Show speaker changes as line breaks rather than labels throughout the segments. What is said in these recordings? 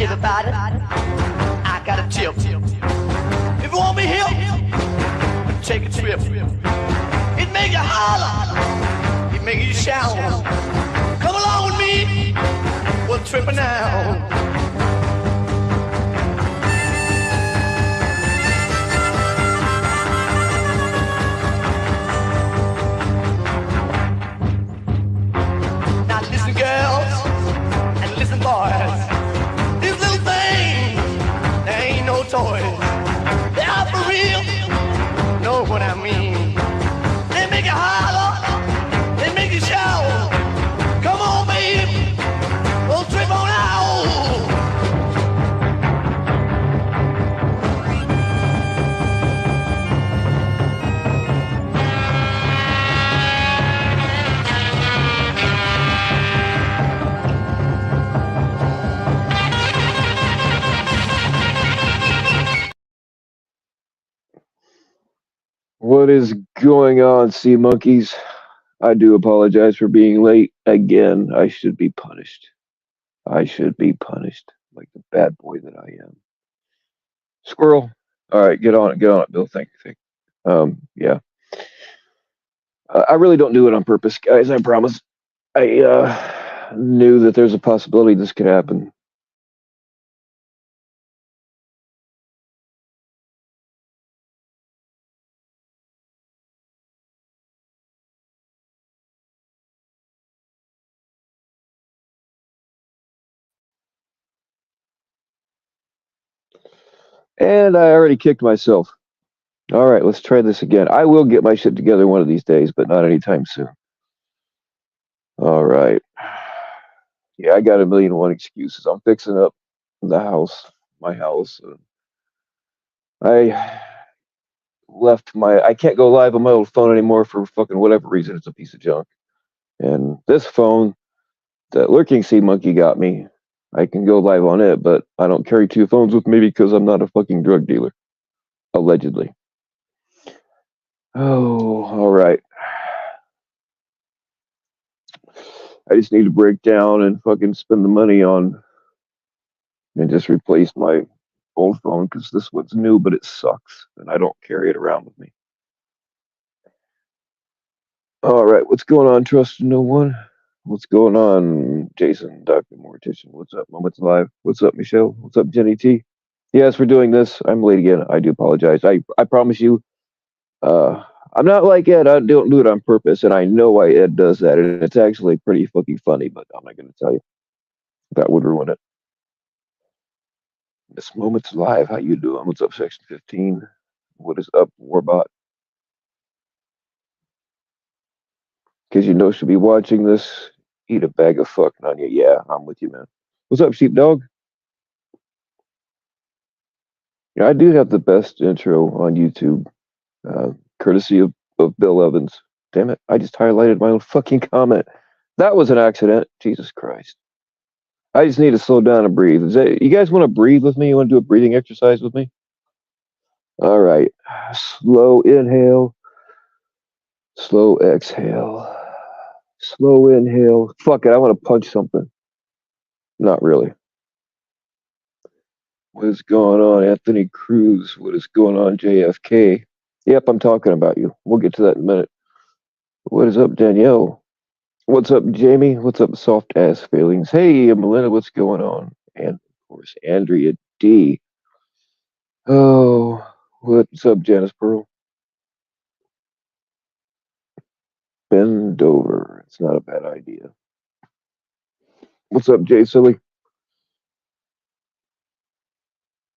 everybody, I got a tip. If you want me here, take a trip. It make you holler, it make you shout. Come along with me, we're tripping now. Now listen, girls, and listen, boys. These little things, they ain't no toys. They are for real, know what I mean. They make you holler, they make you shout. Come on, baby, we'll trip on out.
What is going on, sea monkeys? I do apologize for being late again. I should be punished. I should be punished like the bad boy that I am. Squirrel. All right, get on it, Bill. Thank you. Yeah. I really don't do it on purpose, guys. I promise. I knew that there's a possibility this could happen. And I already kicked myself. All right, let's try this again. I will get my shit together one of these days, but not anytime soon. All right. Yeah, I got 1,000,001 excuses. I'm fixing up the house, my house. I left I can't go live on my old phone anymore for fucking whatever reason. It's a piece of junk. And this phone that Lurking Sea Monkey got me, I can go live on it, but I don't carry two phones with me because I'm not a fucking drug dealer. Allegedly. Oh, all right. I just need to break down and fucking spend the money on and just replace my old phone because this one's new, but it sucks and I don't carry it around with me. All right, what's going on, Trust No One? What's going on, Jason, Dr. Mortician? What's up, Moments Live? What's up, Michelle? What's up, Jenny T? Yes, we're doing this. I'm late again. I do apologize. I promise you, I'm not like Ed. I don't do it on purpose, and I know why Ed does that, and it's actually pretty fucking funny, but I'm not going to tell you. That would ruin it. Miss Moments Live, how you doing? What's up, Section 15? What is up, Warbot? Because you know she'll be watching this. Eat a bag of fucking on you. Yeah, I'm with you, man. What's up, Sheepdog? Yeah, I do have the best intro on YouTube, courtesy of Bill Evans. Damn it, I just highlighted my own fucking comment. That was an accident. Jesus Christ. I just need to slow down and breathe. You guys want to breathe with me? You want to do a breathing exercise with me? All right. Slow inhale. Slow exhale. Slow inhale. Fuck it, I want to punch something. Not really. What is going on, Anthony Cruz? What is going on, JFK? Yep, I'm talking about you. We'll get to that in a minute. What is up, Danielle? What's up, Jamie? What's up, soft ass feelings? Hey, Melinda, what's going on? And of course, Andrea D. Oh, what's up, Janice Pearl? Bend over. It's not a bad idea. What's up, Jay Silly?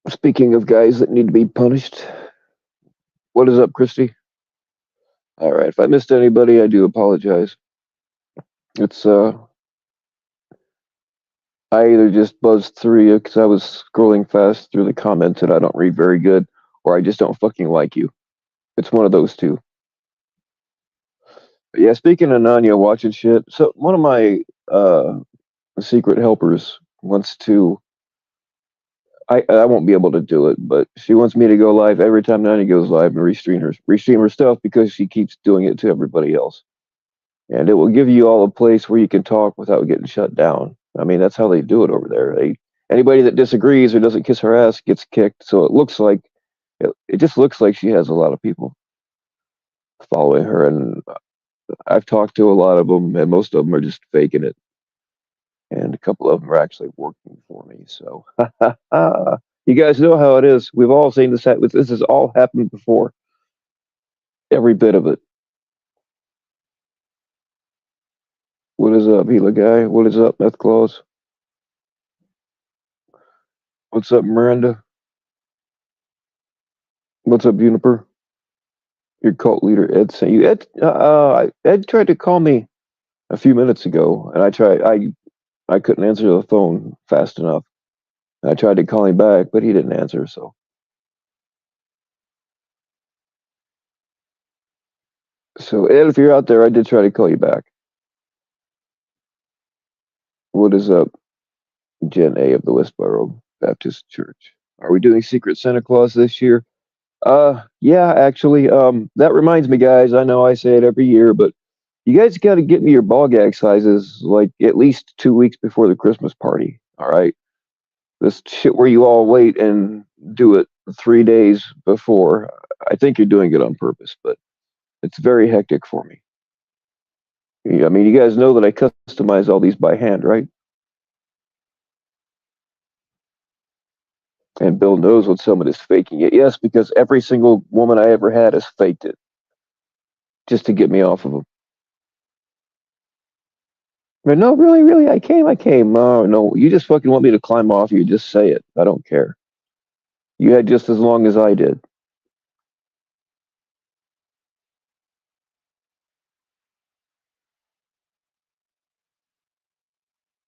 Speaking of guys that need to be punished, what is up, Christy? All right, if I missed anybody, I do apologize. It's I either just buzzed through you because I was scrolling fast through the comments and I don't read very good, or I just don't fucking like you. It's one of those two. But yeah, speaking of Nanya watching shit, so one of my secret helpers wants to. I won't be able to do it, but she wants me to go live every time Nanya goes live and restream her stuff because she keeps doing it to everybody else. And it will give you all a place where you can talk without getting shut down. I mean, that's how they do it over there. Anybody that disagrees or doesn't kiss her ass gets kicked. So it just looks like she has a lot of people following her, and I've talked to a lot of them, and most of them are just faking it, and a couple of them are actually working for me. So, you guys know how it is. We've all seen this. This has all happened before. Every bit of it. What is up, Gila guy? What is up, Meth Claus? What's up, Miranda? What's up, Juniper? Your cult leader, Ed, sent you. Ed tried to call me a few minutes ago, and I couldn't answer the phone fast enough. I tried to call him back, but he didn't answer. So Ed, if you're out there, I did try to call you back. What is up, Gen A of the Westboro Baptist Church? Are we doing Secret Santa Claus this year? Yeah, actually. That reminds me, guys. I know I say it every year, but you guys got to get me your ball gag sizes like at least 2 weeks before the Christmas party. All right. This shit where you all wait and do it 3 days before. I think you're doing it on purpose, but it's very hectic for me. I mean, you guys know that I customize all these by hand, right? And Bill knows when someone is faking it. Yes, because every single woman I ever had has faked it just to get me off of them. But no, really, really, I came. No, you just fucking want me to climb off you. Just say it. I don't care. You had just as long as I did.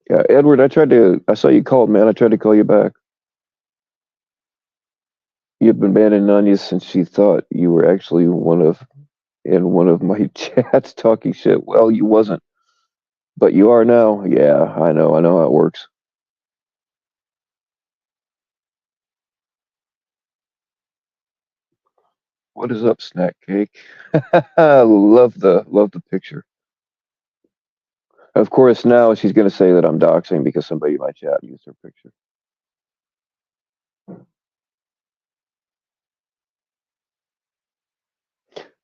Yeah, Edward, I saw you called, man. I tried to call you back. You've been banning Anya since she thought you were actually in one of my chats talking shit. Well, you wasn't, but you are now. Yeah, I know how it works. What is up, snack cake? Love the picture. Of course, now she's gonna say that I'm doxing because somebody in my chat used her picture.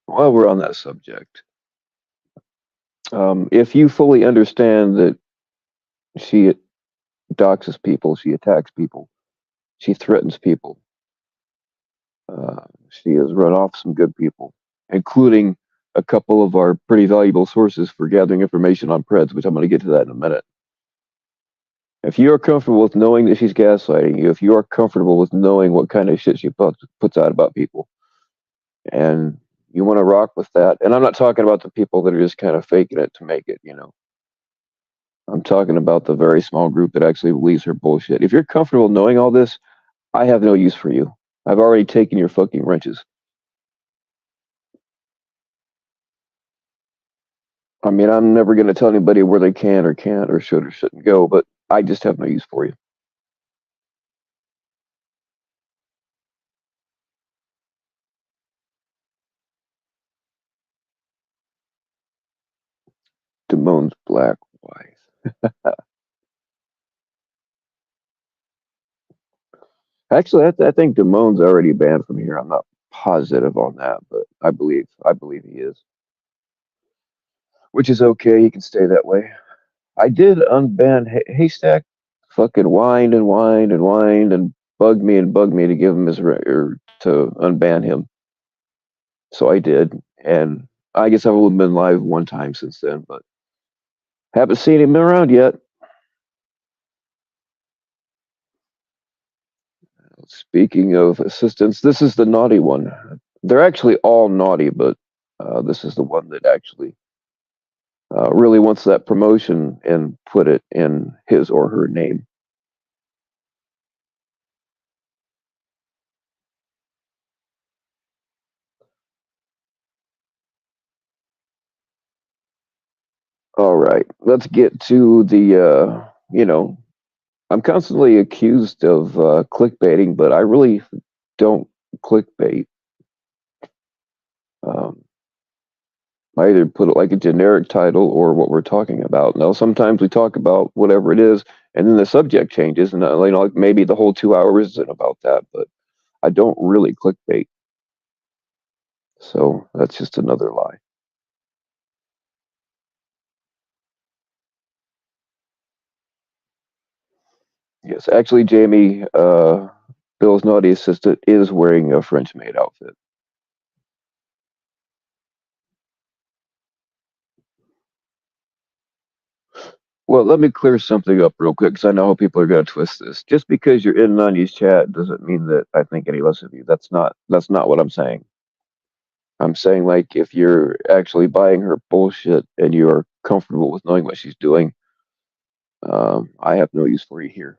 While we're on that subject, if you fully understand that she doxes people, she attacks people, she threatens people, she has run off some good people, including a couple of our pretty valuable sources for gathering information on Preds, which I'm going to get to that in a minute. If you are comfortable with knowing that she's gaslighting you, if you are comfortable with knowing what kind of shit she puts out about people, and you want to rock with that, and I'm not talking about the people that are just kind of faking it to make it, I'm talking about the very small group that actually believes her bullshit. If you're comfortable knowing all this, I have no use for you. I've already taken your fucking wrenches. I mean, I'm never going to tell anybody where they can or can't or should or shouldn't go, but I just have no use for you. Damone's black wife. Actually, I think Damone's already banned from here. I'm not positive on that, but I believe he is, which is okay. He can stay that way. I did unban Haystack. Fucking whined and whined and whined and bugged me to give him his or to unban him. So I did, and I guess I've only been live one time since then, but haven't seen him around yet. Speaking of assistants, this is the naughty one. They're actually all naughty, but this is the one that actually really wants that promotion and put it in his or her name. All right, let's get to the. I'm constantly accused of clickbaiting, but I really don't clickbait. Um, I either put it like a generic title or what we're talking about. Now, sometimes we talk about whatever it is, and then the subject changes, and like maybe the whole 2 hours isn't about that, but I don't really clickbait, so that's just another lie. Yes, actually, Jamie, Bill's naughty assistant is wearing a French maid outfit. Well, let me clear something up real quick because I know how people are going to twist this. Just because you're in Nanya's chat doesn't mean that I think any less of you. That's not what I'm saying. I'm saying like if you're actually buying her bullshit and you are comfortable with knowing what she's doing, I have no use for you here.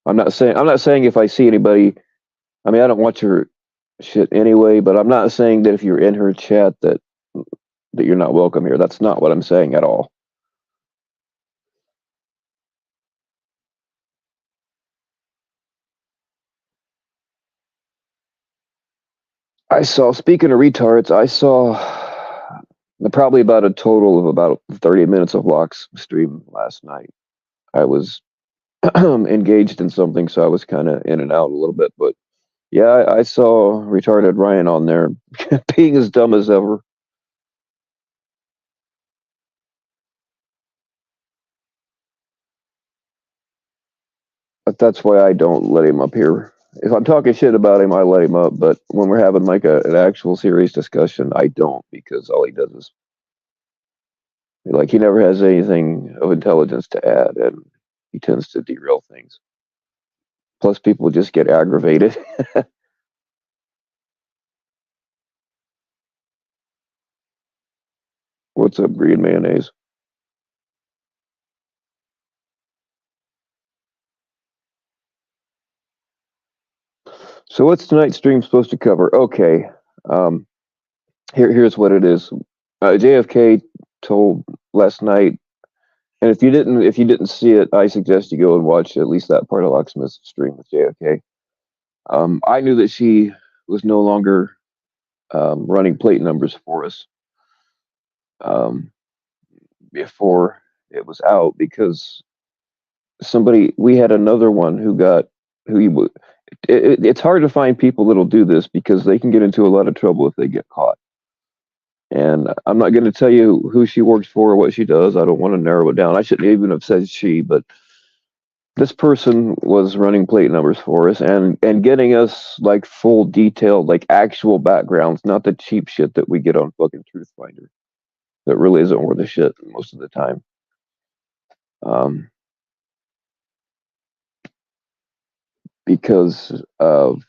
I'm not saying if I see anybody. I mean, I don't watch her shit anyway, but I'm not saying that if you're in her chat that you're not welcome here. That's not what I'm saying at all. I saw, speaking of retards, I saw probably about a total of about 30 minutes of Locke's stream last night. I was engaged in something, so I was kind of in and out a little bit. But yeah, I saw retarded Ryan on there being as dumb as ever. But that's why I don't let him up here. If I'm talking shit about him, I let him up. But when we're having like an actual serious discussion, I don't, because all he does is like he never has anything of intelligence to add, and he tends to derail things. Plus, people just get aggravated. What's up, green mayonnaise? So, what's tonight's stream supposed to cover? Okay, um, here's what it is. JFK told last night, and if you didn't see it, I suggest you go and watch at least that part of Locksmith's stream with JFK. I knew that she was no longer running plate numbers for us um, before it was out because we had another one who got who you it's hard to find people that'll do this because they can get into a lot of trouble if they get caught. And I'm not going to tell you who she works for or what she does. I don't want to narrow it down. I shouldn't even have said she, but this person was running plate numbers for us and getting us like full detailed, like actual backgrounds, not the cheap shit that we get on fucking Truth Finder. That really isn't worth a shit most of the time. Um, because of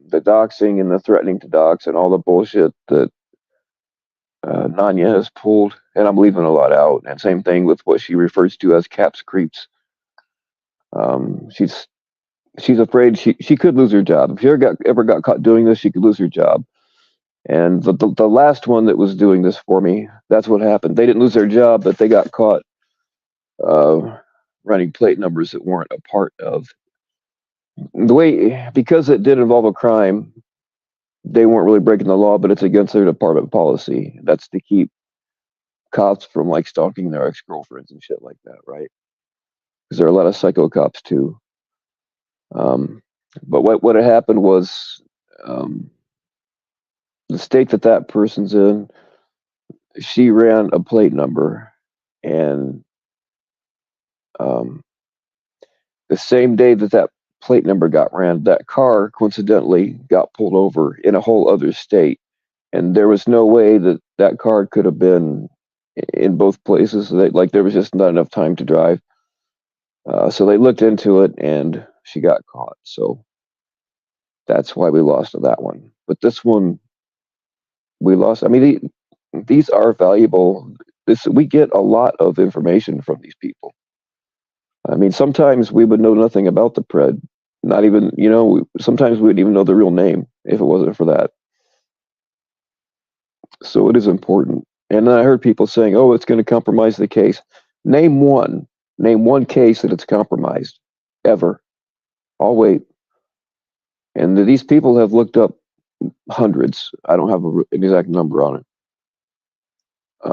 the doxing and the threatening to dox and all the bullshit that Nanya has pulled, and I'm leaving a lot out. And same thing with what she refers to as caps creeps. She's afraid she could lose her job if she ever got caught doing this. She could lose her job. And the last one that was doing this for me, that's what happened. They didn't lose their job, but they got caught uh, running plate numbers that weren't a part of the way, because it did involve a crime. They weren't really breaking the law, but it's against their department policy. That's to keep cops from like stalking their ex-girlfriends and shit like that, right? Because there are a lot of psycho cops too. But what had happened was um, the state that person's in, she ran a plate number, and um, the same day that plate number got ran, that car coincidentally got pulled over in a whole other state, and there was no way that car could have been in both places. Like there was just not enough time to drive. So they looked into it, and she got caught. So that's why we lost to that one. But this one, we lost. I mean, these are valuable. We get a lot of information from these people. I mean, sometimes we would know nothing about the pred. Not even, sometimes we wouldn't even know the real name if it wasn't for that. So it is important. And then I heard people saying, "Oh, it's going to compromise the case." Name one. Name one case that it's compromised ever. I'll wait. And these people have looked up hundreds. I don't have an exact number on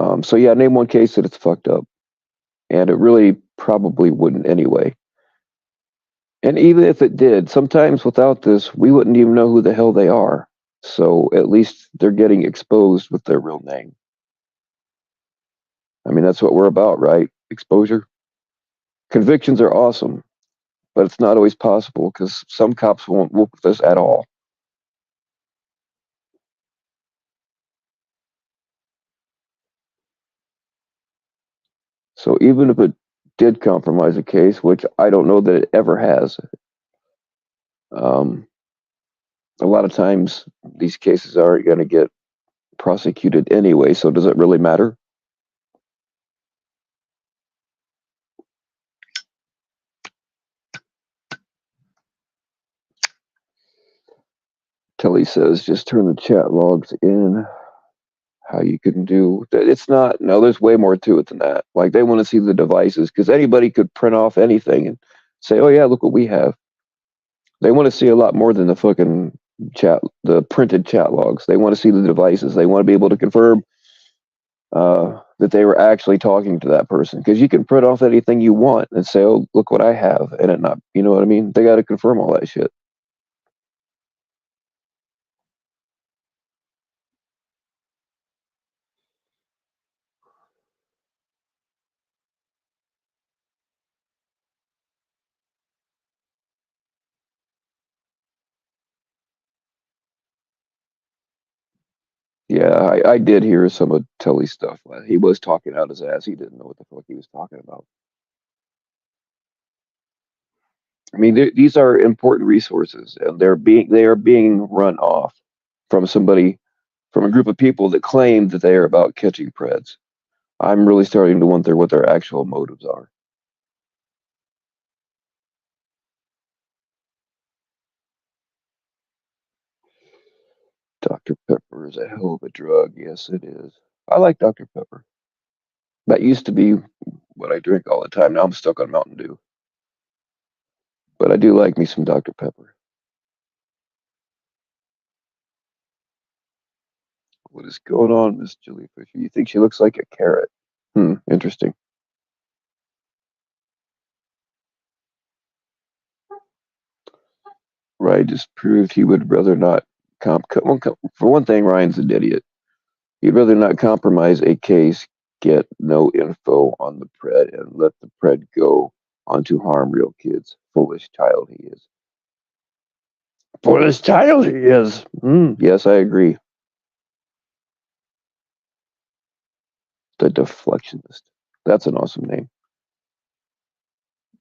it. So yeah, name one case that it's fucked up. And it really probably wouldn't anyway. And even if it did, sometimes without this, we wouldn't even know who the hell they are. So at least they're getting exposed with their real name. I mean, that's what we're about, right? Exposure. Convictions are awesome, but it's not always possible because some cops won't work with us at all. So even if it did compromise a case, which I don't know that it ever has, um, a lot of times these cases are going to get prosecuted anyway. So does it really matter? Telly says just turn the chat logs in. How you can do that? It's not. No, there's way more to it than that. Like they want to see the devices because anybody could print off anything and say, "Oh yeah, look what we have." They want to see a lot more than the fucking chat, the printed chat logs. They want to see the devices. They want to be able to confirm that they were actually talking to that person because you can print off anything you want and say, "Oh, look what I have," and it not. You know what I mean? They got to confirm all that shit. Yeah, I did hear some of Tully's stuff. He was talking out his ass. He didn't know what the fuck he was talking about. I mean, these are important resources, and they are being run off from somebody from a group of people that claim that they are about catching Preds. I'm really starting to wonder what their actual motives are. Dr. Pepper is a hell of a drug. Yes, it is. I like Dr. Pepper. That used to be what I drink all the time. Now I'm stuck on Mountain Dew. But I do like me some Dr. Pepper. What is going on, Miss Julie Fisher? You think she looks like a carrot? Interesting. Ryan just proved he would rather not for one thing, Ryan's an idiot. He'd rather not compromise a case, get no info on the Pred, and let the Pred go on to harm real kids. Foolish child he is. Foolish child he is. Yes, I agree. The Deflectionist. That's an awesome name.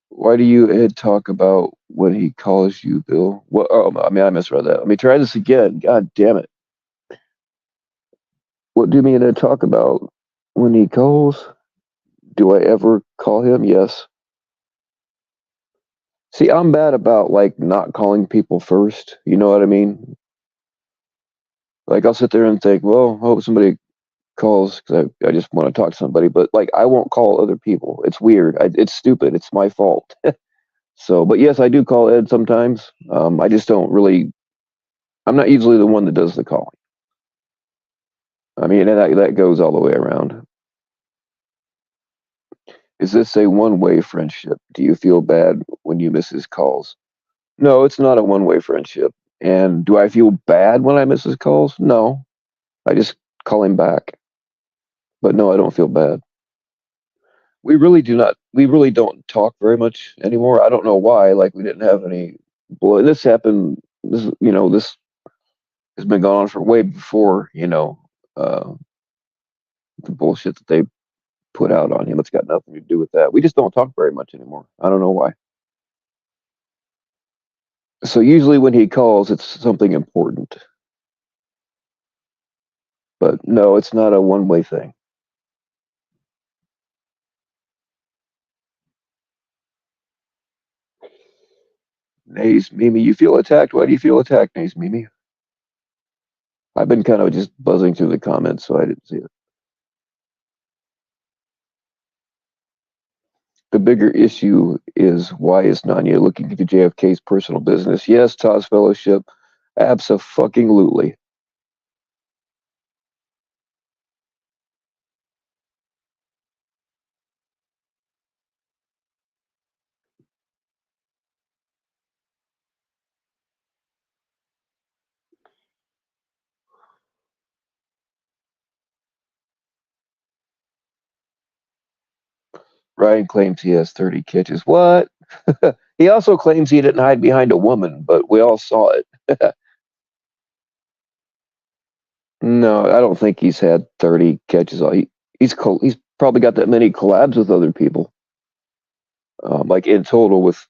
Why do you, Ed, talk about when he calls you Bill? What? Oh, I mean, I misread that. Let me try this again. God damn it. What do you mean Ed talk about when he calls? Do I ever call him? Yes. See, I'm bad about like not calling people first. You know what I mean? Like I'll sit there and think, well, I hope somebody calls because I just want to talk to somebody. But like I won't call other people. It's weird. It's stupid. It's my fault. So, but yes, I do call Ed sometimes. I just don't really. I'm not usually the one that does the calling. I mean, and that goes all the way around. Is this a one-way friendship? Do you feel bad when you miss his calls? No, it's not a one-way friendship. And do I feel bad when I miss his calls? No. I just call him back. But no, I don't feel bad. We really don't talk very much anymore. I don't know why. Like we didn't have any blood. This happened this has been going on for way before, uh the bullshit that they put out on him. It's got nothing to do with that. We just don't talk very much anymore. I don't know why. So usually when he calls, it's something important. But no, it's not a one-way thing. Nays Mimi, you feel attacked? Why do you feel attacked, Nays Mimi? I've been kind of just buzzing through the comments, so I didn't see it. The bigger issue is why is Nanya looking into JFK's personal business? Yes, Todd's fellowship, abso-fucking-lutely. Ryan claims he has 30 catches. What? He also claims he didn't hide behind a woman, but we all saw it. No, I don't think he's had 30 catches. He's probably got that many collabs with other people. Like in total, with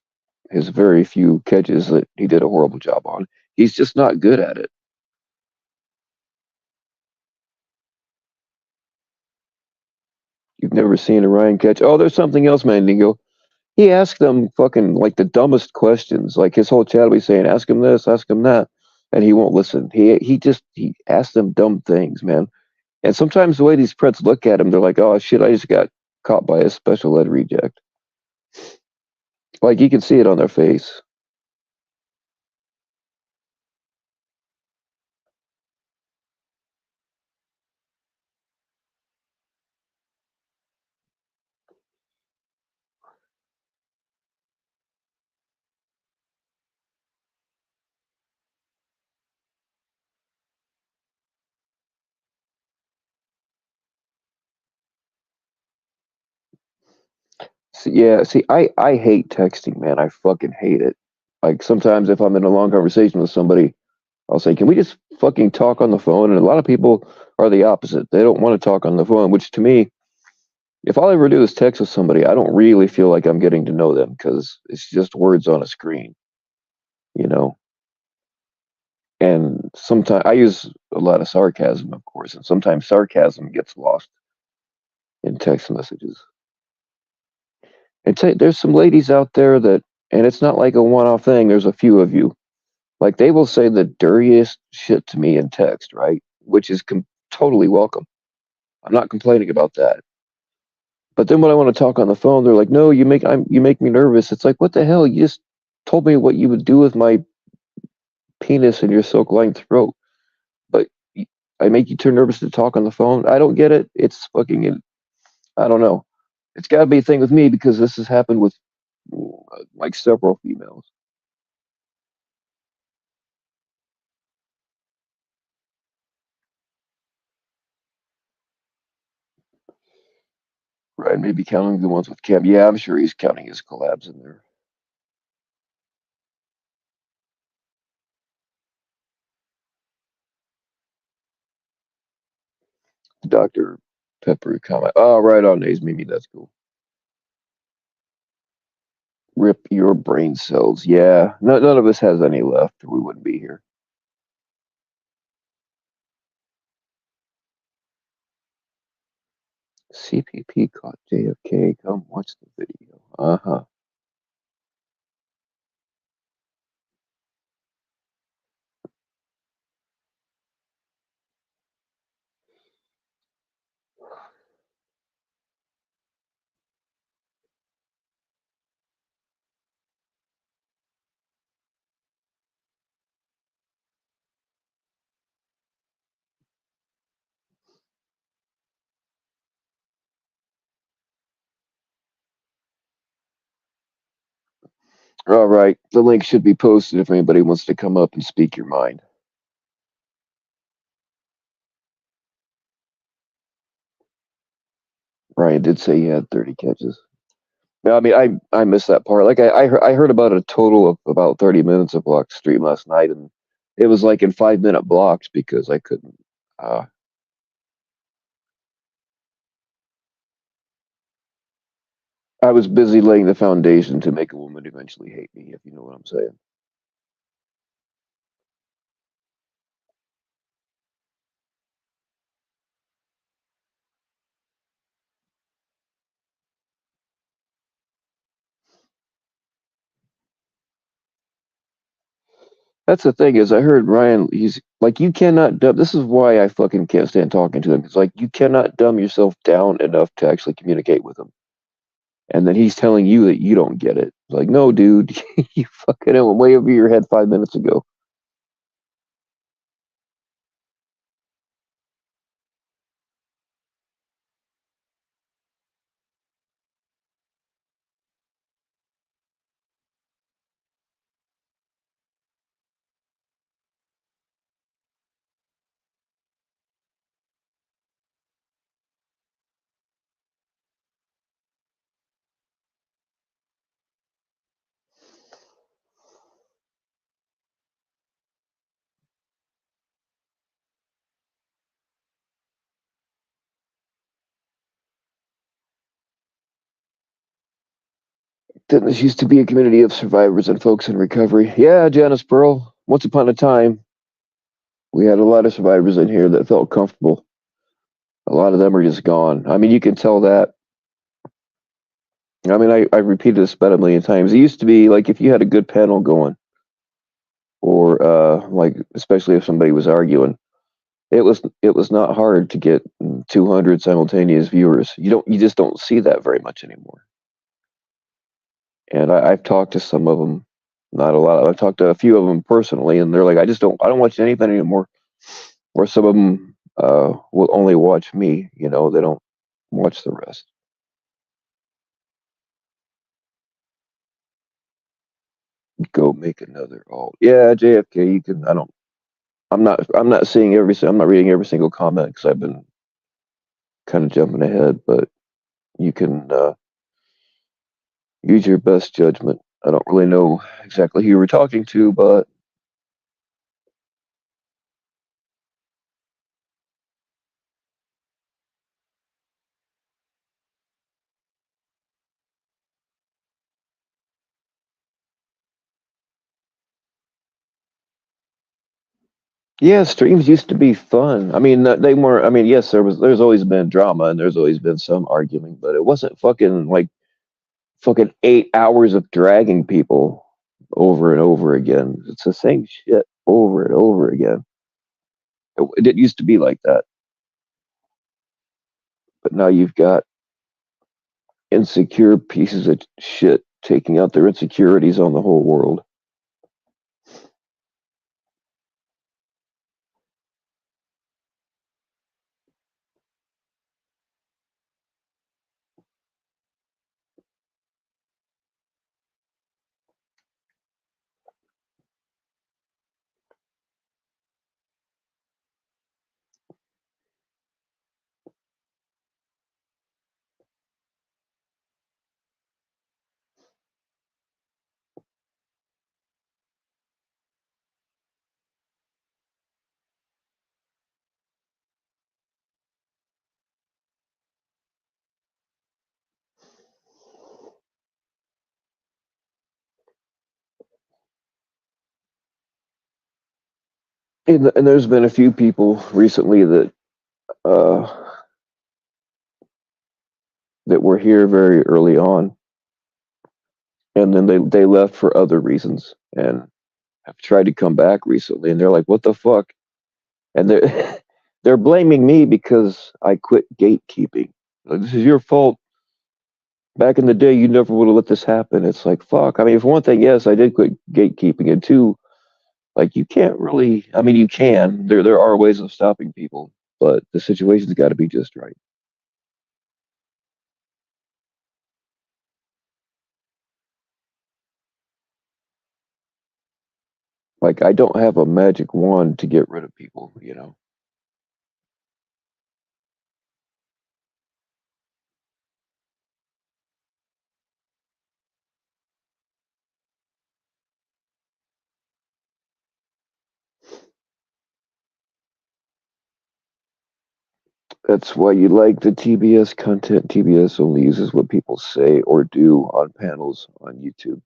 his very few catches that he did a horrible job on, he's just not good at it. You've never seen a Ryan catch. Oh, there's something else, Mandingo. He asked them fucking like the dumbest questions. Like his whole chat will be saying, "Ask him this, ask him that," and he won't listen. He asked them dumb things, man. And sometimes the way these prets look at him, they're like, "Oh shit, I just got caught by a special ed reject." Like you can see it on their face. I hate texting, man. I fucking hate it. Like sometimes if I'm in a long conversation with somebody, I'll say, "Can we just fucking talk on the phone?" And a lot of people are the opposite. They don't want to talk on the phone, which to me, if all I ever do is text with somebody, I don't really feel like I'm getting to know them because it's just words on a screen, you know. And sometimes I use a lot of sarcasm, of course, and sometimes sarcasm gets lost in text messages. And there's some ladies out there that, and it's not like a one-off thing. There's a few of you, like they will say the dirtiest shit to me in text, right? Which is totally welcome. I'm not complaining about that. But then when I want to talk on the phone, they're like, "No, you make me nervous." It's like, what the hell? You just told me what you would do with my penis in your silk-lined throat, but I make you too nervous to talk on the phone. I don't get it. It's fucking. I don't know. It's got to be a thing with me because this has happened with like several females. Right? Maybe counting the ones with Cam. Yeah, I'm sure he's counting his collabs in there. Dr. Pepper comment. Oh, right on, Ace. Maybe that's cool. Rip your brain cells. Yeah, none of us has any left, or we wouldn't be here. CPP caught JFK. Come watch the video. Uh huh. All right. The link should be posted if anybody wants to come up and speak your mind. Ryan did say he had 30 catches. No, I mean, I missed that part. Like I heard about a total of about 30 minutes of block stream last night, and it was like in 5 minute blocks because I couldn't. Uh, I was busy laying the foundation to make a woman eventually hate me, if you know what I'm saying. That's the thing is, I heard Ryan. He's like, you cannot dumb. This is why I fucking can't stand talking to him. It's like you cannot dumb yourself down enough to actually communicate with him. And then he's telling you that you don't get it. It's like, no, dude, you fucking went way over your head 5 minutes ago. Then this used to be a community of survivors and folks in recovery. Yeah, Janice Pearl. Once upon a time, we had a lot of survivors in here that felt comfortable. A lot of them are just gone. I mean, you can tell that. I mean, I've repeated this about a million times. It used to be like if you had a good panel going, or like especially if somebody was arguing, it was not hard to get 200 simultaneous viewers. You just don't see that very much anymore. And I've talked to some of them, not a lot. I've talked to a few of them personally, and they're like, I don't watch anything anymore. Or some of them will only watch me. They don't watch the rest. Go make another alt. Yeah, JFK. You can. I don't. I'm not seeing I'm not reading every single comment because I've been kind of jumping ahead. But you can use your best judgment. I don't really know exactly who you were talking to, but yeah, streams used to be fun. I mean, they were. I mean, yes, there's always been drama and there's always been some arguing, but it wasn't fucking like fucking 8 hours of dragging people over and over again. It's the same shit over and over again. It didn't used to be like that, but now you've got insecure pieces of shit taking out their insecurities on the whole world. And there's been a few people recently uh, that were here very early on, and then they left for other reasons and have tried to come back recently, and they're like, "What the fuck?" And they're they're blaming me because I quit gatekeeping. Like, this is your fault. Back in the day, you never would have let this happen. It's like, fuck. I mean, for one thing, yes, I did quit gatekeeping, and two, like, you can't really. I mean, you can. There are ways of stopping people, but the situation's got to be just right. Like, I don't have a magic wand to get rid of people. That's why you like the TBS content. TBS only uses what people say or do on panels on YouTube.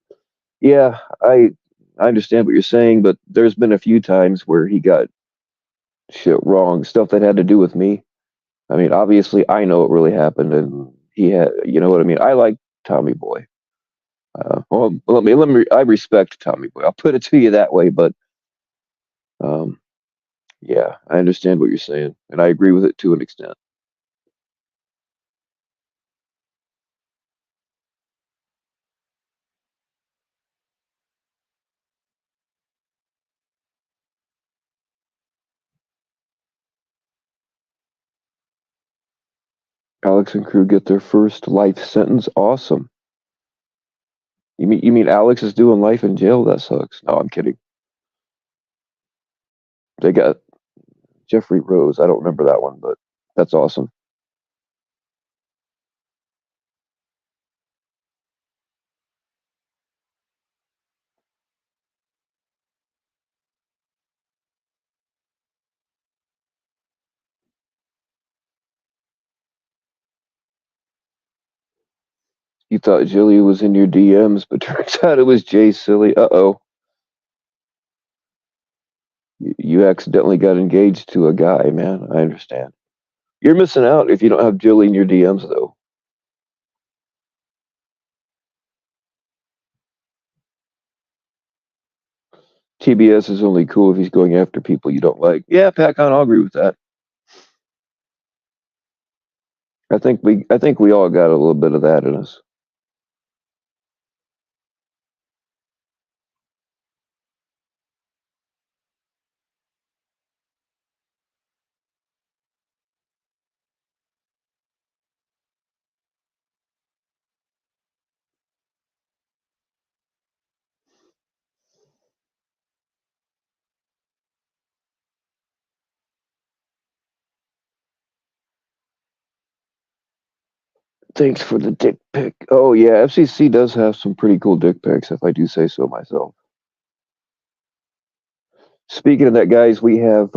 Yeah, I understand what you're saying, but there's been a few times where he got shit wrong, stuff that had to do with me. I mean, obviously, I know it really happened, and he had, you know what I mean. I like Tommy Boy. Well, let me. I respect Tommy Boy. I'll put it to you that way. But um, yeah, I understand what you're saying, and I agree with it to an extent. Alex and crew get their first life sentence. Awesome. You mean Alex is doing life in jail? That sucks. No, I'm kidding. They got Jeffrey Rose. I don't remember that one, but that's awesome. You thought Jilly was in your DMs, but turns out it was Jay Silly. Uh-oh. You accidentally got engaged to a guy, man. I understand. You're missing out if you don't have Jilly in your DMs, though. TBS is only cool if he's going after people you don't like. Yeah, Patcon, I'll agree with that. I think we all got a little bit of that in us. Thanks for the dick pic. Oh yeah, FCC does have some pretty cool dick pics, if I do say so myself. Speaking of that, guys, we have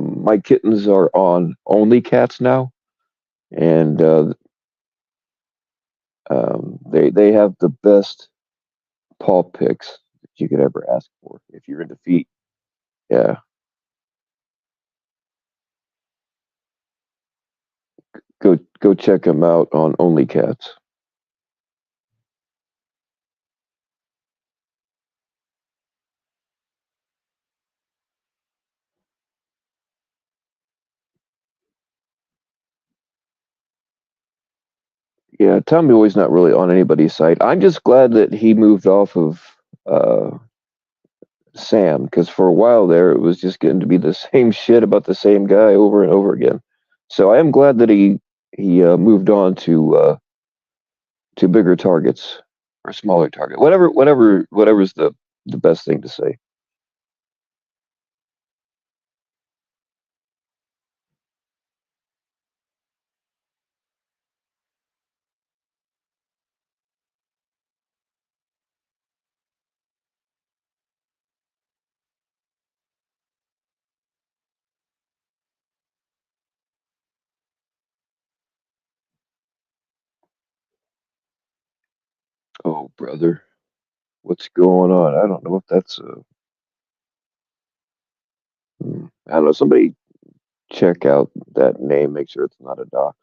my kittens are on Only Cats now, and they have the best paw pics that you could ever ask for if you're into feet. Yeah, go check them out on Only Cats. Yeah, Tommy Boy's not really on anybody's site. I'm just glad that he moved off of uh, Sam, because for a while there it was just getting to be the same shit about the same guy over and over again. So I am glad that he moved on to bigger targets or smaller target. Whatever's the best thing to say. Oh brother, what's going on? I don't know if that's I don't know. Somebody check out that name. Make sure it's not a dox.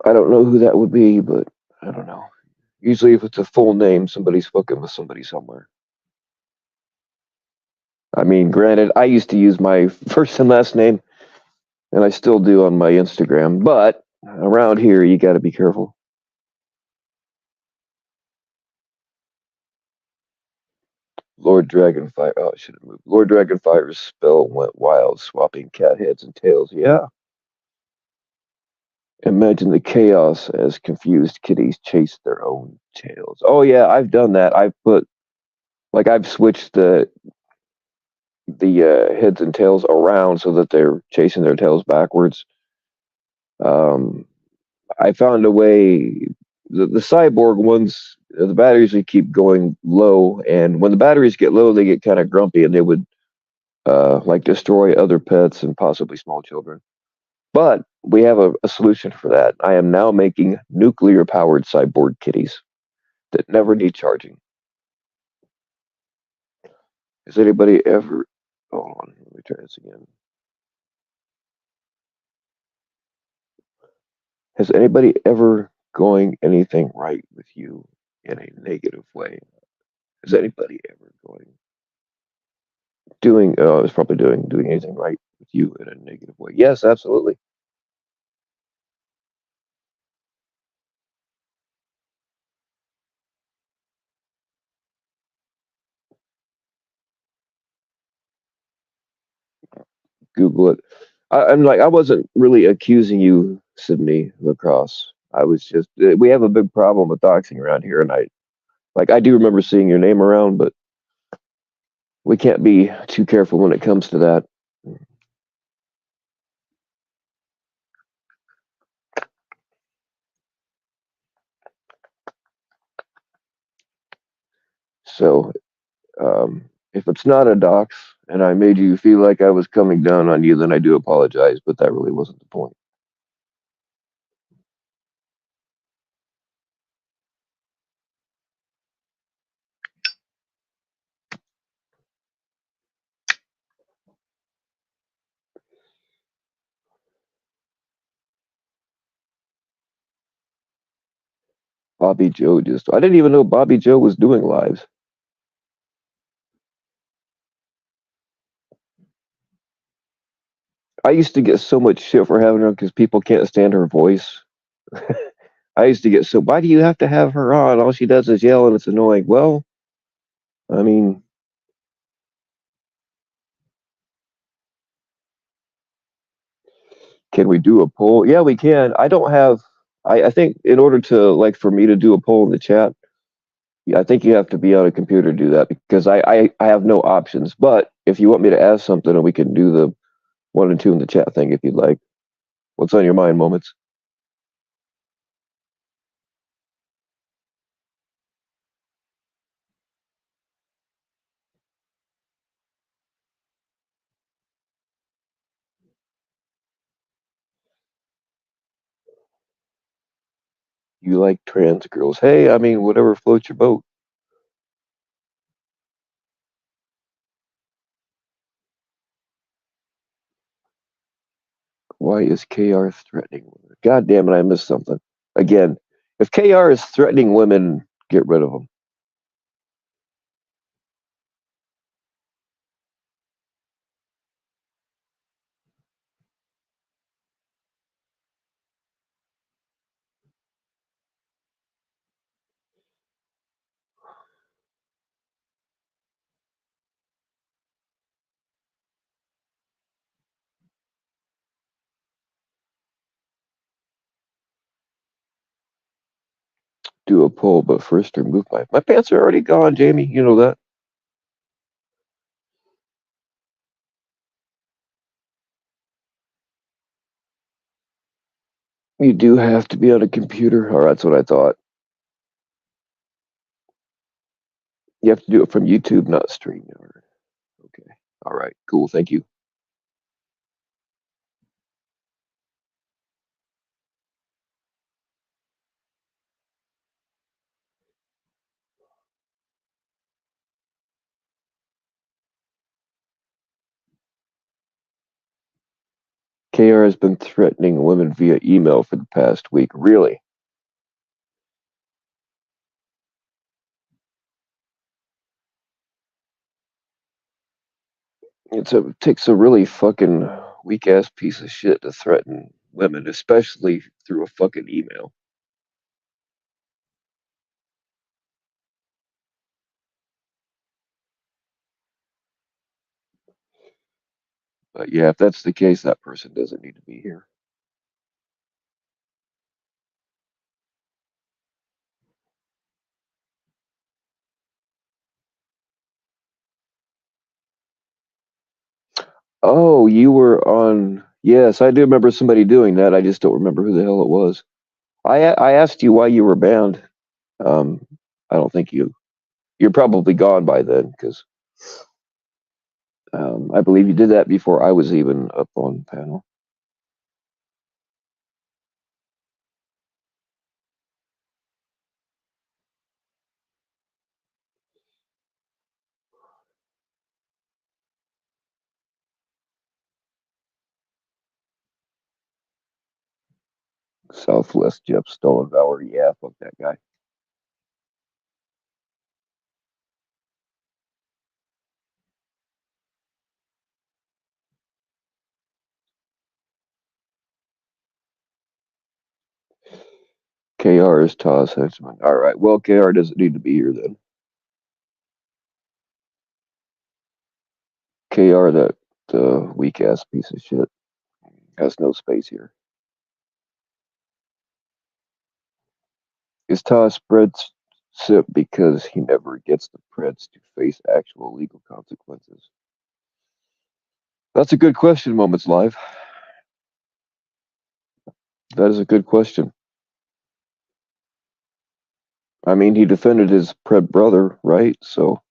I don't know who that would be, but I don't know. Usually, if it's a full name, somebody's fucking with somebody somewhere. I mean, granted, I used to use my first and last name, and I still do on my Instagram, but around here, you got to be careful. Lord Dragonfire. Oh, I should have moved. Lord Dragonfire's spell went wild, swapping cat heads and tails. Yeah. Imagine the chaos as confused kitties chase their own tails. Oh yeah, I've done that. I've switched the heads and tails around so that they're chasing their tails backwards. Um, I found a way. The cyborg ones, the batteries would keep going low, and when the batteries get low, they get kind of grumpy, and they would like destroy other pets and possibly small children. But we have a solution for that. I am now making nuclear powered cyborg kitties that never need charging. Has anybody ever? Hold on, let me try this again. Has anybody ever going anything right with you in a negative way? Has anybody ever going doing? I was probably doing anything right with you in a negative way. Yes, absolutely. Google it. I'm like, I wasn't really accusing you, Sydney Lacrosse. I was just, we have a big problem with doxing around here, and I do remember seeing your name around, but we can't be too careful when it comes to that. So, if it's not a dox and I made you feel like I was coming down on you, then I do apologize, but that really wasn't the point. Bobby Joe just. I didn't even know Bobby Joe was doing lives. I used to get so much shit for having her because people can't stand her voice. I used to get so. Why do you have to have her on? All she does is yell and it's annoying. Well, I mean, can we do a poll? Yeah, we can. I don't have. I think in order to like for me to do a poll in the chat, yeah, I think you have to be on a computer to do that because I have no options. But if you want me to ask something, and we can do the one and two in the chat thing if you'd like. What's on your mind, moments? You like trans girls? Hey, I mean, whatever floats your boat. Why is KR threatening women? God damn it, I missed something. Again, if KR is threatening women, get rid of him. Do a poll, but first remove my pants are already gone, Jamie. You know that. You do have to be on a computer. Or that's what I thought. You have to do it from YouTube, not StreamYard. Okay. All right. Cool. Thank you. KR has been threatening women via email for the past week. Really? It takes a really fucking weak ass piece of shit to threaten women, especially through a fucking email. But yeah, if that's the case, that person doesn't need to be here. Oh, you were on. Yes, I do remember somebody doing that. I just don't remember who the hell it was. I asked you why you were banned. Um, I don't think you're probably gone by then because I believe you did that before I was even up on panel. Southwest Jeff Stolenbauer. Yeah, fuck that guy. KR is Toss Hedgeman. All right. Well, KR doesn't need to be here then. KR, that weak ass piece of shit, has no space here. Is Toss Spreads sip because he never gets the Preds to face actual legal consequences? That's a good question, Moments Live. That is a good question. I mean, he defended his Pred brother, right? So,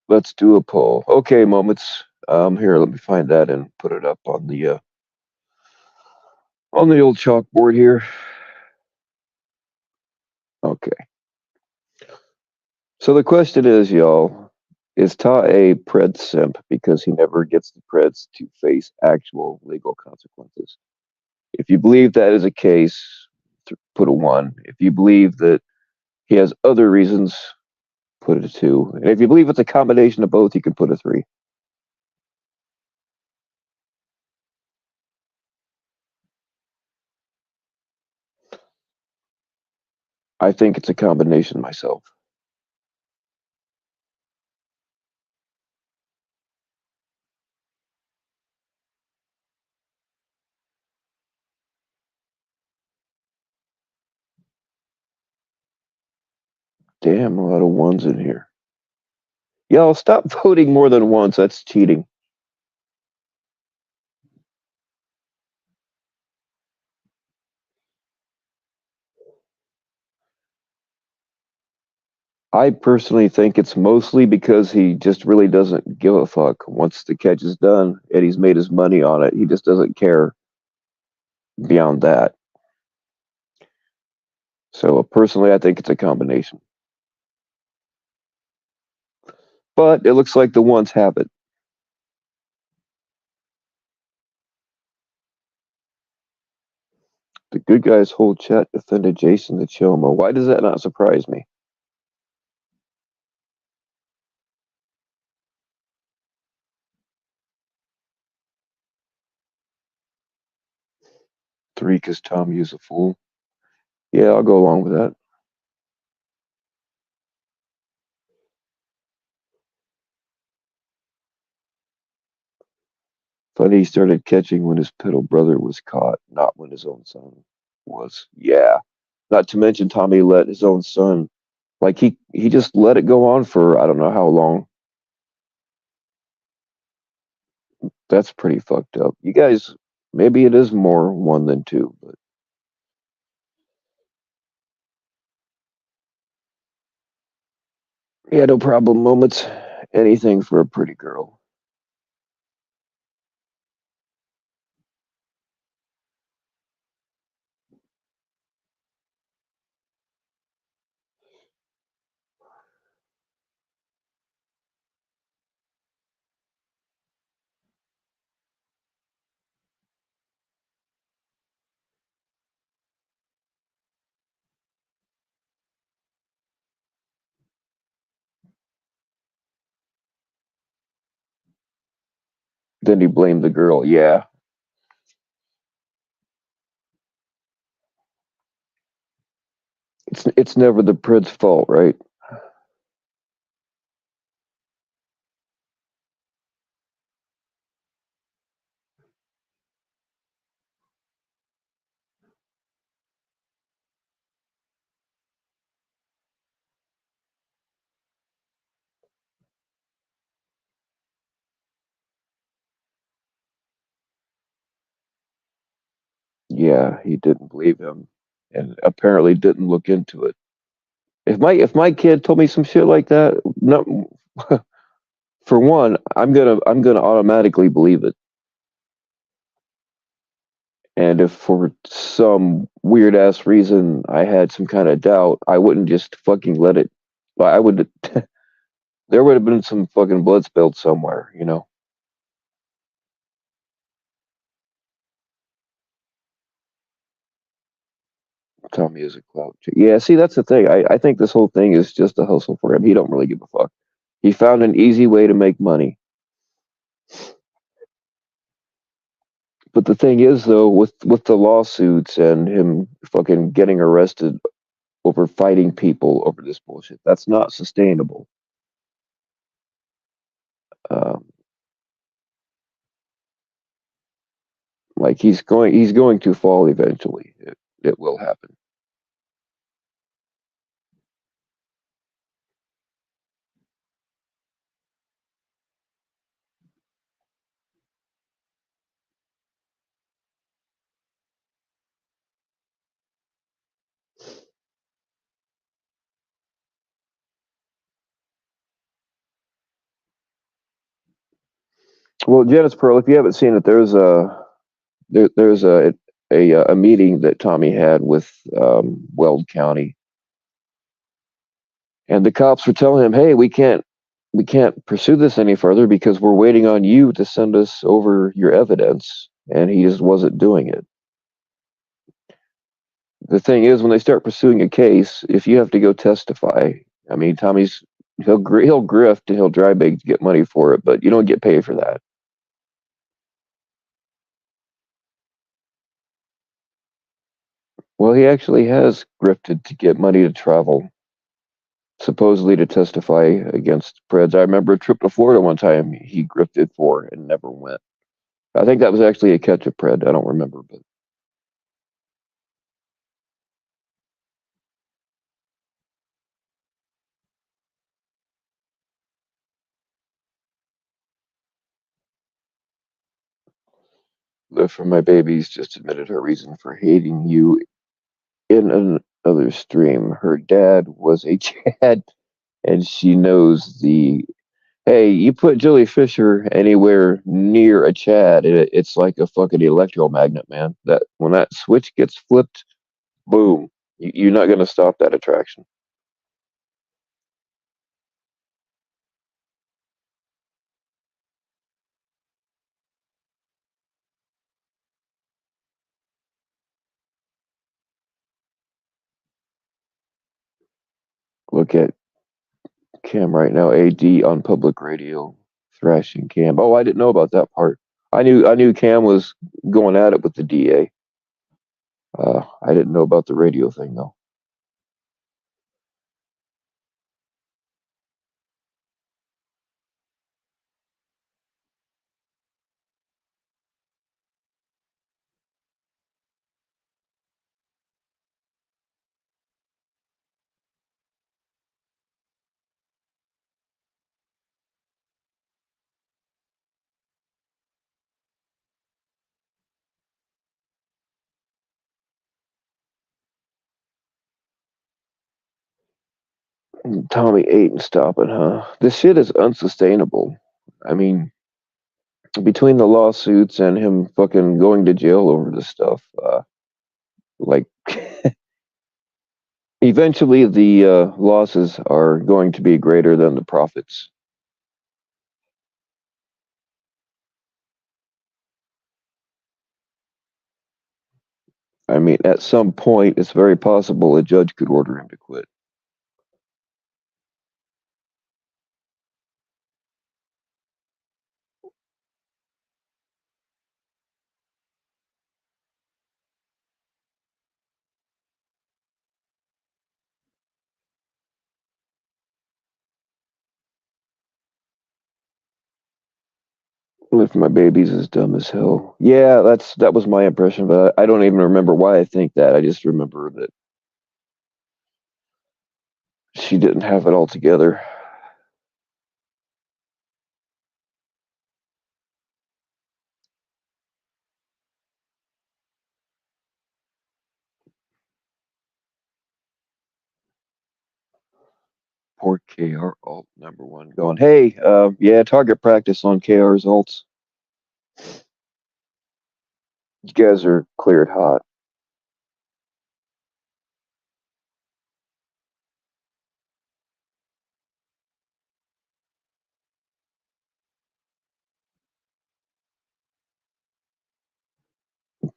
Let's do a poll. Okay, moments. Here, let me find that and put it up on the old chalkboard here. Okay. So the question is, y'all, is Ta a pred simp because he never gets the preds to face actual legal consequences? If you believe that is a case, put a one. If you believe that he has other reasons, put it a two. And if you believe it's a combination of both, you can put a three. I think it's a combination myself. Damn, a lot of ones in here. Y'all, stop voting more than once. That's cheating. I personally think it's mostly because he just really doesn't give a fuck. Once the catch is done and he's made his money on it, he just doesn't care beyond that. So personally, I think it's a combination. But it looks like the ones have it. The good guys' whole chat defended Jason the Choma. Why does that not surprise me? Three, because Tommy is a fool. Yeah, I'll go along with that. Funny he started catching when his piddle brother was caught, not when his own son was. Yeah. Not to mention Tommy let his own son, like he just let it go on for I don't know how long. That's pretty fucked up. You guys, maybe it is more one than two, but yeah, no problem moments. Anything for a pretty girl. Then he blamed the girl. Yeah. It's never the prid's fault, right? Yeah, he didn't believe him and apparently didn't look into it. If my kid told me some shit like that, no, for one, I'm gonna automatically believe it. And if for some weird ass reason I had some kind of doubt, I wouldn't just fucking let it. I would. There would have been some fucking blood spilled somewhere, you know. Tommy is a clout. Yeah, see, that's the thing. I think this whole thing is just a hustle for him. He don't really give a fuck. He found an easy way to make money. But the thing is, though, with the lawsuits and him fucking getting arrested over fighting people over this bullshit, that's not sustainable. Um, like he's going to fall eventually. It will happen. Well, Janice Pearl, if you haven't seen it, there's a meeting that Tommy had with Weld County, and the cops were telling him, "Hey, we can't pursue this any further because we're waiting on you to send us over your evidence," and he just wasn't doing it. The thing is, when they start pursuing a case, if you have to go testify, I mean, he'll grift and he'll dry beg to get money for it, but you don't get paid for that. Well, he actually has grifted to get money to travel, supposedly to testify against Preds. I remember a trip to Florida one time he grifted for and never went. I think that was actually a catch of Pred. I don't remember, but for my babies just admitted her reason for hating you in another stream. Her dad was a Chad, and she knows the. Hey, you put Julie Fisher anywhere near a Chad, it's like a fucking electromagnet, man. That when that switch gets flipped, boom, you're not gonna stop that attraction. Look at Cam right now, AD on public radio, thrashing Cam. Oh, I didn't know about that part. I knew Cam was going at it with the DA. I didn't know about the radio thing though. Tommy ain't stopping, huh? This shit is unsustainable. I mean, between the lawsuits and him fucking going to jail over this stuff, like eventually the losses are going to be greater than the profits. I mean, at some point, it's very possible a judge could order him to quit. If my baby's as dumb as hell. Yeah, that was my impression, but I don't even remember why I think that. I just remember that she didn't have it all together. Poor KR alt number one going, hey, yeah, target practice on KR's alts. You guys are cleared hot.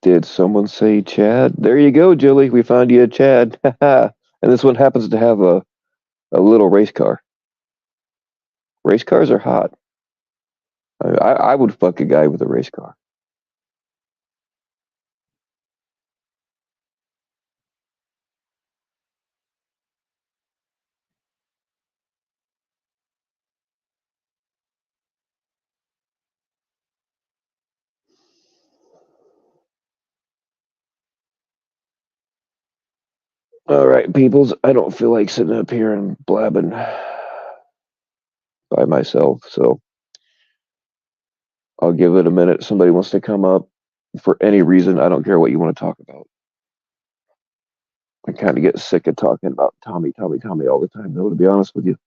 Did someone say Chad? There you go, Julie. We found you a Chad. And this one happens to have a little race car. Race cars are hot. I would fuck a guy with a race car. All right, peoples. I don't feel like sitting up here and blabbing by myself, so I'll give it a minute. Somebody wants to come up for any reason. I don't care what you want to talk about. I kind of get sick of talking about Tommy, Tommy, Tommy all the time, though, to be honest with you.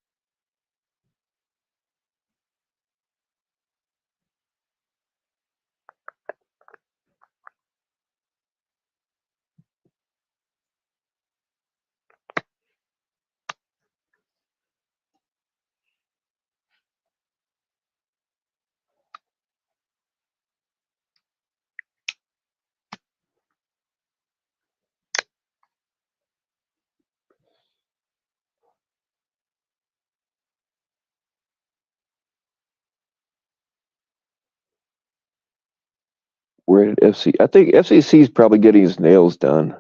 Where did FC? I think FCC is probably getting his nails done.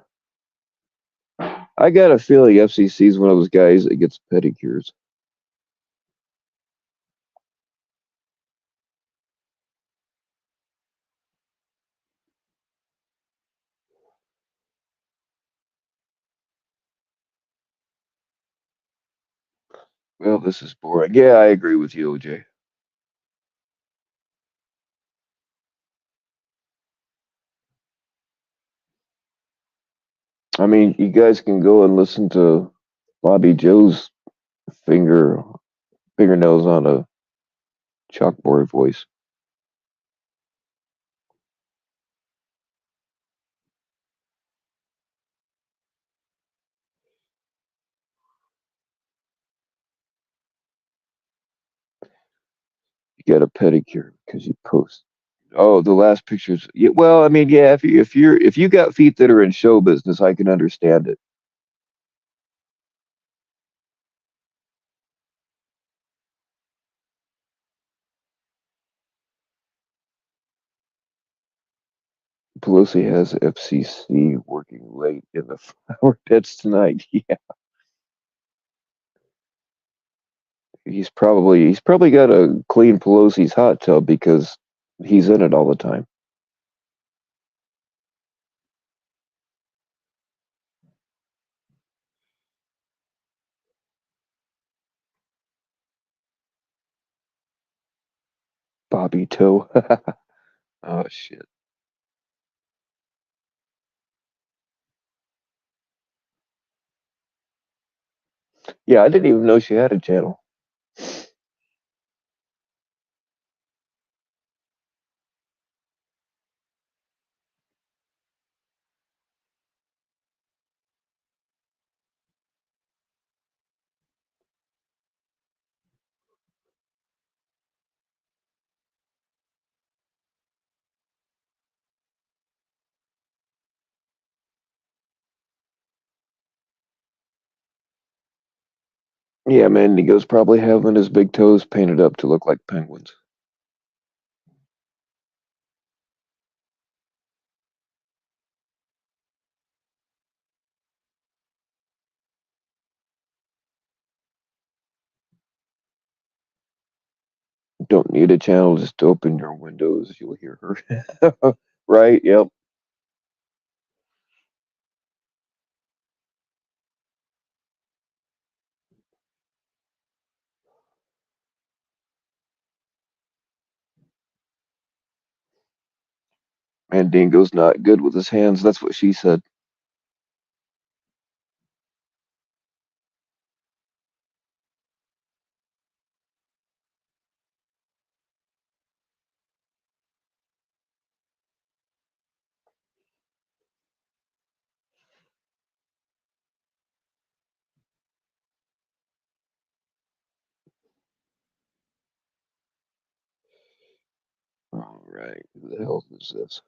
I got a feeling FCC is one of those guys that gets pedicures. Well, this is boring. Yeah, I agree with you, OJ. I mean, you guys can go and listen to Bobby Joe's fingernails on a chalkboard voice. You get a pedicure because you post. Oh, the last pictures. Yeah, well, I mean, yeah, if you got feet that are in show business, I can understand it. Pelosi has FCC working late in the flower pits tonight. Yeah, he's probably got to clean Pelosi's hot tub because he's in it all the time. Bobby Toe. Oh shit. Yeah, I didn't even know she had a channel. Yeah, man, he goes probably having his big toes painted up to look like penguins. Don't need a channel, just open your windows, you'll hear her. Right? Yep. Mandingo's not good with his hands. That's what she said. All right. Who the hell is this?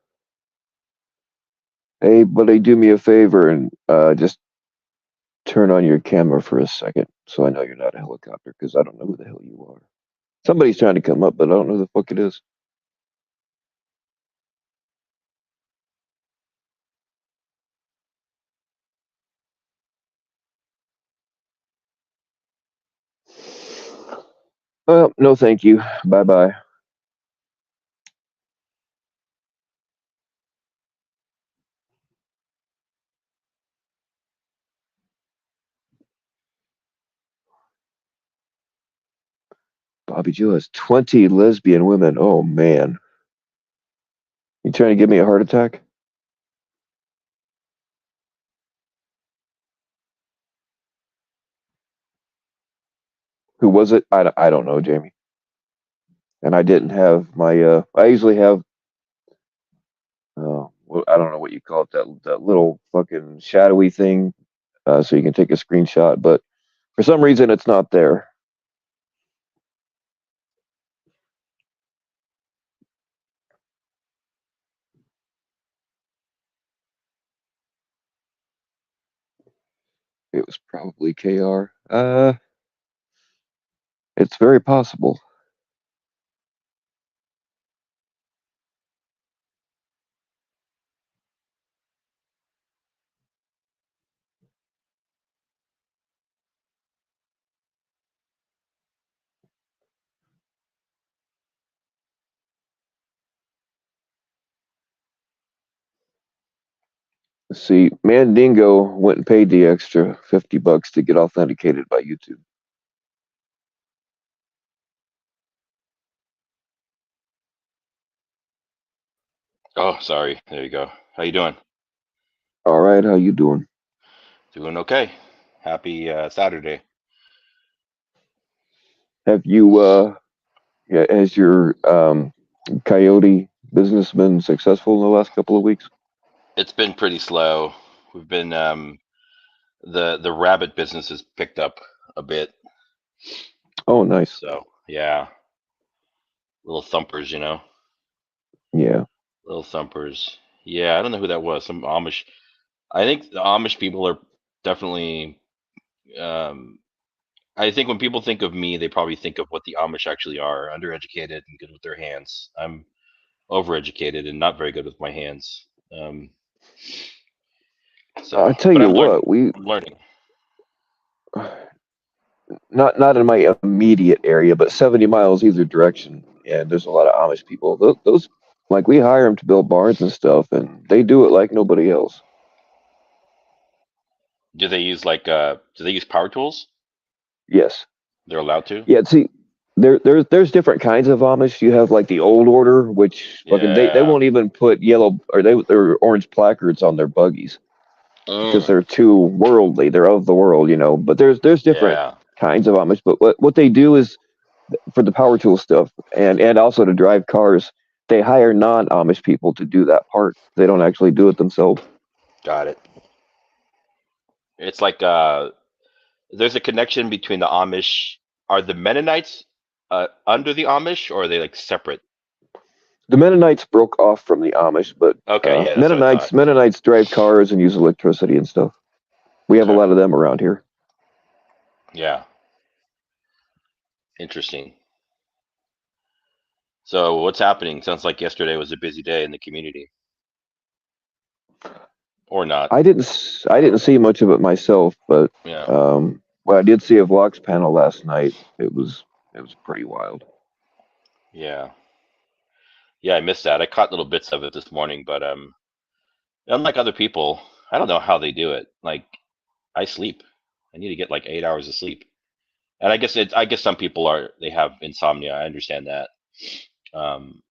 Hey, buddy, do me a favor and just turn on your camera for a second so I know you're not a helicopter because I don't know who the hell you are. Somebody's trying to come up, but I don't know who the fuck it is. Well, no, thank you. Bye bye. Bobby Joe has 20 lesbian women. Oh, man. You trying to give me a heart attack? Who was it? I don't know, Jamie. And I didn't have my, I usually have, well, I don't know what you call it, that little fucking shadowy thing, so you can take a screenshot, but for some reason it's not there. It was probably KR. It's very possible. See, Mandingo went and paid the extra $50 to get authenticated by YouTube.
Oh, sorry. There you go. How you doing?
All right, how you doing?
Doing okay. Happy Saturday.
Have you yeah, has your coyote business been successful in the last couple of weeks?
It's been pretty slow. We've been the rabbit business has picked up a bit.
Oh, nice.
So yeah, little thumpers, you know,
Yeah.
little thumpers. Yeah, I don't know who that was. Some Amish. I think the Amish people are definitely. Um, I think when people think of me, they probably think of what the Amish actually are: undereducated and good with their hands. I'm overeducated and not very good with my hands. Um,
I
so,
tell
but
you
I'm learning.
what, we
I'm learning.
not in my immediate area, but 70 miles either direction. And there's a lot of Amish people. Those like we hire them to build barns and stuff, and they do it like nobody else.
Do they use do they use power tools?
Yes.
They're allowed to?
Yeah. See, there's different kinds of Amish. You have like the old order, which fucking they
Yeah.
won't even put yellow or they're orange placards on their buggies because
Mm,
they're too worldly. They're of the world, you know. But there's different
yeah.
kinds of Amish. But what they do is for the power tool stuff and also to drive cars, they hire non-Amish people to do that part. They don't actually do it themselves.
Got it. It's like there's a connection between the Amish. Are the Mennonites under the Amish, or are they like separate?
The Mennonites broke off from the Amish, but
Okay, yeah, that's what I
Mennonites
thought.
Mennonites drive cars and use electricity and stuff. We have a
Okay.
lot of them around here.
Yeah. Interesting. So what's happening? Sounds like yesterday was a busy day in the community, or not.
I didn't see much of it myself, but
Yeah.
well, I did see a vlogs panel last night. It was pretty wild.
Yeah. Yeah, I missed that. I caught little bits of it this morning, but unlike other people, I don't know how they do it. Like I sleep. I need to get like 8 hours of sleep. And I guess some people they have insomnia. I understand that. Um,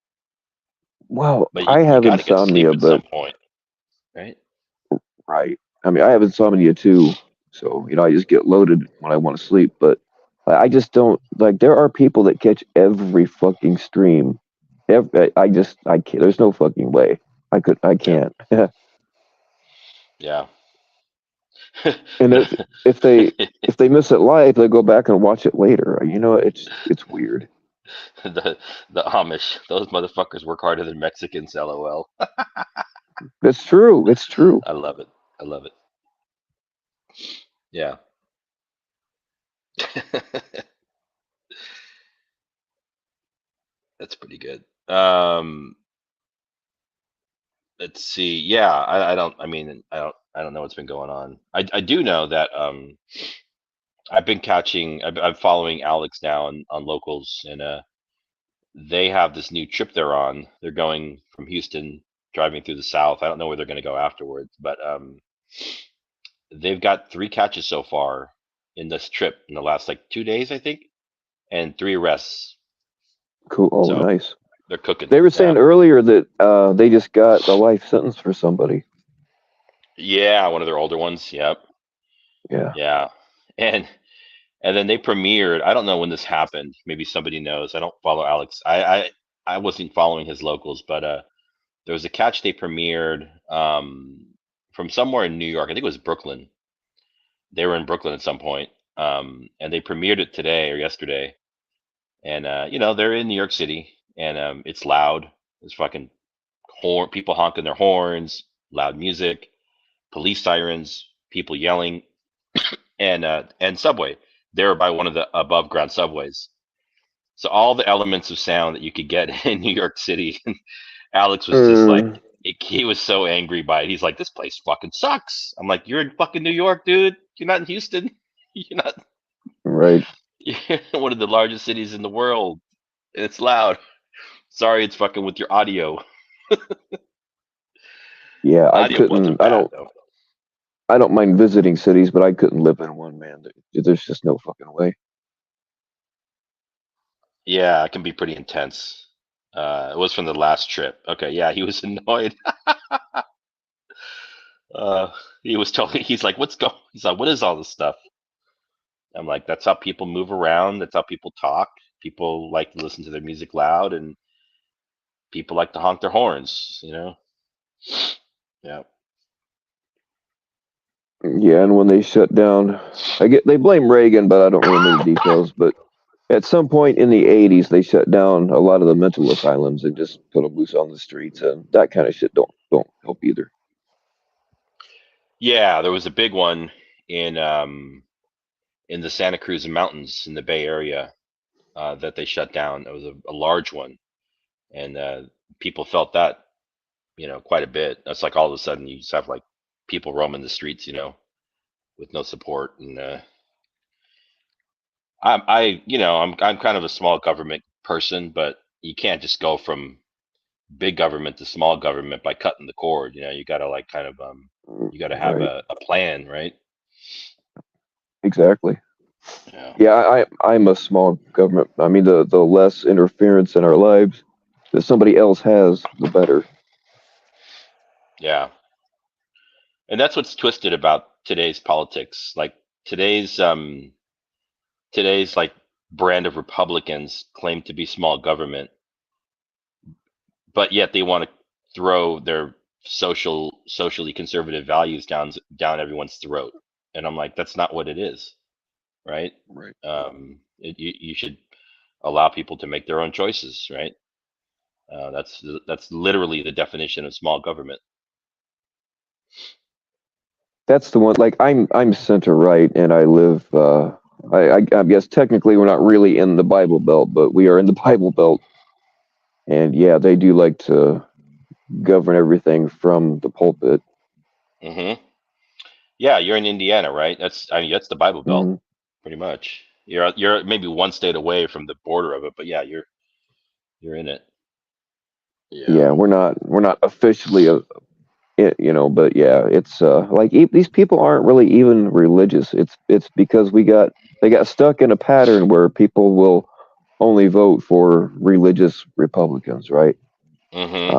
Well,
but
I
you
have
got to get sleep
insomnia,
at some
but
point, right?
right. I mean, I have insomnia too, so you know, I just get loaded when I want to sleep. But I just don't like. There are people that catch every fucking stream. I can't. There's no fucking way. I
Yeah.
can't.
Yeah.
And
No.
if they if they miss it live, they go back and watch it later. You know, it's weird.
the the Amish, those motherfuckers work harder than Mexicans, lol.
It's true. It's true.
I love it. I love it. Yeah. That's pretty good. Let's see. Yeah, I don't. I mean, I don't know what's been going on. I do know that I've been catching. I'm following Alex now on locals, and they have this new trip they're on. They're going from Houston, driving through the South. I don't know where they're going to go afterwards, but they've got 3 catches so far in this trip in the last like 2 days, I think, and 3 arrests.
Cool. Oh,
So
nice.
they're cooking.
They were
Yeah,
saying earlier that they just got a life sentence for somebody.
yeah. One of their older ones. Yep.
Yeah.
Yeah, and and then they premiered. I don't know when this happened. Maybe somebody knows. I don't follow Alex. I wasn't following his locals, but there was a catch they premiered from somewhere in New York. I think it was Brooklyn. They were in Brooklyn at some point, and they premiered it today or yesterday. And you know they're in New York City, and it's loud. There's fucking people honking their horns, loud music, police sirens, people yelling, and subway. They were by one of the above ground subways. So all the elements of sound that you could get in New York City, Alex was just like,
Mm,
he was so angry by it. He's like, this place fucking sucks. I'm like, you're in fucking New York, dude. You're not in Houston. You're not.
right.
You're one of the largest cities in the world. It's loud. Sorry, it's fucking with your audio.
Yeah, I
Audio wasn't
couldn't.
bad though.
I don't mind visiting cities, but I couldn't live in one, man. There's just no fucking way.
Yeah, it can be pretty intense. It was from the last trip. Okay, yeah, he was annoyed. Uh, he was telling me, he's like, "What's going?" He's like, "What is all this stuff?" I'm like, "That's how people move around. That's how people talk. People like to listen to their music loud, and people like to honk their horns. You know." Yeah.
Yeah, and when they shut down, they blame Reagan, but I don't really know the details. But at some point in the '80s, they shut down a lot of the mental asylums and just put them loose on the streets, and that kind of shit don't help either.
Yeah, there was a big one in the Santa Cruz Mountains in the Bay Area that they shut down. It was a large one, and people felt that, quite a bit. That's like all of a sudden you just have like people roaming the streets, with no support. And I'm kind of a small government person, but you can't just go from big government to small government by cutting the cord. You got to like kind of you got to have
Right?
a plan, right?
Exactly.
Yeah.
Yeah, I'm a small government. I mean, the less interference in our lives that somebody else has, the better.
Yeah. And that's what's twisted about today's politics. Like today's like brand of Republicans claim to be small government, but yet they want to throw their socially conservative values down everyone's throat. And I'm like, that's not what it is, right?
Right.
You should allow people to make their own choices, right? That's literally the definition of small government.
That's the one. Like I'm center right, and I live. I guess technically we're not really in the Bible Belt, but we are in the Bible Belt. And yeah, they do like to govern everything from the pulpit.
Hmm. Yeah, you're in Indiana, right? That's the Bible Belt,
Hmm.
pretty much. You're maybe one state away from the border of it, but yeah, you're in it. Yeah.
Yeah, we're not officially but yeah, it's like these people aren't really even religious. It's because they got stuck in a pattern where people will only vote for religious Republicans, right?
Hmm.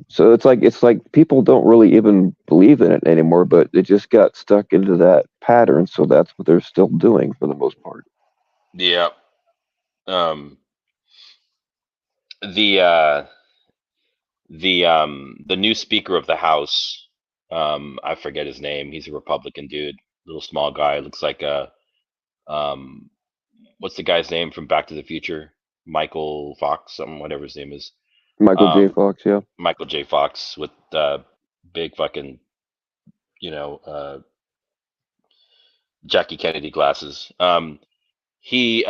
So it's like people don't really even believe in it anymore, but it just got stuck into that pattern, so that's what they're still doing for the most part.
Yeah. Um, the uh, the new Speaker of the House, I forget his name. He's a Republican dude, little small guy. Looks like um, what's the guy's name from Back to the Future? Michael Fox, something, whatever his name is.
Michael J.
Um,
Fox, yeah.
Michael J. Fox with big fucking, you know, uh, Jackie Kennedy glasses. He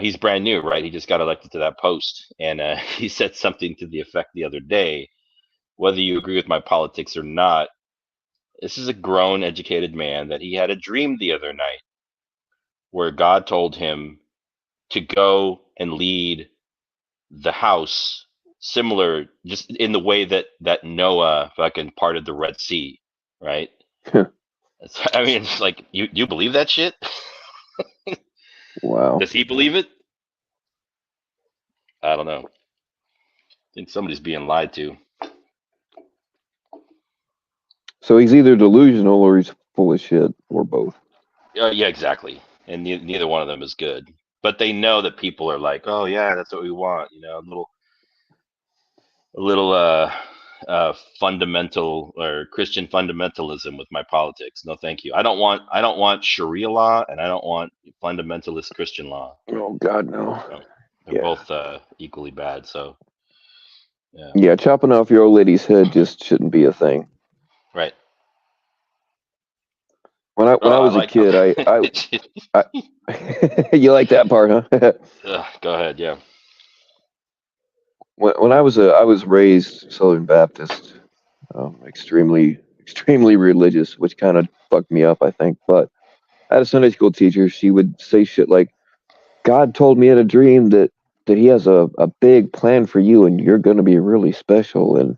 he's brand new, right? He just got elected to that post, and he said something to the effect the other day, whether you agree with my politics or not, this is a grown educated man that he had a dream the other night where God told him to go and lead the house, similar just in the way that Noah fucking parted the Red Sea, right? I mean, it's like, you believe that shit?
Wow.
Does he believe it? I don't know. I think somebody's being lied to.
So he's either delusional or he's full of shit, or both.
Yeah, exactly. And neither one of them is good. But they know that people are like, oh yeah, that's what we want. A little fundamental or Christian fundamentalism with my politics. No, thank you. I don't want Sharia law, and I don't want fundamentalist Christian law.
Oh God, no.
They're
Yeah.
both equally bad. So yeah,
Yeah, chopping off your old lady's head just shouldn't be a thing.
right.
When
Oh,
I
I
was a
like.
kid, I you like that part, huh?
Go ahead. Yeah.
When I was raised Southern Baptist, extremely religious, which kind of fucked me up, I think. But I had a Sunday school teacher. She would say shit like, "God told me in a dream that He has a big plan for you, and you're going to be really special." And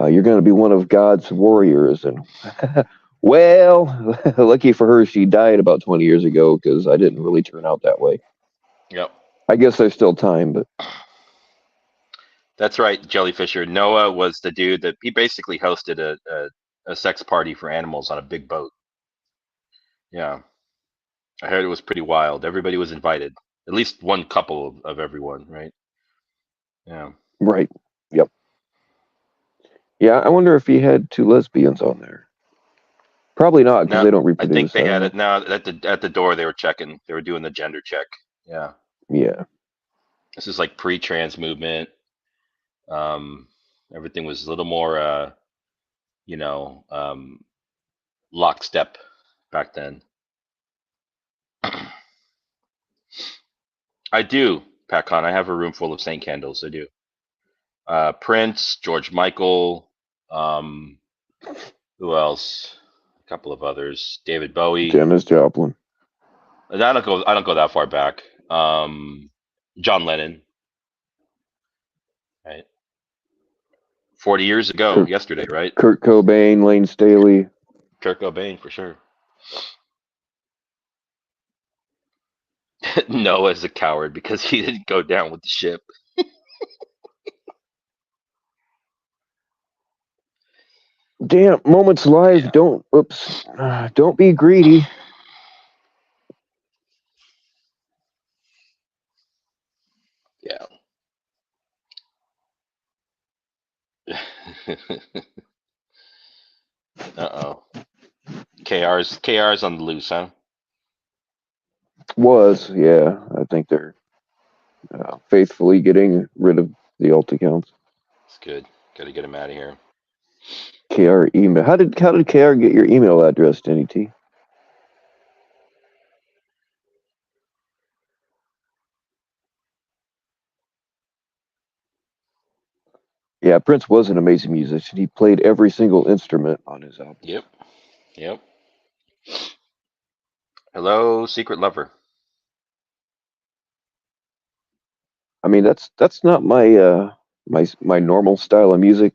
You're going to be one of God's warriors. And well, lucky for her, she died about 20 years ago because I didn't really turn out that way.
Yep.
I guess there's still time, but
That's right, Jellyfisher. Noah was the dude that he basically hosted a sex party for animals on a big boat. Yeah. I heard it was pretty wild. Everybody was invited. At least one couple of everyone, right? Yeah.
right. Yep. Yeah, I wonder if he had two lesbians on there. Probably not because
No,
they don't
I think
reproduce.
they
I don't
had
know.
it now at the door they were checking. They were doing the gender check. Yeah.
Yeah.
This is like pre-trans movement. Um, everything was a little more you know, lockstep back then. I do, PatCon. I have a room full of Saint candles. I do. Prince, George Michael, um, who else? A couple of others. David Bowie.
Janis Joplin.
I don't go that far back. John Lennon. Right. 40 years ago,
Kurt,
yesterday, right?
Kurt Cobain, Lane Staley.
Kurt Cobain for sure. Noah's a coward because he didn't go down with the ship.
Damn, moments live.
Yeah.
Don't be greedy.
Yeah. Uh-oh. KR's on the loose, huh?
Yeah. I think they're faithfully getting rid of the alt accounts.
It's good. Got to get him out of here.
KR email. How did KR get your email address, Denny T? Yeah, Prince was an amazing musician. He played every single instrument on his album.
Yep. Yep. Hello, secret lover.
I mean, that's not my normal style of music.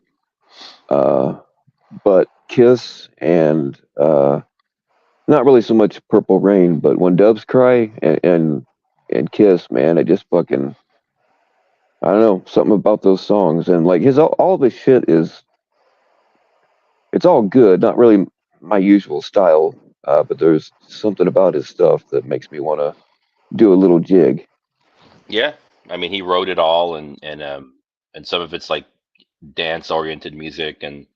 But Kiss and not really so much Purple Rain, but When Doves Cry and Kiss, man, it just fucking I don't know something about those songs and like his all of his shit is it's all good, not really my usual style, but there's something about his stuff that makes me want to do a little jig.
Yeah. I mean, he wrote it all, and some of it's like dance oriented music, and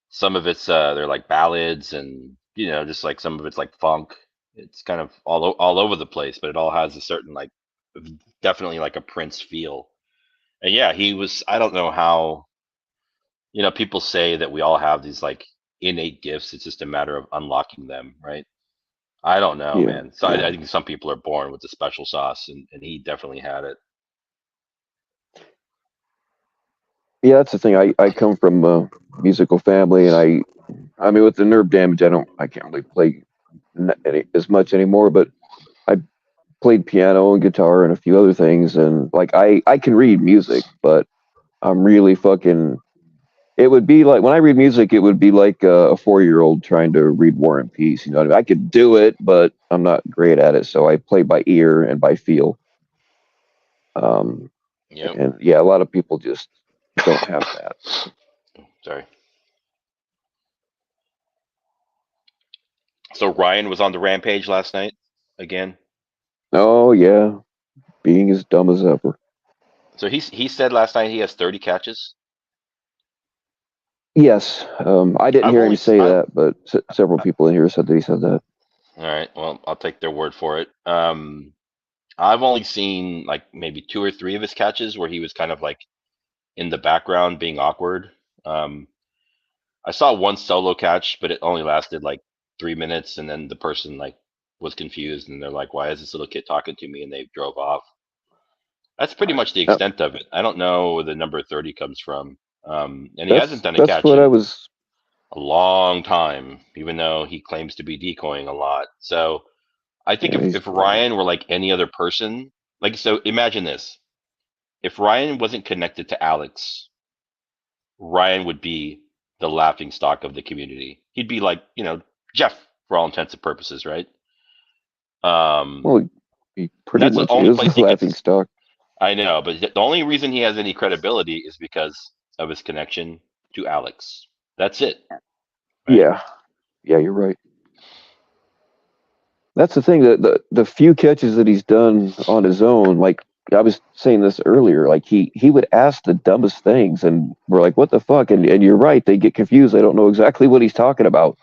some of it's they're like ballads, and just like some of it's like funk. It's kind of all over the place, but it all has a certain like definitely like a Prince feel. And yeah, he was. I don't know how. People say that we all have these like innate gifts. It's just a matter of unlocking them, right? I don't know,
Yeah,
man. So I
yeah,
think some people are born with the special sauce, and he definitely had it.
yeah. That's the thing. I come from a musical family, and I mean with the nerve damage, I can't really play as much anymore, but I played piano and guitar and a few other things, and like I can read music, but I'm really fucking. It would be like when I read music, it would be like a 4-year-old trying to read War and Peace. You know what I mean? I could do it, but I'm not great at it. So I play by ear and by feel. Um,
Yep.
and yeah, a lot of people just don't have that.
Sorry. So Ryan was on the rampage last night again.
Oh yeah, being as dumb as ever.
So he said last night he has 30 catches.
Yes, I didn't
I've
hear him
only
say
I
that, but several people in here said that he said that.
All right. Well, I'll take their word for it. I've only seen like maybe two or three of his catches where he was kind of like in the background being awkward. Um, I saw one solo catch, but it only lasted like 3 minutes, and then the person like was confused, and they're like, "Why is this little kid talking to me?" And they drove off. That's pretty much the
Uh,
extent of it. I don't know where the number 30 comes from. And he hasn't
that's
done a
that's
catch
what I
in
was.
a long time, even though he claims to be decoying a lot. So I think
Yeah,
if Ryan were like any other person, like, so imagine this. If Ryan wasn't connected to Alex, Ryan would be the laughing stock of the community. He'd be like, Jeff for all intents and purposes, right?
Well, he pretty
That's the
much
only
is
place
the
he
laughing
gets.
stock.
I know, but the only reason he has any credibility is because of his connection to Alex. That's it, right?
Yeah, yeah, you're right. That's the thing, that the few catches that he's done on his own, like I was saying this earlier, like he would ask the dumbest things, and we're like, what the fuck? And you're right, they get confused. They don't know exactly what he's talking about.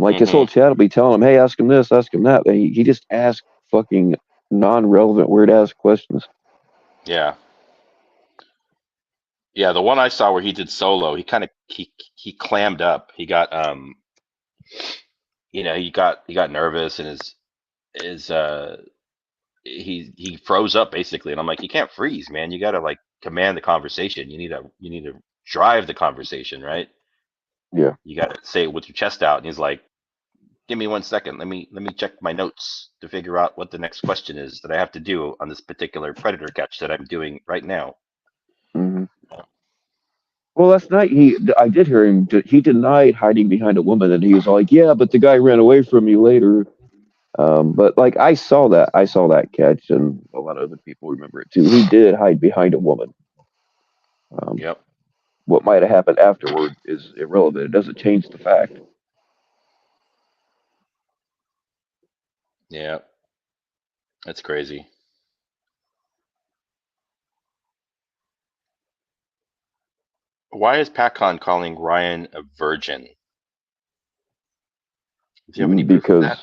Like his whole
Mm-hmm.
chat will be telling him, hey, ask him this, ask him that. And he just asks fucking non-relevant, weird-ass questions.
Yeah. Yeah, the one I saw where he did solo, he kind of he clammed up. He got he got nervous, and his he froze up basically. And I'm like, you can't freeze, man. You got to like command the conversation. You need to drive the conversation, right?
Yeah.
You got to say it with your chest out. And he's like, give me 1 second. Let me check my notes to figure out what the next question is that I have to do on this particular predator catch that I'm doing right now.
Hmm. Well, last night I did hear him. He denied hiding behind a woman, and he was like, "Yeah, but the guy ran away from me later." But like I saw that catch, and a lot of other people remember it too. He did hide behind a woman. Um,
Yep.
what might have happened afterward is irrelevant. It doesn't change the fact.
Yeah. That's crazy. Why is PatCon calling Ryan a virgin? Do you have any proof of that?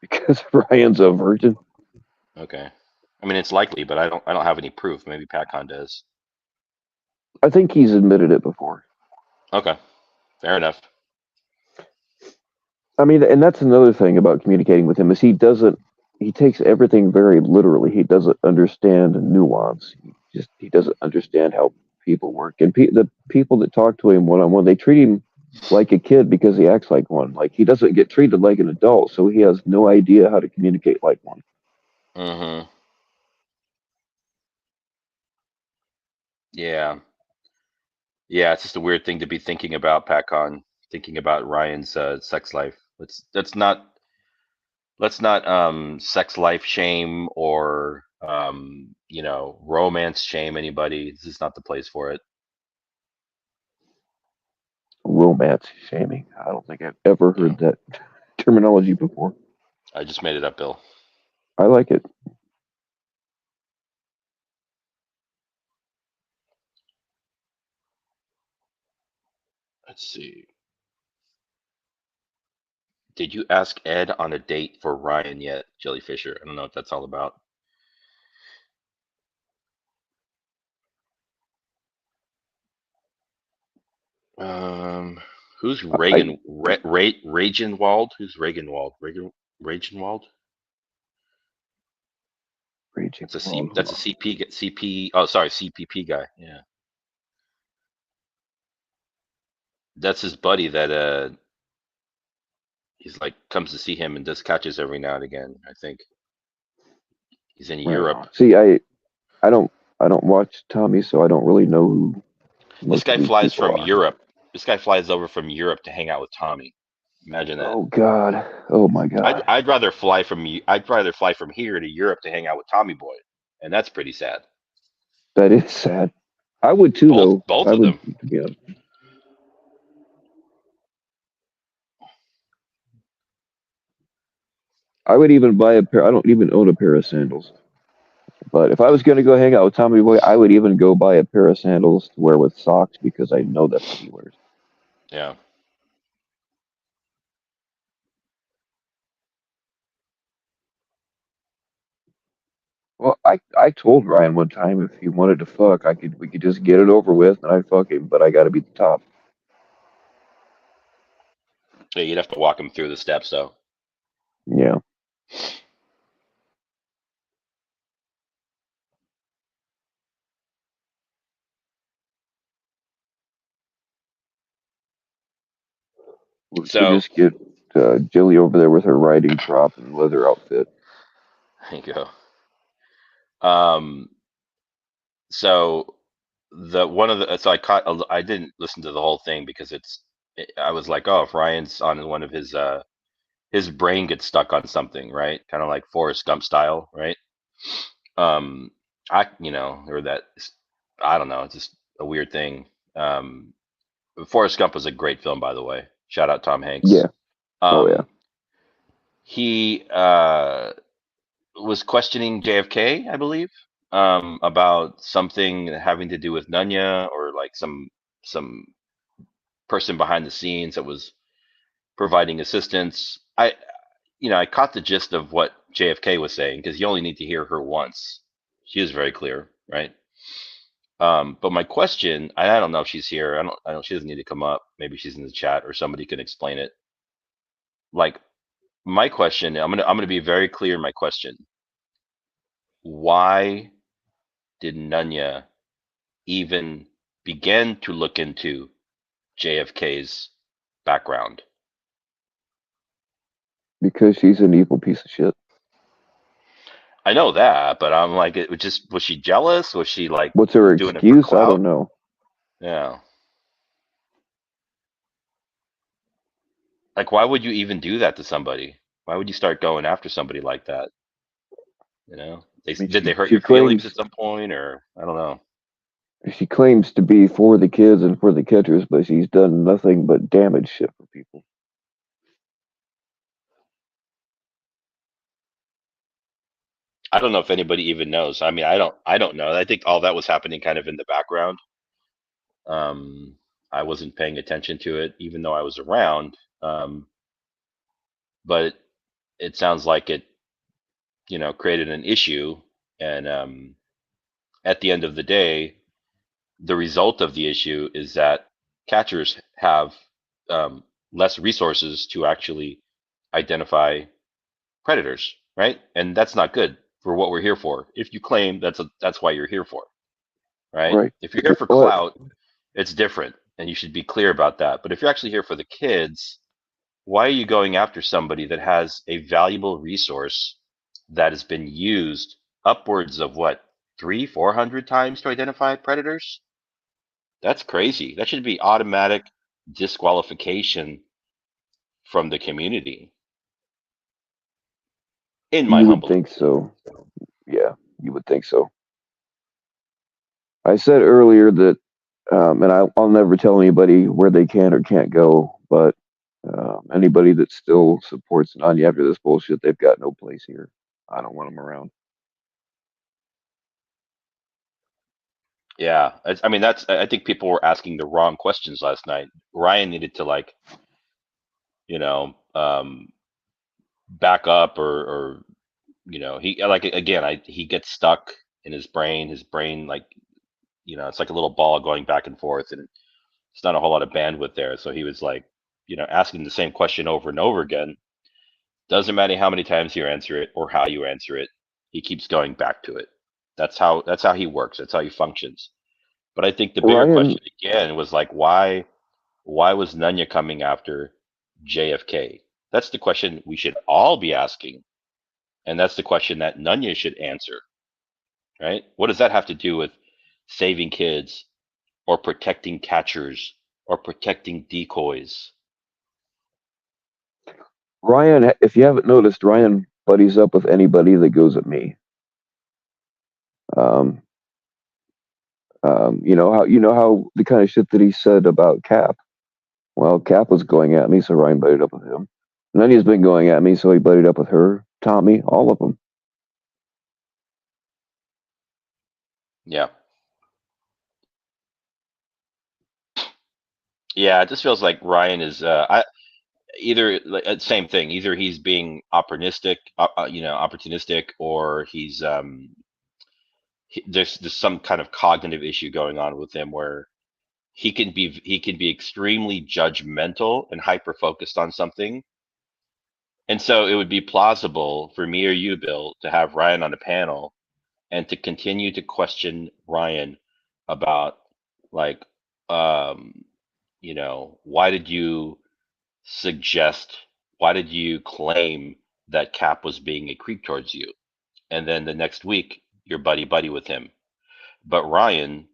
Because Ryan's a virgin.
Okay. I mean, it's likely, but I don't have any proof. Maybe PatCon does.
I think he's admitted it before.
Okay. Fair enough.
I mean, and that's another thing about communicating with him is he takes everything very literally. He doesn't understand nuance. He doesn't understand how people work. And the people that talk to him one on one, they treat him like a kid because he acts like one. Like he doesn't get treated like an adult, so he has no idea how to communicate like one.
Mm-hmm. Yeah. Yeah, it's just a weird thing to be thinking about, PatCon, thinking about Ryan's sex life. Let's not sex life shame or romance shame anybody. This is not the place for it.
Romance shaming. I don't think I've ever
Yeah.
heard that terminology before.
I just made it up, Bill.
I like it.
Let's see. Did you ask Ed on a date for Ryan yet, Jellyfisher? I don't know what that's all about. Um, who's
I
Reagan? Regenwald? Who's Regenwald? Regenwald?
raging
That's a C.
wrong.
That's a CP. CP. Oh, sorry, CPP guy. Yeah, that's his buddy that he's like comes to see him and does catches every now and again. I think he's in
Right
Europe.
on. See, I don't I don't watch Tommy, so I don't really know who
This
most of
guy
these
flies
people
from
are.
Europe. This guy flies over from Europe to hang out with Tommy. Imagine that.
Oh God. Oh my
I'd
God.
I'd rather fly from I'd rather fly from here to Europe to hang out with Tommy Boy, and that's pretty sad.
That is sad. I would too,
Both
though.
both
I
of
would.
them.
Yeah. I would even buy a pair. I don't even own a pair of sandals. But if I was going to go hang out with Tommy Boy, I would even go buy a pair of sandals to wear with socks because I know that's what he wears.
Yeah.
Well, I told Ryan one time if he wanted to fuck, we could just get it over with and I'd fuck him, but I got to be the top.
Yeah, you'd have to walk him through the steps though.
Yeah. We should
So
just get Jilly over there with her riding crop and leather outfit.
there you go. Um, so the one of the so I didn't listen to the whole thing because I was like, oh, if Ryan's on one of his brain gets stuck on something, right? Kind of like Forrest Gump style, right? Um, or that, I don't know, it's just a weird thing. Um, Forrest Gump was a great film, by the way. Shout out Tom Hanks.
Yeah. Oh yeah.
Um, he was questioning JFK, I believe, about something having to do with Nunya or like some person behind the scenes that was providing assistance. I caught the gist of what JFK was saying because you only need to hear her once. She was very clear, right? But my question, I don't know if she's here. I don't. She doesn't need to come up. Maybe she's in the chat or somebody can explain it. Like my question, I'm gonna be very clear in my question. Why did Nunya even begin to look into JFK's background?
Because she's an evil piece of shit.
I know that, but I'm like, was she jealous? Was she like
What's her
doing it for
excuse? I
clout?
don't know.
Yeah. Like, why would you even do that to somebody? Why would you start going after somebody like that?
I mean,
Did they hurt
she
your feelings at
claims
some point, or I don't know.
she claims to be for the kids and for the catchers, but she's done nothing but damage shit for people.
I don't know if anybody even knows. I mean, I don't know. I think all that was happening kind of in the background. Um, I wasn't paying attention to it, even though I was around. But it sounds like it, created an issue, and at the end of the day, the result of the issue is that catchers have um, less resources to actually identify predators, right? And that's not good for what we're here for. If you claim that's why you're here for, right?
Right.
If you're here for
But
clout, it's different, and you should be clear about that. But if you're actually here for the kids, why are you going after somebody that has a valuable resource that has been used upwards of what, 400 times to identify predators? That's crazy. That should be automatic disqualification from the community, in my
you would
humble
think
opinion.
so. Yeah, you would think so. I said earlier that, and I'll never tell anybody where they can or can't go, but anybody that still supports Nanya after this bullshit, they've got no place here. I don't want them around.
Yeah, I mean I think people were asking the wrong questions last night. Ryan needed to like, you know, back up or he like again, he gets stuck in his brain. His brain like, it's like a little ball going back and forth, and it's not a whole lot of bandwidth there. So he was like, asking the same question over and over again. Doesn't matter how many times you answer it or how you answer it, he keeps going back to it. That's how he works. That's how he functions. But I think the bigger
Ryan,
question again was like, why was Nunya coming after JFK? That's the question we should all be asking, and that's the question that Nunya should answer, right? What does that have to do with saving kids or protecting catchers or protecting decoys?
Ryan, if you haven't noticed, Ryan buddies up with anybody that goes at me. Um, you know how the kind of shit that he said about Cap. Well, Cap was going at me, so Ryan buddied up with him. And then he's been going at me, so he buddied up with her, Tommy, all of them.
Yeah. Yeah, it just feels like Ryan is either like, same thing. Either he's being opportunistic, or there's some kind of cognitive issue going on with him where he can be extremely judgmental and hyper focused on something. And so it would be plausible for me or you, Bill, to have Ryan on a panel and to continue to question Ryan about like, um, why did you suggest, why did you claim that Cap was being a creep towards you? And then the next week, you're buddy buddy with him. But Ryan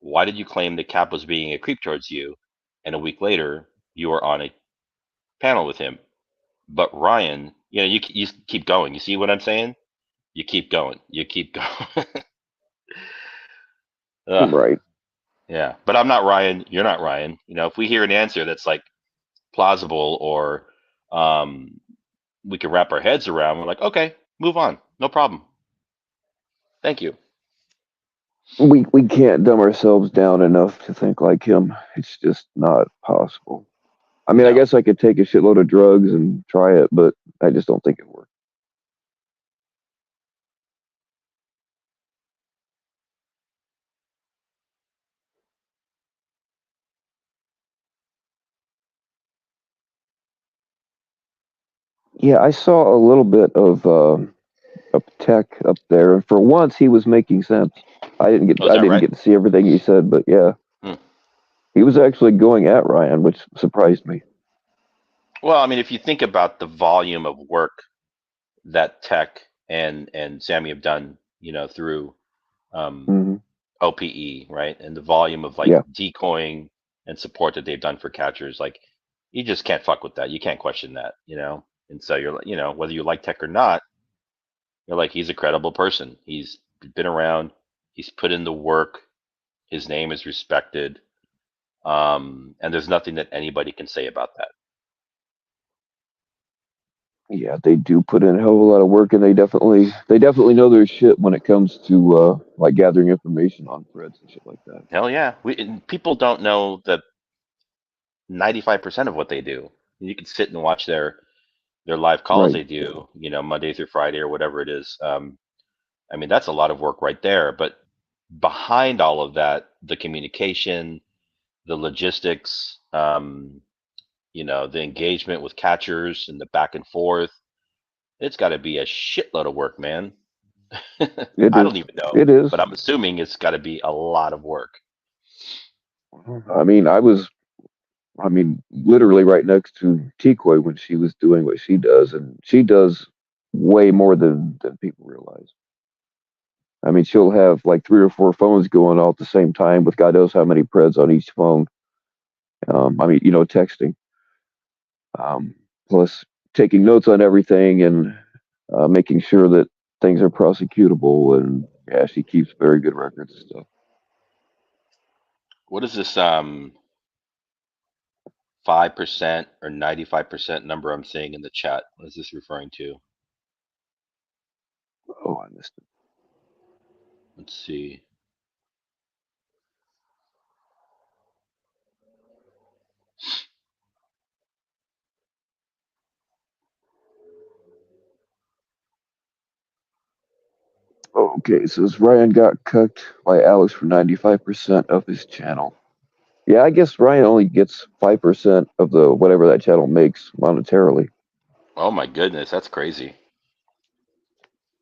Why did you claim that Cap was being a creep towards you, and a week later you were on a panel with him? But Ryan, you keep going. You see what I'm saying? You keep going. You keep going. Ugh,
Right.
yeah, but I'm not Ryan. You're not Ryan. If we hear an answer that's like plausible or um, we can wrap our heads around, we're like, okay, move on, no problem. Thank you.
We can't dumb ourselves down enough to think like him. It's just not possible. I mean, I
No.
guess I could take a shitload of drugs and try it, but I just don't think it works. Yeah, I saw a little bit of tech up there, and for once he was making sense.
Oh, is
I
that
didn't
right?
get to see everything he said, but yeah,
Hmm.
he was actually going at Ryan, which surprised me.
Well, I mean, if you think about the volume of work that Tech and Sammy have done, through um,
Hmm.
OPE, right, and the volume of like
Yeah,
decoying and support that they've done for catchers, like you just can't fuck with that. You can't question that. And so you're, whether you like Tech or not, you're like, he's a credible person. He's been around. He's put in the work. His name is respected. And there's nothing that anybody can say about that.
yeah, they do put in a hell of a lot of work, and they definitely know their shit when it comes to like gathering information on threads and shit like that.
Hell yeah. And people don't know that 95% of what they do. You can sit and watch their live calls
Right.
they do, Monday through Friday or whatever it is. I mean, that's a lot of work right there. But behind all of that, the communication, the logistics, the engagement with catchers and the back and forth, it's got to be a shitload of work, man.
It
I
is.
don't even know,
It is.
but I'm assuming it's got to be a lot of work.
I mean, literally right next to Tikoi when she was doing what she does, and she does way more than people realize. I mean, she'll have like three or four phones going all at the same time with God knows how many preds on each phone. Texting, plus taking notes on everything and making sure that things are prosecutable. And yeah, she keeps very good records and stuff.
What is this 5% or 95% number I'm seeing in the chat? What is this referring to?
Oh, I missed it.
Let's see.
Okay, it says Ryan got cucked by Alex for 95% of his channel. Yeah, I guess Ryan only gets 5% of the whatever that channel makes monetarily.
Oh my goodness, that's crazy.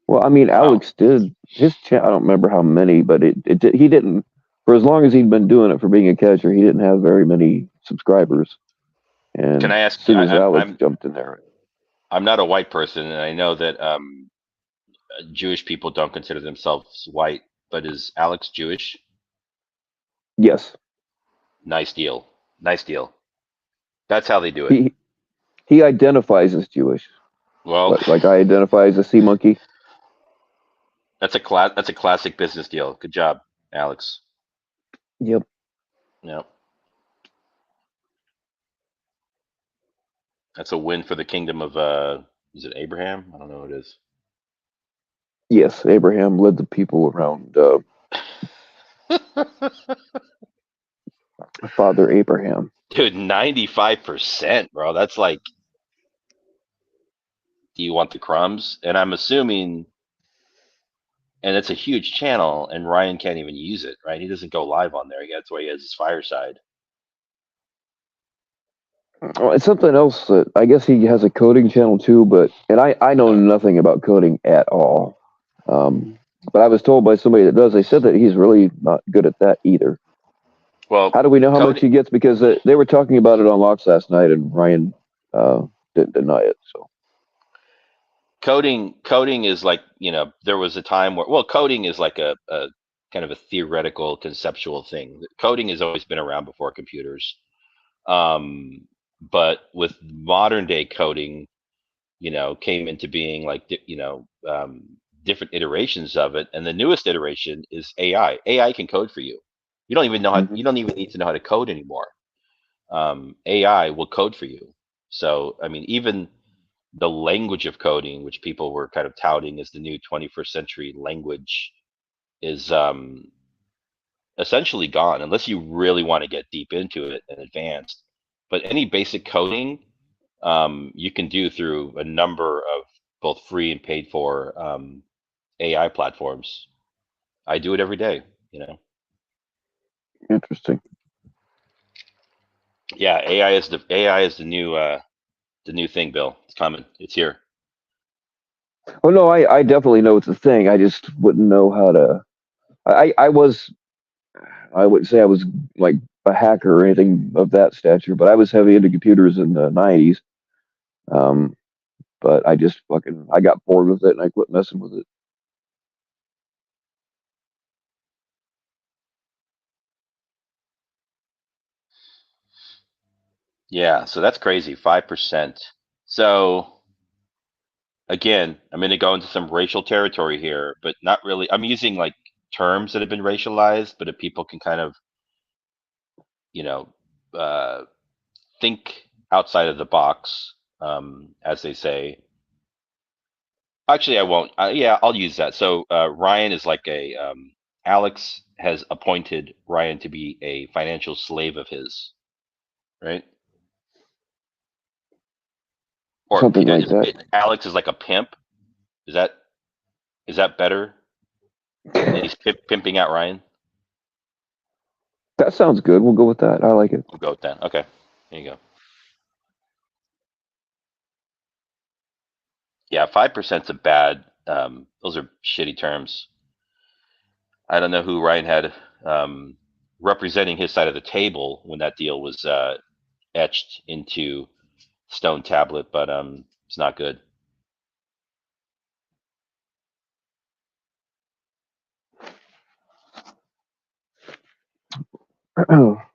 Well, I mean,
Wow.
Alex did his channel. I don't remember how many, but he didn't, for as long as he'd been doing it for being a catcher, he didn't have very many subscribers.
Can
And
I
as
ask you?
soon as Alex jumped in there,
I'm not a white person, and I know that Jewish people don't consider themselves white. But is Alex Jewish?
yes,
Nice deal. Nice deal. That's how they do it.
he he identifies as Jewish,
Well,
like I identify as a sea monkey.
That's a classic business deal. Good job, Alex.
Yep.
Yep. That's a win for the kingdom of is it Abraham? I don't know what it is.
Yes, Abraham led the people around Father Abraham.
Dude, 95%, bro. That's like, do you want the crumbs? And I'm assuming, and it's a huge channel, and Ryan can't even use it, right? He doesn't go live on there. That's why he has his fireside.
Well, it's something else that I guess he has a coding channel too, and I know nothing about coding at all. But I was told by somebody that does, they said that he's really not good at that either.
Well,
How do we know how much
coding,
he gets? Because they were talking about it on Locks last night, and Ryan didn't deny it. So
coding is like, there was a time where, well, coding is like a kind of a theoretical, conceptual thing. Coding has always been around before computers, but with modern day coding, came into being like different iterations of it, and the newest iteration is AI. AI can code for you. You don't even know how.
Mhm.
You don't even need to know how to code anymore. AI will code for you. So, I mean, even the language of coding, which people were kind of touting as the new 21st century language, is essentially gone unless you really want to get deep into it and advanced. But any basic coding you can do through a number of both free and paid for AI platforms. I do it every day, you know.
Interesting.
Yeah, AI is the new thing, Bill. It's coming. It's here.
Oh no, I definitely know it's a thing. I just wouldn't know how to. I wouldn't say I was like a hacker or anything of that stature, but I was heavy into computers in the '90s. Um, but I got bored with it and I quit messing with it.
Yeah, so that's crazy. 5%. So again, I'm going to go into some racial territory here, but not really. I'm using like terms that have been racialized, but if people can kind of, you know, uh, think outside of the box, as they say. Actually, I won't. Yeah, I'll use that. So Ryan is like Alex has appointed Ryan to be a financial slave of his, right? Or
Something like that.
Alex is like a pimp. Is that is that better? And he's pimping out Ryan.
That sounds good. We'll go with that. I like it.
We'll go with that. Okay, there you go. Yeah, 5%'s a bad. Those are shitty terms. I don't know who Ryan had representing his side of the table when that deal was etched into stone tablet, but it's not good.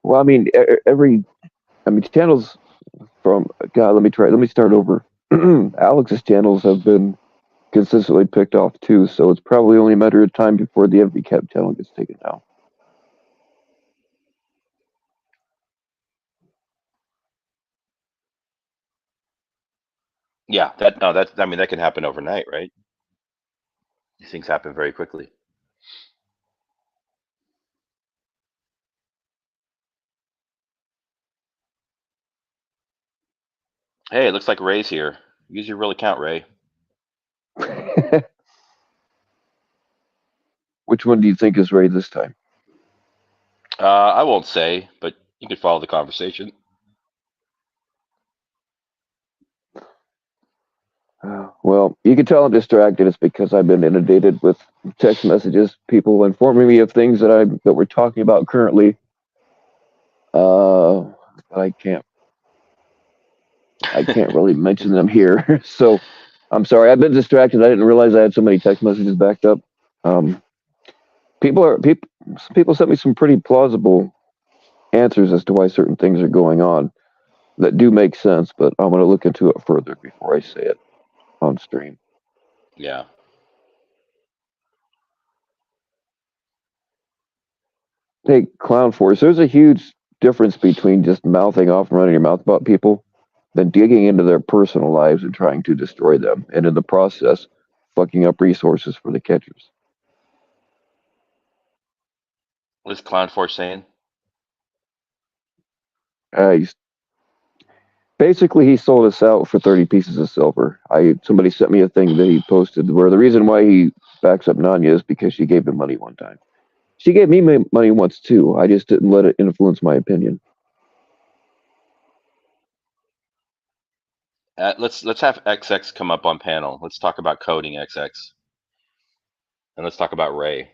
Well, I mean, channels from God. Let me start over. Alex's channels have been consistently picked off too, so it's probably only a matter of time before the empty cap channel gets taken down.
Yeah, that no, that I mean that can happen overnight, right? These things happen very quickly. Hey, it looks like Ray's here. Use your real account, Ray.
Which one do you think is Ray this time?
I won't say, but you can follow the conversation.
Well, you can tell I'm distracted. It's because I've been inundated with text messages, people informing me of things that we're talking about currently. But I can't really mention them here. So I'm sorry. I've been distracted. I didn't realize I had so many text messages backed up. Um, people sent me some pretty plausible answers as to why certain things are going on that do make sense, but I'm going to look into it further before I say it on stream.
Yeah.
Hey, Clown Force, there's a huge difference between just mouthing off and running your mouth about people than digging into their personal lives and trying to destroy them, and in the process, fucking up resources for the catchers.
What's Clown Force saying?
He's basically he sold us out for 30 pieces of silver. Somebody sent me a thing that he posted where the reason why he backs up Nanya is because she gave him money one time. She gave me money once too. I just didn't let it influence my opinion.
Let's have XX come up on panel. Let's talk about coding XX, and let's talk about Ray.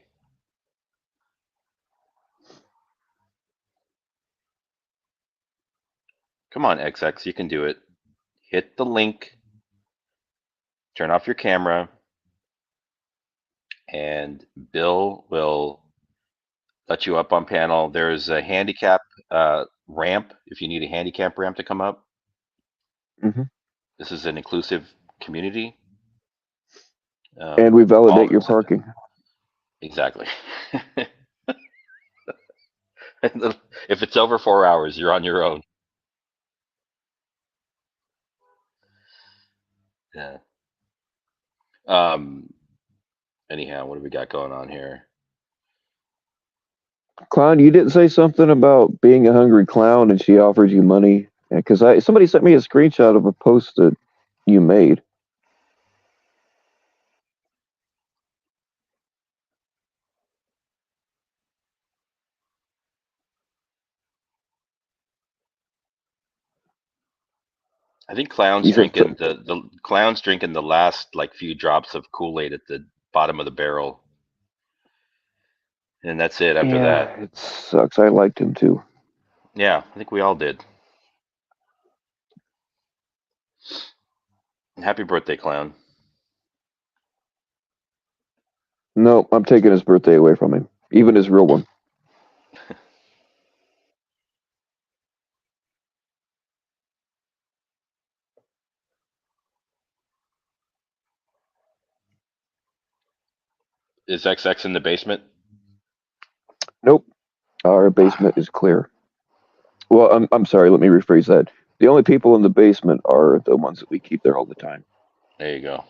Come on, XX, you can do it. Hit the link, turn off your camera, and Bill will let you up on panel. There's a handicap ramp if you need a handicap ramp to come up.
Hmm.
This is an inclusive community.
And we
All
validate your
accepted.
parking.
Exactly. If it's over 4 hours, you're on your own. Yeah. Um. Anyhow, what do we got going on here?
Clown, you didn't say something about being a hungry clown and she offered you money? Because somebody sent me a screenshot of a post that you made.
I think clowns
You said,
drinking the clowns drinking the last like few drops of Kool-Aid at the bottom of the barrel, and that's it. After
yeah,
that,
it sucks. I liked him too.
yeah, I think we all did. Happy birthday, clown.
No, I'm taking his birthday away from him, even his real one.
Is XX in the basement?
Nope, our basement is clear. Well, I'm sorry. Let me rephrase that. The only people in the basement are the ones that we keep there all the time.
There you go.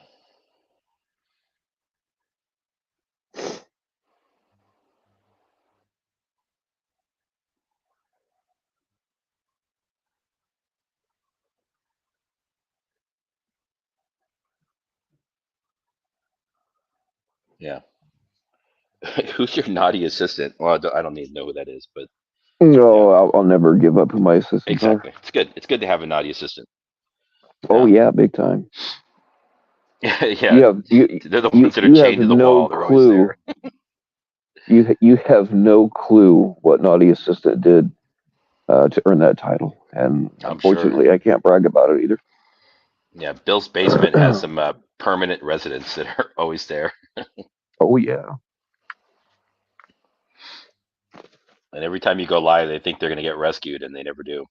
Yeah. Who's your naughty assistant? Well, I don't need to know who that is, but yeah,
No, I'll never give up who my assistants are.
exactly. It's good. It's good to have a naughty assistant.
Oh
Yeah.
yeah, big time.
Yeah.
You have you
They're the
you
ones that are
you have
chained to the
no
wall. They're always
clue.
there.
You have no clue what naughty assistant did to earn that title, and
I'm sure.
unfortunately, I can't brag about it either.
Yeah. Bill's basement has some permanent residents that are always there.
Oh yeah.
And every time you go live, they think they're going to get rescued, and they never do.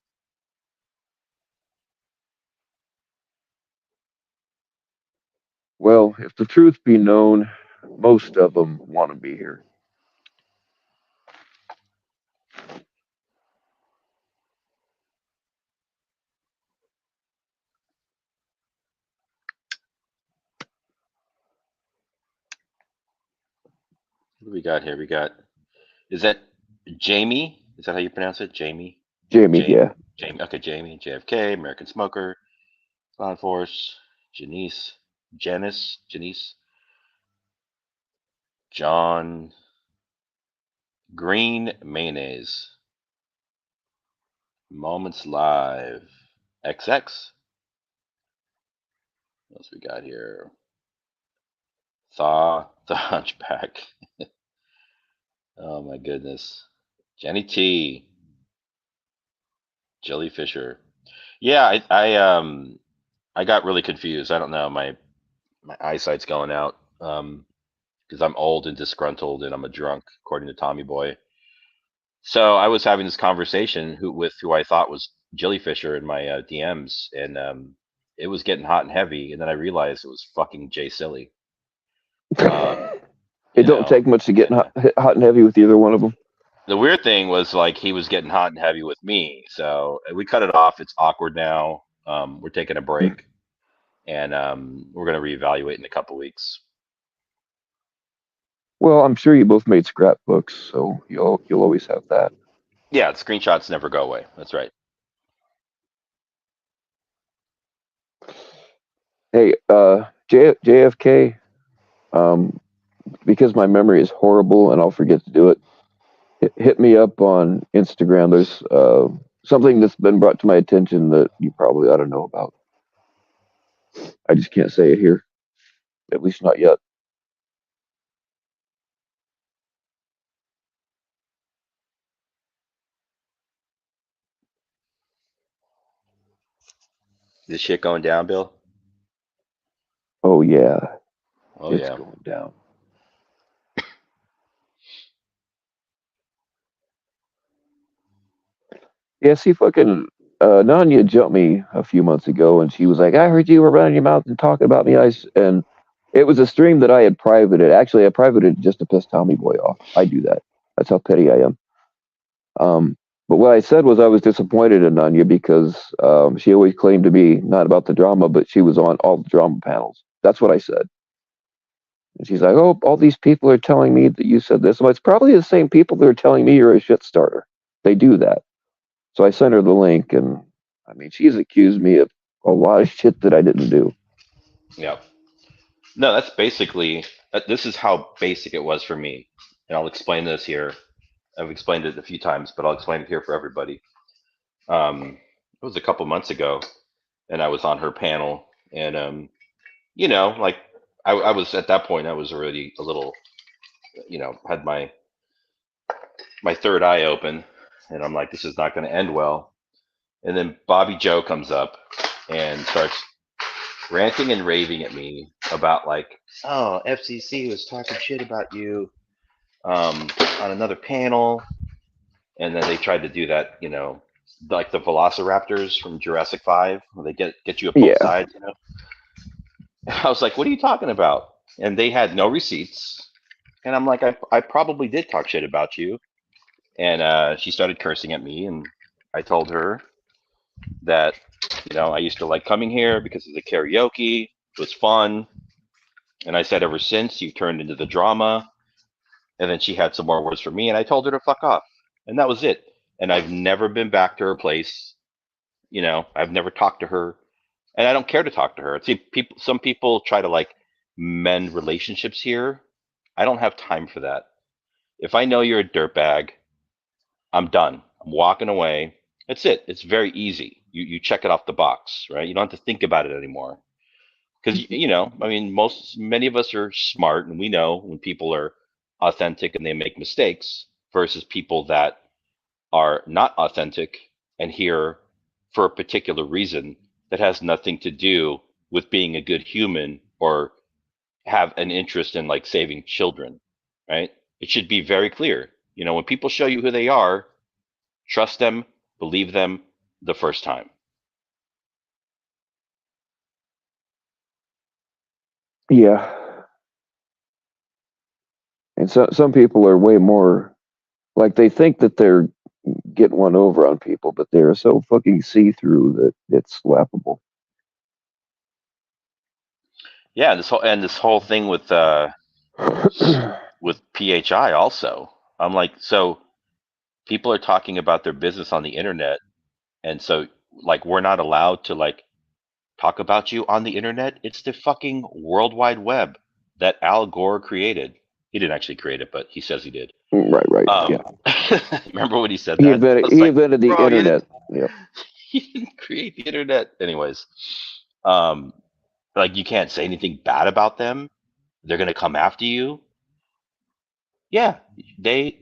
Well, if the truth be known, most of them want to be here.
What do we got here? We got, is that Jamie? Is that how you pronounce it? Jamie?
Jamie,
Jamie?
yeah.
Jamie. Okay, Jamie. JFK, American Smoker, Clown Force, Janice, Janice, John, Green Mayonnaise, Moments Live, XX. What else we got here? Thaw, the Hunchback. Oh my goodness. Jenny T, Jellyfisher. Yeah, I got really confused. I don't know. My eyesight's going out because I'm old and disgruntled and I'm a drunk, according to Tommy Boy. So I was having this conversation with who I thought was Jellyfisher in my DMs, and it was getting hot and heavy. And then I realized it was fucking Jay Silly.
It
You
don't
know,
take much to get
and
hot and heavy with either one of them.
the weird thing was like he was getting hot and heavy with me. So we cut it off. It's awkward now. We're taking a break, and we're gonna reevaluate in a couple weeks.
Well, I'm sure you both made scrapbooks, so you'll always have that.
Yeah, screenshots never go away. That's right.
Hey, JFK, um, because my memory is horrible and I'll forget to do it. Hit me up on Instagram. There's something that's been brought to my attention that you probably ought to know about. I just can't say it here, at least not yet.
This shit going down, Bill?
Oh yeah,
Oh
it's
yeah.
going down. Yeah, see, fucking Nanya jumped me a few months ago, and she was like, "I heard you were running your mouth and talking about me." And it was a stream that I had privated. Actually, I privated just to piss Tommy Boy off. I do that. That's how petty I am. But what I said was I was disappointed in Nanya because she always claimed to be not about the drama, but she was on all the drama panels. That's what I said. And she's like, "Oh, all these people are telling me that you said this." Well, it's probably the same people that are telling me you're a shit starter. They do that. So I sent her the link, and I mean, she's accused me of a lot of shit that I didn't do.
Yeah. No, that's basically this is how basic it was for me, and I'll explain this here. I've explained it a few times, but I'll explain it here for everybody. It was a couple months ago, and I was on her panel, and like I was at that point, I was already a little, had my third eye open, and I'm like, this is not going to end well. And then Bobby Joe comes up and starts ranting and raving at me about like, oh, FCC was talking shit about you on another panel, and then they tried to do that, like the Velociraptors from Jurassic 5, where they get you at both
Yeah,
sides. I was like, what are you talking about? And they had no receipts, and I'm like, I probably did talk shit about you. And she started cursing at me, and I told her that I used to like coming here because of the karaoke. It was fun. And I said, ever since you turned into the drama. And then she had some more words for me, and I told her to fuck off. And that was it. And I've never been back to her place. I've never talked to her, and I don't care to talk to her. See, some people try to like mend relationships here. I don't have time for that. If I know you're a dirtbag, I'm done. I'm walking away. That's it. It's very easy. You check it off the box, right? You don't have to think about it anymore. Because I mean, many of us are smart, and we know when people are authentic and they make mistakes versus people that are not authentic and here for a particular reason that has nothing to do with being a good human or have an interest in like saving children, right? It should be very clear. When people show you who they are, trust them, believe them the first time.
yeah. And some people are way more like they think that they're getting one over on people, but they're so fucking see through that it's laughable.
Yeah, this whole thing with PHI also. I'm like, so people are talking about their business on the internet, and so like we're not allowed to like talk about you on the internet. It's the fucking World Wide Web that Al Gore created. He didn't actually create it, but he says he did.
Right, right. Yeah.
Remember when he said
He
that? I
invented
was
he
like,
invented the
bro, you didn't
internet. Yep.
you didn't create the internet. Anyways, um, like you can't say anything bad about them. They're gonna come after you. Yeah, they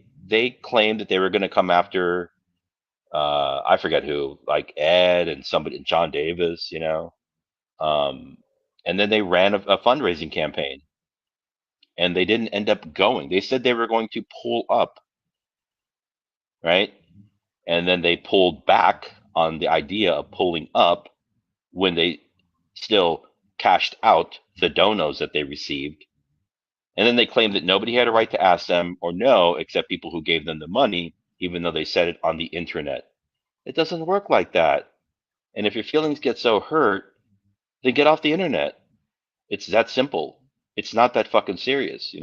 claimed that they were gonna come after I forget who, like Ed and somebody, John Davis, um, and then they ran a fundraising campaign, and they didn't end up going. They said they were going to pull up, right? And then they pulled back on the idea of pulling up when they still cashed out the donos that they received. And then they claimed that nobody had a right to ask them or no, except people who gave them the money, even though they said it on the internet. It doesn't work like that. And if your feelings get so hurt, then get off the internet. It's that simple. It's not that fucking serious.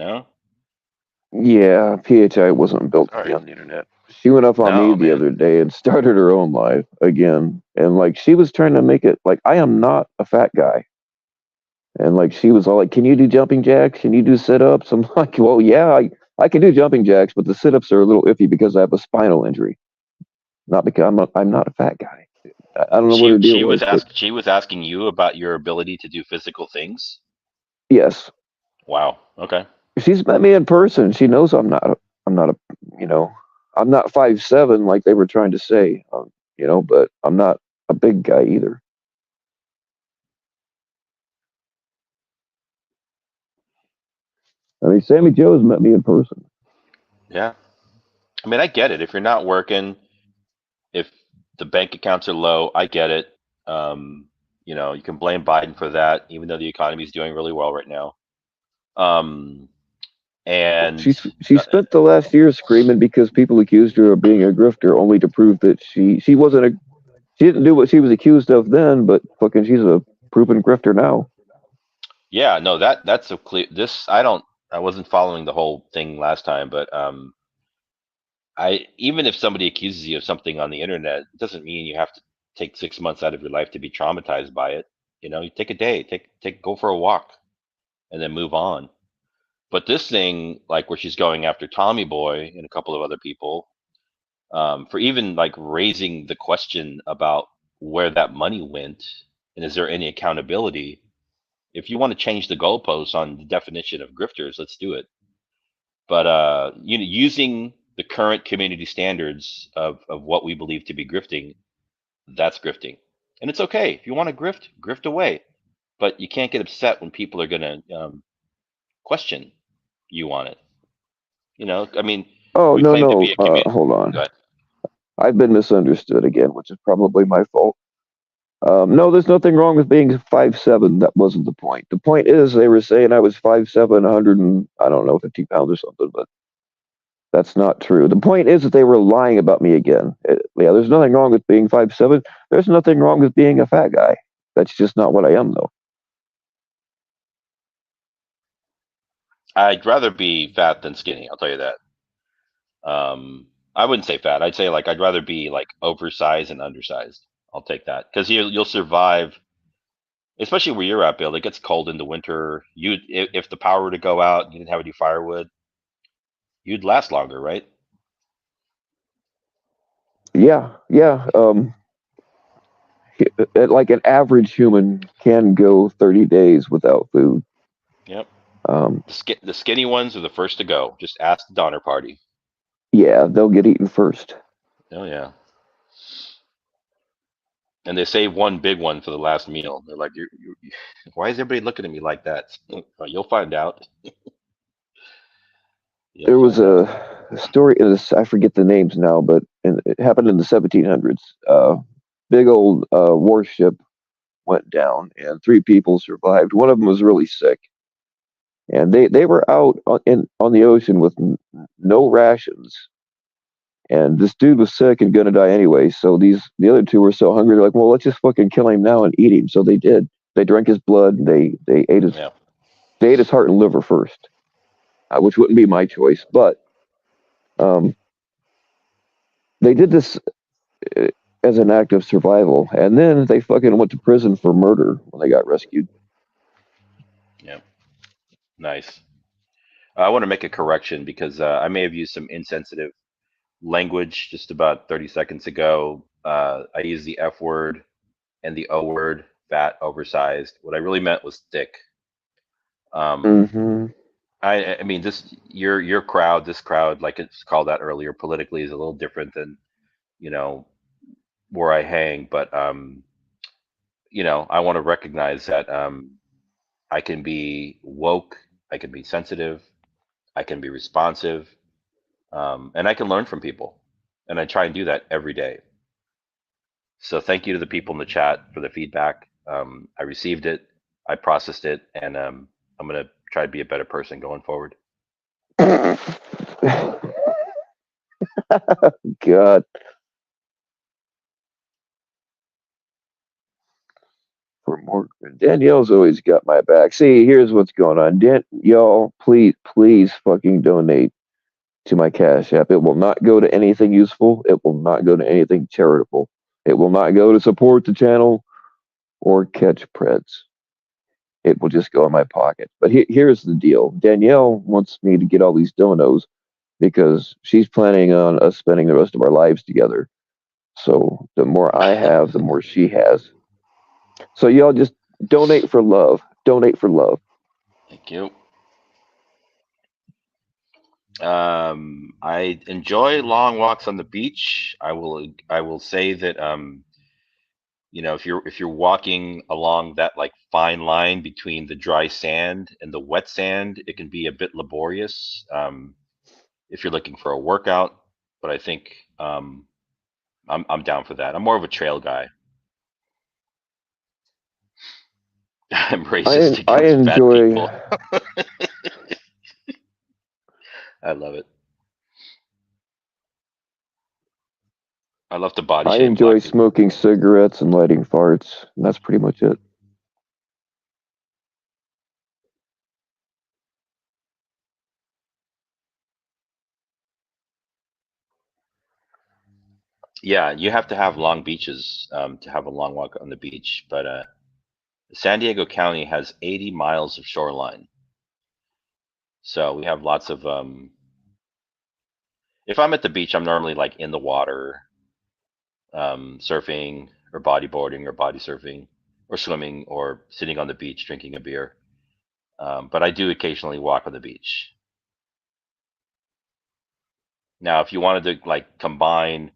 Yeah, PHI wasn't built to be
Sorry.
on the internet. She went up on me
No,
the
man.
other day and started her own live again. And like she was trying to make it like I am not a fat guy. And like she was all like, "Can you do jumping jacks? Can you do sit-ups?" I'm like, "Well, yeah, I can do jumping jacks, but the sit-ups are a little iffy because I have a spinal injury, not because I'm not a fat guy." I don't know what her
She
deal
she was
was, but
she was asking you about your ability to do physical things.
yes,
Wow. Okay.
she's met me in person. She knows I'm not a you know I'm not 5'7" like they were trying to say, but I'm not a big guy either. I mean, Sammy Joe's met me in person.
Yeah. I mean, I get it. If you're not working, if the bank accounts are low. I get it. You can blame Biden for that, even though the economy is doing really well right now. Um, and
She spent the last year screaming because people accused her of being a grifter, only to prove that she wasn't a she didn't do what she was accused of then, but fucking she's a proven grifter now.
yeah, no, that's a clear. I wasn't following the whole thing last time, but I even if somebody accuses you of something on the internet, it doesn't mean you have to take 6 months out of your life to be traumatized by it. You take a day, go for a walk, and then move on. But this thing, like where she's going after Tommy Boy and a couple of other people, for even like raising the question about where that money went and is there any accountability. If you want to change the goalposts on the definition of grifters, let's do it. But using the current community standards of what we believe to be grifting, that's grifting, and it's okay if you want to grift away. But you can't get upset when people are going to question you on it. I mean,
Oh
we
no
claim to
no,
be a community.
hold
Go
on.
ahead.
I've been misunderstood again, which is probably my fault. No, there's nothing wrong with being 5'7". That wasn't the point. The point is they were saying I was 5'7", 100 and I don't know, 50 pounds or something, but that's not true. The point is that they were lying about me again. Yeah, there's nothing wrong with being 5'7". There's nothing wrong with being a fat guy. That's just not what I am, though.
I'd rather be fat than skinny. I'll tell you that. I wouldn't say fat. I'd say like I'd rather be like oversized and undersized. I'll take that because you'll survive, especially where you're at, Bill. It gets cold in the winter. If the power were to go out, and you didn't have any firewood, you'd last longer, right?
Yeah, yeah. Like an average human can go 30 days without food.
Yep.
Um,
The skinny ones are the first to go. Just ask the Donner Party.
yeah, they'll get eaten first.
Oh yeah. And they save one big one for the last meal. They're like, why is everybody looking at me like that? You'll find out. You'll
There was
find out.
a story in this, I forget the names now, but it happened in the 1700s. Big old warship went down, and three people survived. One of them was really sick, and they were out on the ocean with no rations. And this dude was sick and gonna die anyway. So the other two were so hungry, they're like, well, let's just fucking kill him now and eat him. So they did. They drank his blood. And
Yeah.
they ate his heart and liver first, which wouldn't be my choice, but um, they did this uh, as an act of survival, and then they fucking went to prison for murder when they got rescued.
Yeah. Nice. I want to make a correction because I may have used some insensitive language just about 30 seconds ago. I used the F word and the O word, fat, oversized. What I really meant was thick. Um,
Hmm.
I mean, your crowd, this crowd, like it's called that earlier, politically is a little different than you know where I hang, but I want to recognize that I can be woke, I can be sensitive, I can be responsive, and I can learn from people, and I try and do that every day. So thank you to the people in the chat for the feedback. I received it, I processed it, and I'm gonna try to be a better person going forward.
God, for more Danielle's always got my back. See, here's what's going on. Y'all, please fucking donate to my Cash App. It will not go to anything useful. It will not go to anything charitable. It will not go to support the channel or catch Preds. It will just go in my pocket. But here's the deal. Danielle wants me to get all these donos because she's planning on us spending the rest of our lives together. So the more I have, the more she has. So y'all just donate for love. Donate for love.
Thank you. I enjoy long walks on the beach. I will say that if you're walking along that like fine line between the dry sand and the wet sand, it can be a bit laborious if you're looking for a workout. But I think I'm down for that. I'm more of a trail guy. I'm racist
I
against fat
enjoy
people. I love it. I love to body
I
shame
enjoy
black people.
smoking cigarettes and lighting farts, and that's pretty much it.
Yeah, you have to have long beaches to have a long walk on the beach. But San Diego County has 80 miles of shoreline, so we have lots of. If I'm at the beach, I'm normally like in the water, surfing or bodyboarding or body surfing or swimming or sitting on the beach drinking a beer. But I do occasionally walk on the beach. Now, if you wanted to like combine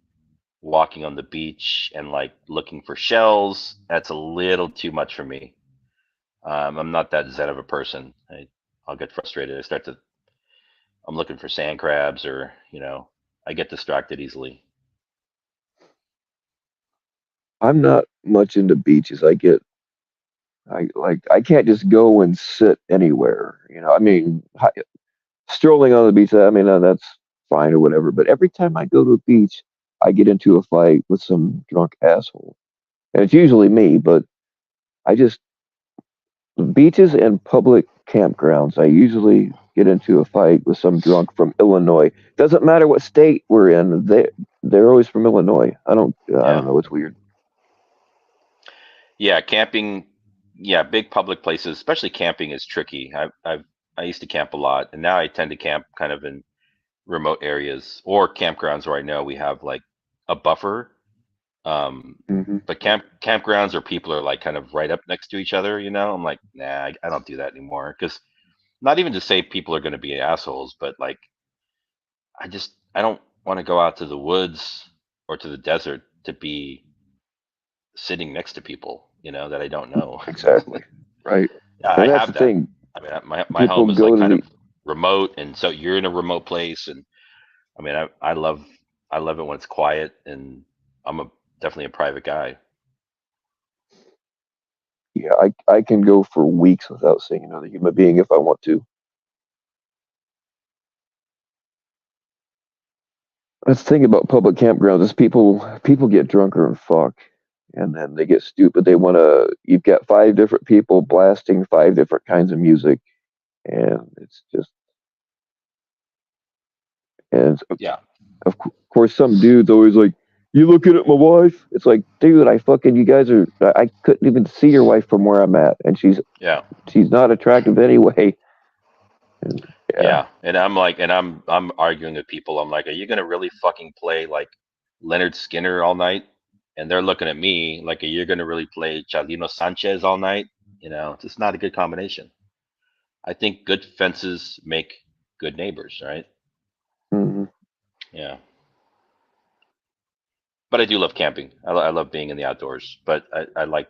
walking on the beach and like looking for shells, that's a little too much for me. I'm not that zen of a person. I'll get frustrated. I'm looking for sand crabs or, I get distracted easily.
I'm not much into beaches. I can't just go and sit anywhere. I mean, strolling on the beach. I mean, that's fine or whatever. But every time I go to a beach, I get into a fight with some drunk asshole, and it's usually me. But I just beaches and public campgrounds. I usually get into a fight with some drunk from Illinois. Doesn't matter what state we're in. They're always from Illinois. I
Yeah.
don't know. It's weird.
Yeah, camping, yeah, big public places, especially camping is tricky. I used to camp a lot, and now I tend to camp kind of in remote areas or campgrounds where I know we have like a buffer.
Hmm.
But campgrounds or people are like kind of right up next to each other, I'm like, nah, I don't do that anymore. Because not even to say people are going to be assholes, but like I don't want to go out to the woods or to the desert to be sitting next to people, that I don't know.
Exactly. Right.
I
And that's the
have that.
thing.
I mean, my
People
home is
go
like
to
kind
the
of remote, and so you're in a remote place, and I mean, I love it when it's quiet, and I'm definitely a private guy.
Yeah, I can go for weeks without seeing another human being if I want to. That's the thing about public campgrounds is people get drunker and fuck, and then they get stupid. You've got five different people blasting five different kinds of music, and it's just and
Yeah,
course some dude's always like, "You looking at my wife?" It's like, dude, you guys are. I couldn't even see your wife from where I'm at, and
yeah,
she's not attractive anyway. And yeah,
yeah. And I'm like, I'm arguing with people. I'm like, are you gonna really fucking play like Leonard Skinner all night? And they're looking at me like, are you gonna really play Chalino Sanchez all night? It's just not a good combination. I think good fences make good neighbors, right?
hmm
Yeah. But I do love camping. I love being in the outdoors. But I like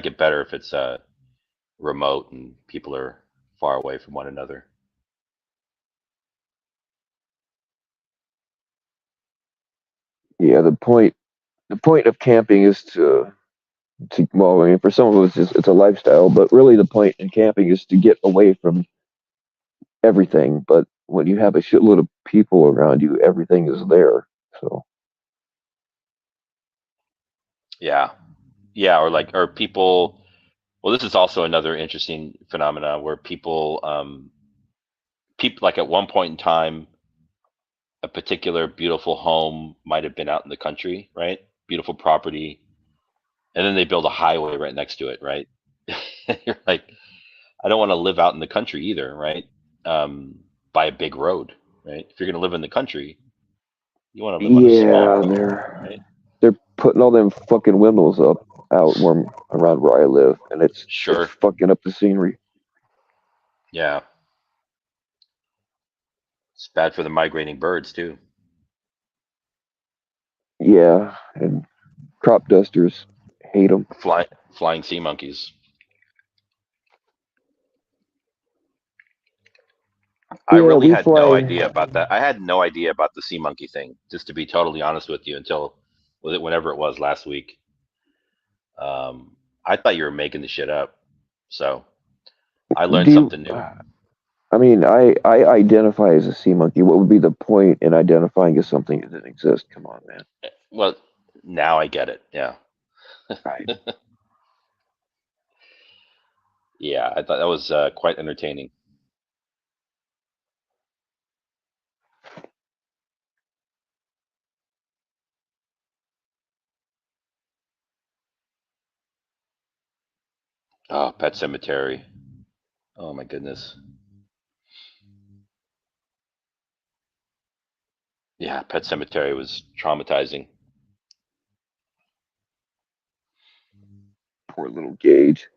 it better if it's remote and people are far away from one another.
yeah. The point of camping is to well, I mean, for some of us, it's a lifestyle, but really the point in camping is to get away from everything. But when you have a shitload of people around you, everything is there. So
Yeah, yeah, or people. Well, this is also another interesting phenomena where people like at one point in time, a particular beautiful home might have been out in the country, right? Beautiful property, and then they build a highway right next to it, right? You're like, I don't want to live out in the country either, right? By a big road, right? If you're going to live in the country, you want to live on a small
yeah,
road,
they're
right?
they're putting all them fucking windmills up out where around where I live, and it's
Sure.
fucking up the scenery.
Yeah. It's bad for the migrating birds too.
Yeah, and crop dusters hate them.
Flying sea monkeys. I
Yeah,
really
we
had no
fly.
idea about that. I had no idea about the sea monkey thing, just to be totally honest with you, until Was it whenever it was last week? I thought you were making the shit up. So I learned
Do you?
something new.
I mean, I identify as a sea monkey. What would be the point in identifying as something that didn't exist? Come on, man.
Well, now I get it. Yeah.
Right.
Yeah, I thought that was quite entertaining. Oh, Pet Cemetery. Oh my goodness. Yeah, Pet Cemetery was traumatizing.
Poor little Gage.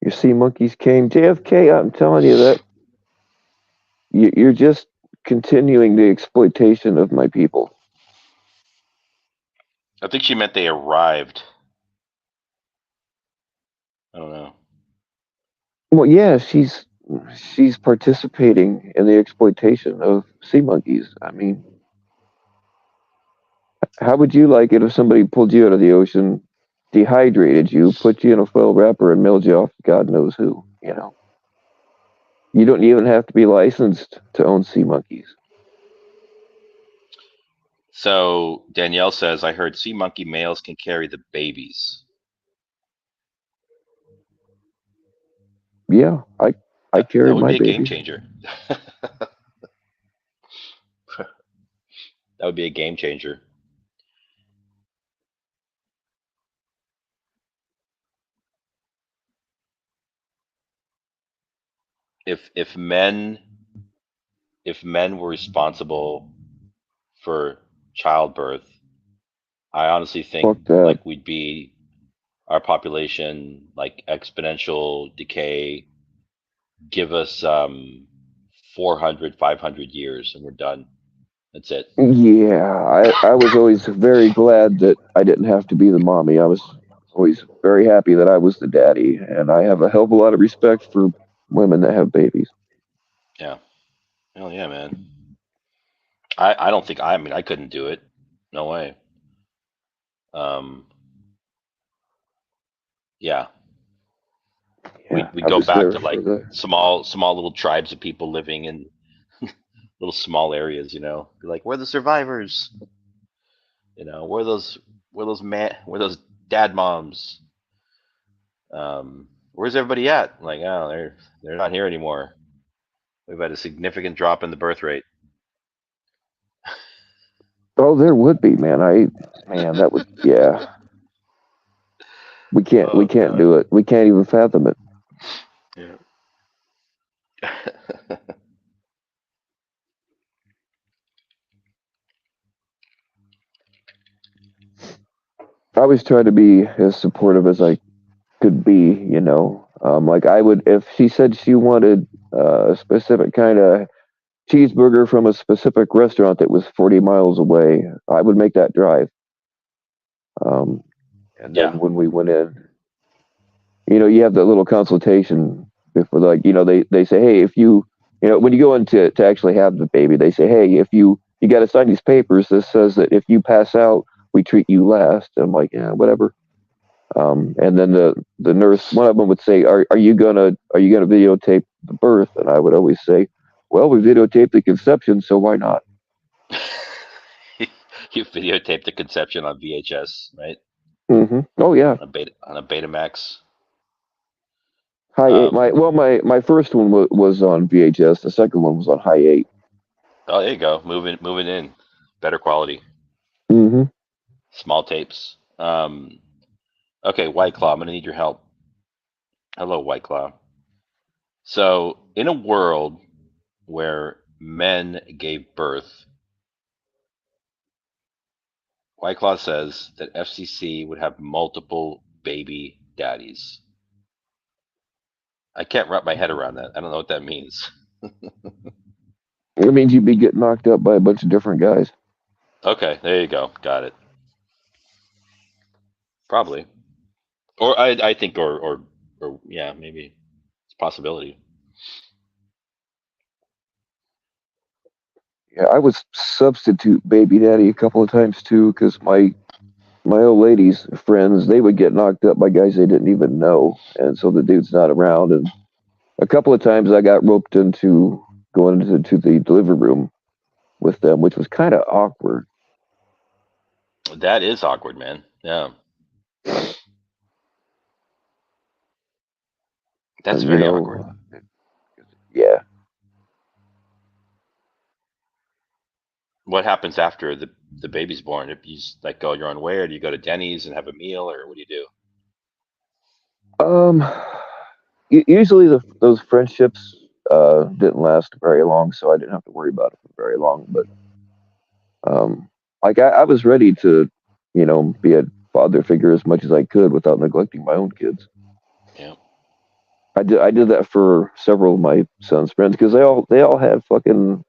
Your sea monkeys came. JFK, I'm telling you that you're just continuing the exploitation of my people.
I think she meant they arrived. I don't know.
Well, yeah, she's participating in the exploitation of sea monkeys. I mean, how would you like it if somebody pulled you out of the ocean, dehydrated you, put you in a foil wrapper, and mailed you off to God knows who? You know, you don't even have to be licensed to own sea monkeys.
So Danielle says, I heard sea monkey males can carry the babies.
Yeah, I
That
carried
would
my
be a game
babies.
changer. That would be a game changer. If men were responsible for childbirth, I honestly think
Fuck that.
like we'd be our population like exponential decay. Give us 400, 500 years and we're done. That's it.
Yeah, I was always very glad that I didn't have to be the mommy. I was always very happy that I was the daddy, and I have a hell of a lot of respect for women that have babies.
Yeah. Hell yeah, man. I don't think I mean I couldn't do it. No way. Um, yeah.
Yeah,
We
I
go
was
back
there
to
for
like
the.
small little tribes of people living in little small areas, you know. Be like, we're the survivors. You know, we're those dad moms. Where's everybody at? Like, oh, they're not here anymore. We've had a significant drop in the birth rate.
Oh, there would be, man. Man, that would, yeah. We
Oh
can't
god.
do it. We can't even fathom it.
Yeah.
I always try to be as supportive as I could be, you know. Like I would, if she said she wanted a specific kind of cheeseburger from a specific restaurant that was 40 miles away, I would make that drive. Um, and
Yeah.
then when we went in, you know, you have that little consultation before, like, you know, they say, hey, if you, you know, when you go in to actually have the baby, they say, hey, if you got to sign these papers, this says that if you pass out, we treat you last. And I'm like, yeah, whatever. And then the nurse, one of them would say, are you gonna videotape the birth? And I would always say, well, we videotaped the conception, so why not?
You videotaped the conception on VHS, right?
Oh yeah,
On a Betamax.
high eight.
Um,
My first one was on VHS. The second one was on high eight.
oh, there you go. Moving in, better quality,
Mm-hmm.
small tapes. Okay, White Claw, I'm gonna need your help. Hello, White Claw. So, in a world where men gave birth, White Claw says that FCC would have multiple baby daddies. I can't wrap my head around that. I don't know what that means.
It means you'd be getting knocked up by a bunch of different guys.
Okay, there you go. Got it. Probably. Or I think or yeah, maybe it's a possibility.
Yeah, I was substitute baby daddy a couple of times too, because my old lady's friends, they would get knocked up by guys they didn't even know, and so the dude's not around. And a couple of times I got roped into going into the delivery room with them, which was kind of awkward.
That is awkward, man. Yeah, that's
And you
very awkward.
know, yeah.
What happens after the baby's born? If you just, like, go your own way, or do you go to Denny's and have a meal, or what do you do?
Um, usually those friendships didn't last very long, so I didn't have to worry about it for very long. But like I was ready to, be a father figure as much as I could without neglecting my own kids.
Yeah.
I did that for several of my son's friends because they all had fucking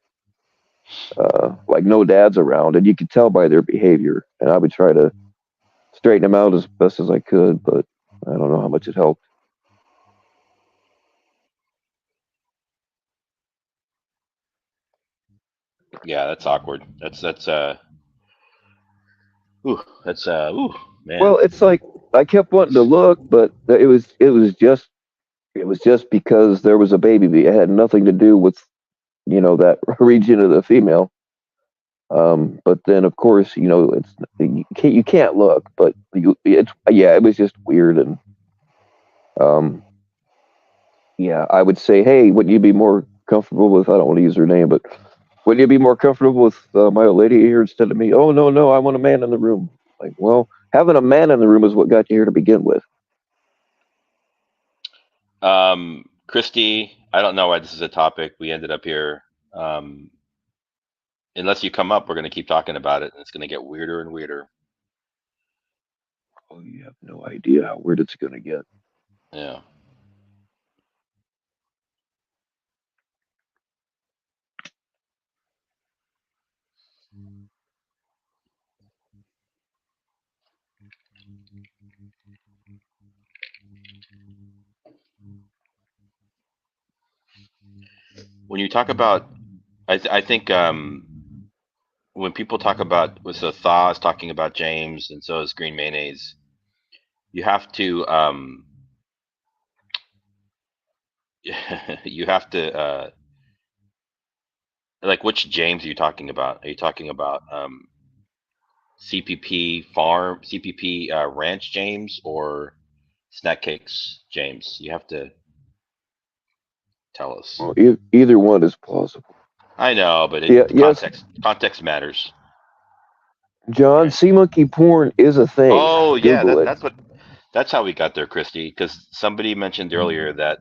like no dads around, and you could tell by their behavior. And I would try to straighten them out as best as I could, but I don't know how much it helped.
Yeah, that's awkward. Ooh, man.
Well, it's like I kept wanting to look, but it was just because there was a baby. It had nothing to do with that region of the female. But then, of course, you can't look, but it was just weird. And um, yeah, I would say, hey, wouldn't you be more comfortable with? I don't want to use her name, but wouldn't you be more comfortable with my old lady here instead of me? Oh, no, no, I want a man in the room. Like, well, having a man in the room is what got you here to begin with.
Christy, I don't know why this is a topic. We ended up here. Um, unless you come up, we're going to keep talking about it, and it's going to get weirder and weirder.
Oh, you have no idea how weird it's going to get.
Yeah. When you talk about, I think when people talk about, so Thaw is talking about James, and so is Green Mayonnaise. You have to you have to like, which James are you talking about? Are you talking about CPP Ranch James, or Snack Cakes James? You have to tell us.
Well, either one is plausible.
I know, but
Yeah, yes,
context matters,
John,
right?
sea monkey porn is a thing.
Oh yeah,
Google it.
that's how we got there, Christy. Because somebody mentioned earlier that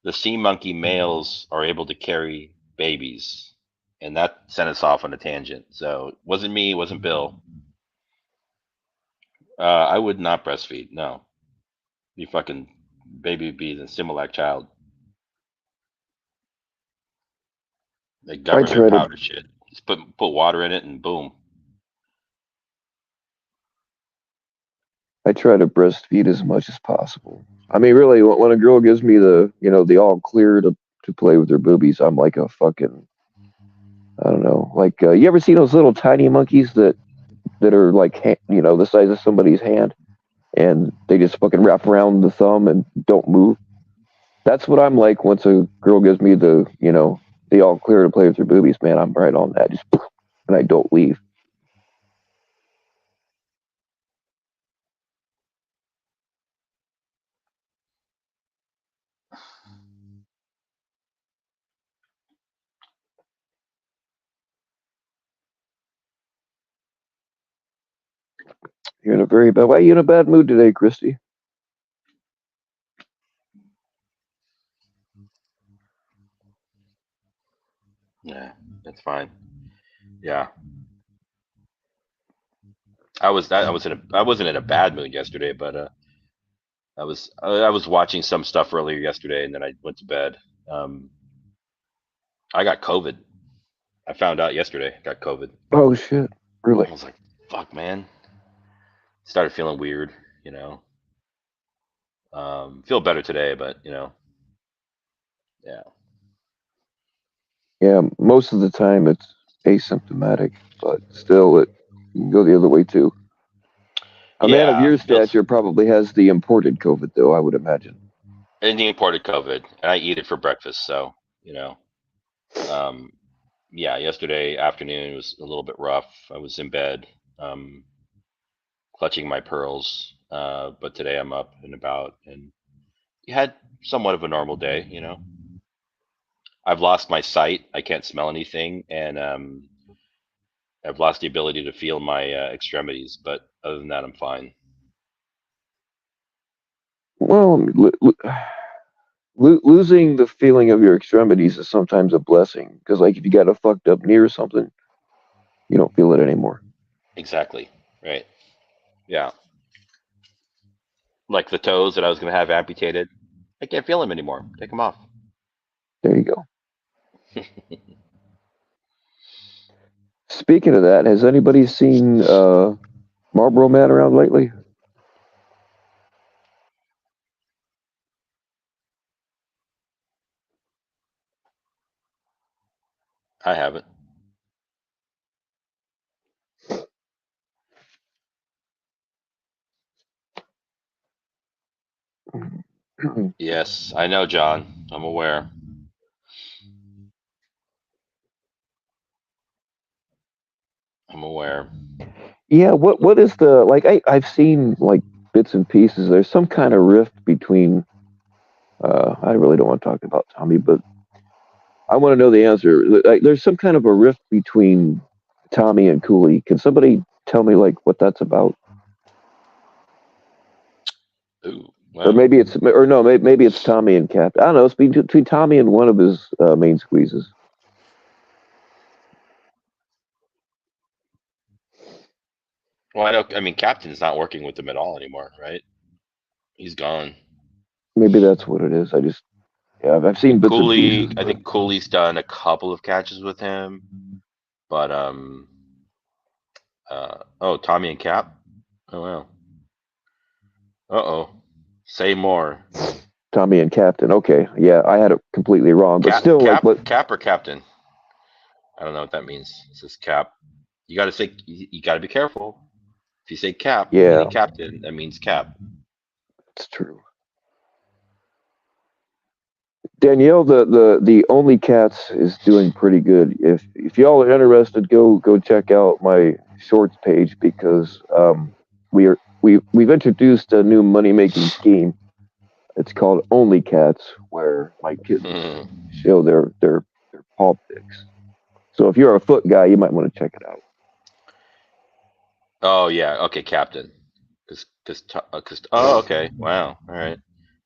the sea monkey males are able to carry babies, and that sent us off on a tangent. So it wasn't me, it wasn't Bill. I would not breastfeed. No, you fucking baby would be the Similac child, like
I
government
try to
powder shit. Just put water in it, and boom.
I try to breastfeed as much as possible. I mean, really, when a girl gives me the all clear to play with her boobies, I'm like a fucking, I don't know. Like, you ever seen those little tiny monkeys that are like, the size of somebody's hand, and they just fucking wrap around the thumb and don't move? That's what I'm like once a girl gives me the all clear to play with her boobies. Man, I'm right on that, just and I don't leave. You're in a very bad. Why are you in a bad mood today, Christy?
Yeah, that's fine. Yeah, I wasn't in a bad mood yesterday, but I was watching some stuff earlier yesterday, and then I went to bed. Um, I got COVID. I found out yesterday. I got COVID.
Oh shit!
I
Really?
was like, "Fuck, man." Started feeling weird. You know. Feel better today, but yeah.
Yeah. Most of the time, it's asymptomatic, but still, it can go the other way too. A man of
Yeah,
your stature probably has the imported COVID, though, I would imagine.
and the imported COVID, and I eat it for breakfast, so you know. Um, yeah, yesterday afternoon was a little bit rough. I was in bed, um, clutching my pearls, but today I'm up and about, and had somewhat of a normal day. I've lost my sight; I can't smell anything, and I've lost the ability to feel my extremities. But other than that, I'm fine.
Well, losing the feeling of your extremities is sometimes a blessing because, like, if you got a fucked up knee or something, you don't feel it anymore.
Exactly. Right. Yeah. Like the toes that I was going to have amputated, I can't feel them anymore. Take them off.
There you go. Speaking of that, has anybody seen Marlboro Man around lately?
I haven't. Yes, I know, John. I'm aware. I'm aware.
Yeah, what is the like? I've seen like bits and pieces. There's some kind of rift between. I really don't want to talk about Tommy, but I want to know the answer. Like, there's some kind of a rift between Tommy and Cooley. Can somebody tell me like what that's about?
Ooh,
Or
well,
maybe it's or no, maybe it's Tommy and Cap. I don't know. It's between Tommy and one of his main squeezes.
well, I know. I mean, Captain's not working with them at all anymore, right? He's gone.
Maybe that's what it is. I just yeah, I've seen bits and
Cooley,
pieces,
I
but
think Cooley's done a couple of catches with him, but oh, Tommy and Cap. Oh well. Uh-oh. Say more.
Tommy and Captain. Okay, yeah, I had it completely wrong, but
Cap,
still, like what?
Cap or Captain? I don't know what that means. It says Cap. You got to say. You got to be careful. If you say Cap,
Yeah,
meaning Captain, that means Cap.
it's true. Danielle, the only cats is doing pretty good. If y'all are interested, go check out my shorts page because we've introduced a new money making scheme. It's called Only Cats, where my kittens
Hmm.
show their paw pics. So if you're a foot guy, you might want to check it out.
Oh yeah. Okay, Captain. Because oh okay. Wow. All right.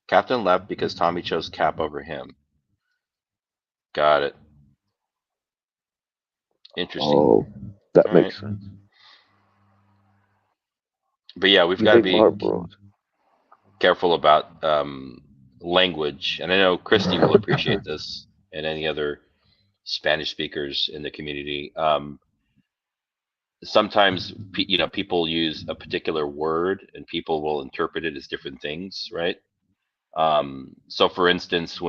Captain left because Tommy chose Cap over him. Got it. Interesting.
Oh, that
All right.
makes sense.
But yeah, we've
You
got to
think
be
Marlboro's?
careful about language, and I know Christy will appreciate this, and any other Spanish speakers in the community. Sometimes people use a particular word, and people will interpret it as different things, right? So, for instance,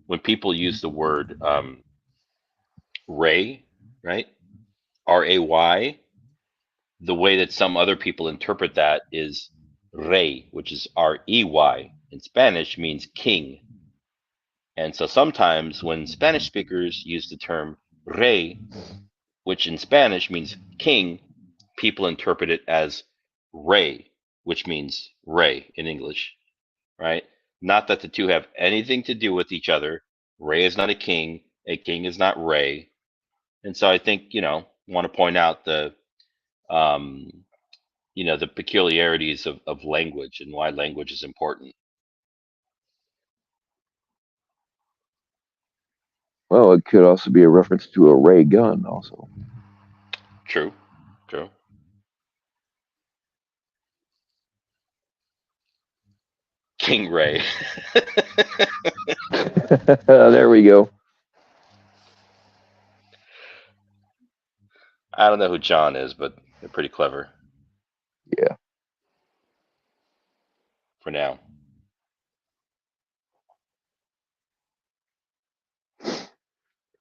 when people use the word ray, right, ray, the way that some other people interpret that is rey, which is rey in Spanish means king. And so sometimes when Spanish speakers use the term rey, which in Spanish means king, people interpret it as rey, which means ray in English, right? Not that the two have anything to do with each other. Ray is not a king is not Ray. And so I think, want to point out um, the peculiarities of language and why language is important.
Well, it could also be a reference to a ray gun, also.
True, true. King Ray.
There we go.
I don't know who John is, but they're pretty clever
Yeah.
for now.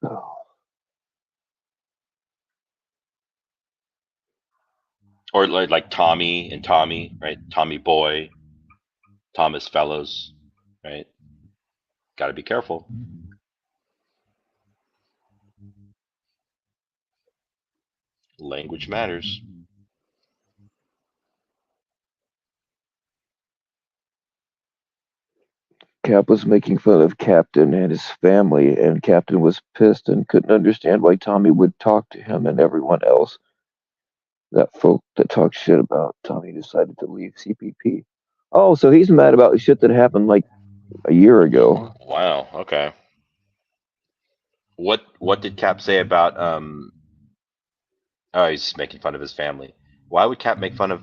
Oh.
Or like Tommy and Tommy, right? Tommy Boy, Thomas Fellows, right? Got to be careful. Language matters.
Cap was making fun of Captain and his family, and Captain was pissed and couldn't understand why Tommy would talk to him and everyone else. That folk that talk shit about Tommy decided to leave CPP. Oh, so he's mad about shit that happened like a year ago.
Wow. Okay. What did Cap say about Oh, he's making fun of his family. Why would Cap make fun of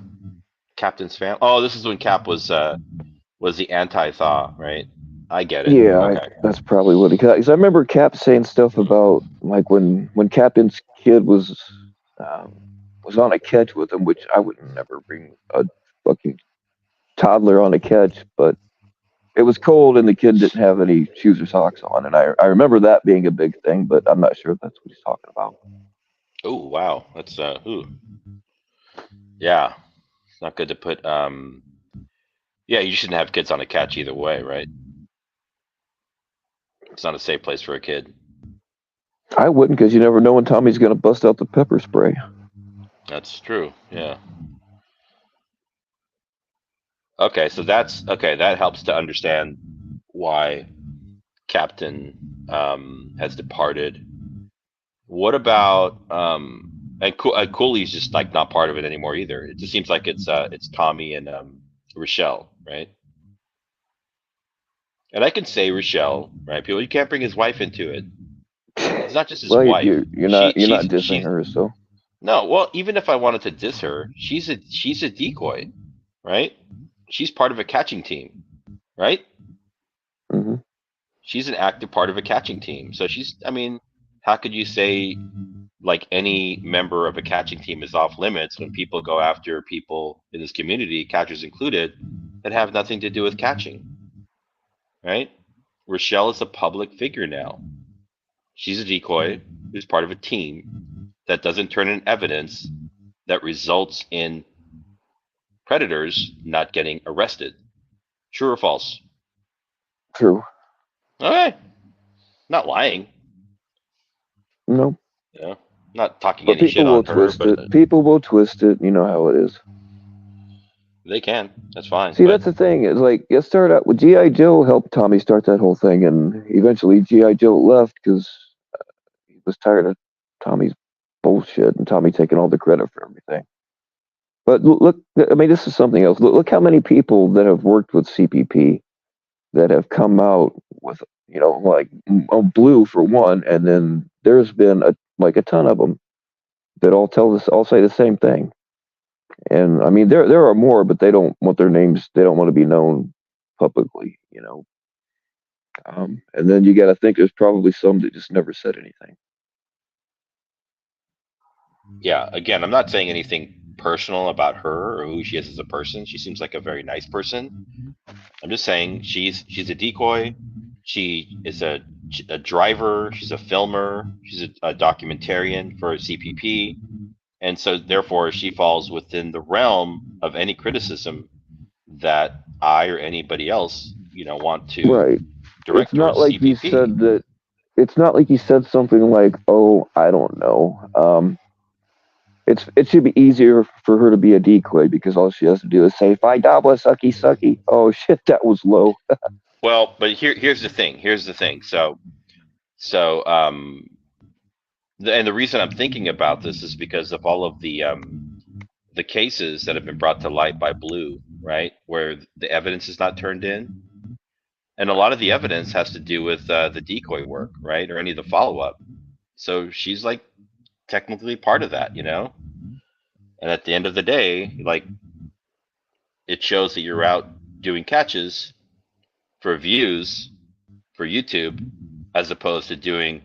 Captain's family? Oh, this is when Cap was the anti-Thaw, right? I get it.
Yeah,
Okay.
that's probably what he. Because I remember Cap saying stuff about like when Captain's kid was on a catch with him, which I would never bring a fucking toddler on a catch, but it was cold and the kid didn't have any shoes or socks on, and I remember that being a big thing, but I'm not sure if that's what he's talking about.
Oh, wow. That's ooh. Yeah. It's not good to put yeah, you shouldn't have kids on a catch either way, right? It's not a safe place for a kid.
I wouldn't, because you never know when Tommy's going to bust out the pepper spray.
That's true. Yeah. Okay, so that's okay. That helps to understand why Captain has departed. What about and Cooley's just like not part of it anymore either. It just seems like it's Tommy and Rochelle, right? And I can say Rochelle, right? People, you can't bring his wife into it. It's not just his
Well,
wife.
you're not dissing her, so
No. Well, even if I wanted to diss her, she's a decoy, right? She's part of a catching team, right?
hmm
She's an active part of a catching team. So she's, I mean, how could you say like any member of a catching team is off limits when people go after people in this community, catchers included, that have nothing to do with catching, right? Rochelle is a public figure now. She's a decoy who's part of a team that doesn't turn in evidence that results in predators not getting arrested. True or false?
true.
Okay. Not lying.
No,
You know, not talking
but
any shit
people will
on her,
twist
but
it. People will twist it. You know how it is.
they can. That's fine.
See,
But
that's the thing. Is like it started out with GI Joe helped Tommy start that whole thing, and eventually GI Joe left because he was tired of Tommy's bullshit and Tommy taking all the credit for everything. But look, I mean, this is something else. Look how many people that have worked with CPP that have come out with, like Blue for one, and then there's been a ton of them that all say the same thing. And I mean, there are more, but they don't want their names. They don't want to be known publicly. And then you got to think there's probably some that just never said anything.
yeah, again, I'm not saying anything personal about her or who she is as a person. She seems like a very nice person. I'm just saying she's a decoy. She is a driver. She's a filmer. She's a documentarian for CPP, and so therefore she falls within the realm of any criticism that I or anybody else, want to
Right. It's
direct
not
towards
like he
CPP.
said that. It's not like he said something like, "Oh, I don't know." It should be easier for her to be a decoy because all she has to do is say "Fi dabla sucky sucky." Oh shit, that was low.
Well, but here's the thing. Here's the thing. So and the reason I'm thinking about this is because of all of the cases that have been brought to light by Blue, right, where the evidence is not turned in, and a lot of the evidence has to do with the decoy work, right, or any of the follow up. So she's like technically part of that, And at the end of the day, like it shows that you're out doing catches for views for YouTube as opposed to doing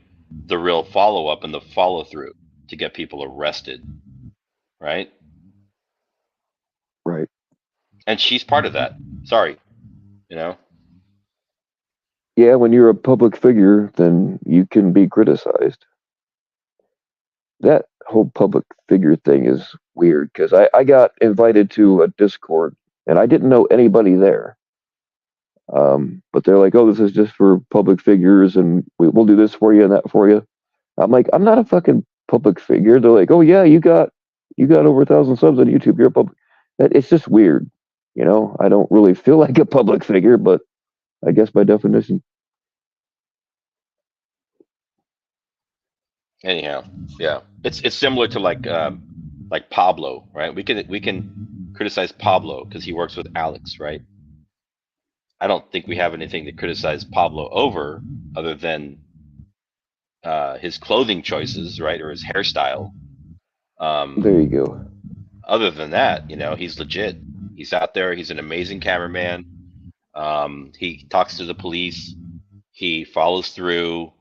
the real follow up and the follow through to get people arrested, right?
Right.
And she's part of that. Sorry, you know.
Yeah, when you're a public figure, then you can be criticized. That whole public figure thing is weird because I got invited to a Discord and I didn't know anybody there. But they're like, oh, this is just for public figures and we'll do this for you and that for you. I'm like, I'm not a fucking public figure. They're like, oh yeah, you got over 1,000 subs on YouTube. You're a public. It's just weird, you know. I don't really feel like a public figure, but I guess by definition.
Anyhow, yeah, it's similar to like Pablo, right? We can criticize Pablo because he works with Alex, right? I don't think we have anything to criticize Pablo over other than his clothing choices, right, or his hairstyle.
There you go.
Other than that, you know, he's legit. He's out there. He's an amazing cameraman. He talks to the police. He follows through.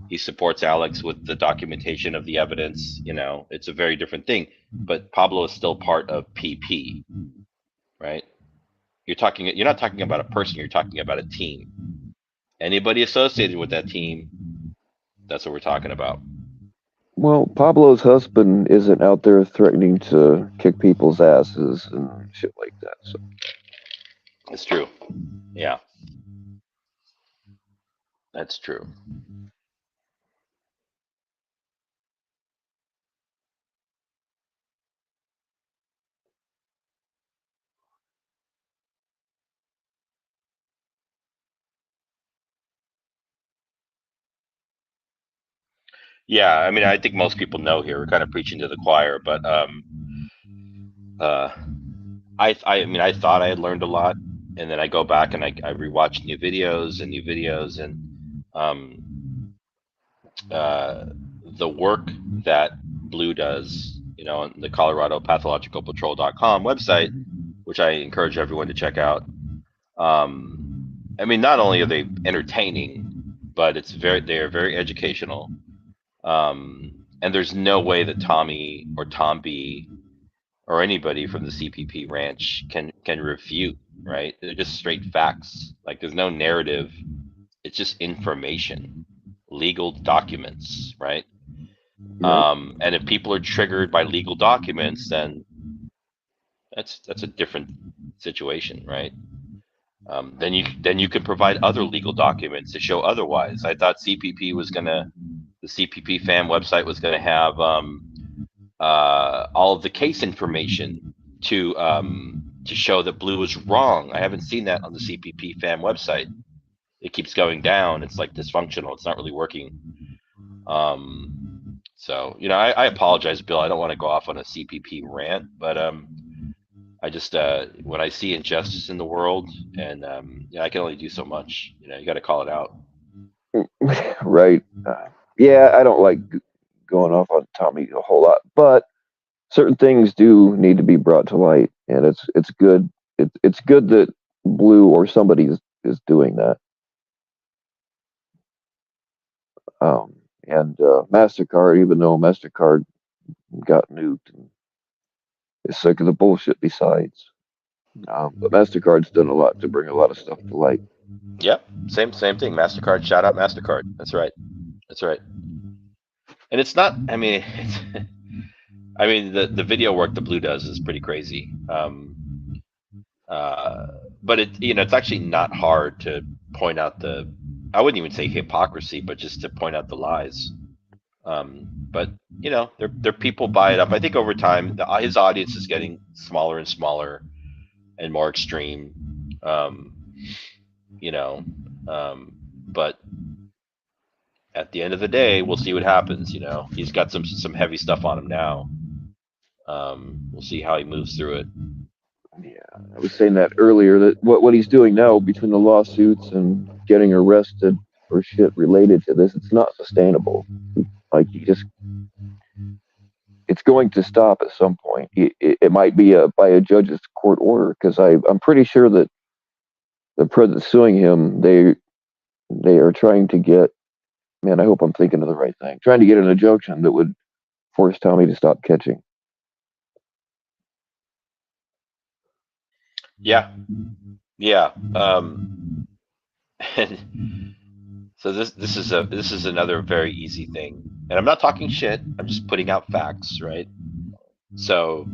He supports Alex with the documentation of the evidence. You know, it's a very different thing. But Pablo is still part of PP, right? You're not talking about a person. You're talking about a team. Anybody associated with that team, that's what we're talking about.
Well, Pablo's husband isn't out there threatening to kick people's asses and shit like that. So
It's true. Yeah. That's true. Yeah, I mean, I think most people know here. We're kind of preaching to the choir, but I mean, I thought I had learned a lot, and then I go back and I rewatch new videos, and the work that Blue does, you know, on the Colorado Pathological Patrol.com website, which I encourage everyone to check out. I mean, not only are they entertaining, but they are very educational. And there's no way that Tommy or Tom B or anybody from the CPP ranch can refute, right? They're just straight facts. Like there's no narrative. It's just information, legal documents, right? And if people are triggered by legal documents, then that's a different situation, right? Then you can provide other legal documents to show otherwise. I thought the CPP fan website was gonna have all of the case information to show that Blue was wrong. I haven't seen that on the CPP fan website. It keeps going down. It's like dysfunctional. It's not really working. So you know, I apologize, Bill. I don't want to go off on a CPP rant, but I just when I see injustice in the world, and yeah, I can only do so much. You know, you got to call it out.
Right. Yeah, I don't like going off on Tommy a whole lot, but certain things do need to be brought to light, and it's good. It's good that Blue or somebody is doing that. And MasterCard, even though MasterCard got nuked and is sick of the bullshit besides. But MasterCard's done a lot to bring a lot of stuff to light.
Yep, same thing. MasterCard, shout out MasterCard. That's right. And it's not. I mean, I mean the video work the Blue does is pretty crazy. But it's actually not hard to point out I wouldn't even say hypocrisy, but just to point out the lies. But their people buy it up. I think over time, his audience is getting smaller and smaller and more extreme. But at the end of the day, we'll see what happens. He's got some heavy stuff on him now. We'll see how he moves through it.
Yeah, I was saying that earlier, that what he's doing now between the lawsuits and getting arrested for shit related to this, it's not sustainable. Like, it's going to stop at some point. It might be by a judge's court order, because I'm pretty sure that the person suing him, they are trying to get, man, I hope I'm thinking of the right thing, trying to get an injunction that would force Tommy to stop catching.
Yeah. And so this is another very easy thing, and I'm not talking shit. I'm just putting out facts, right? So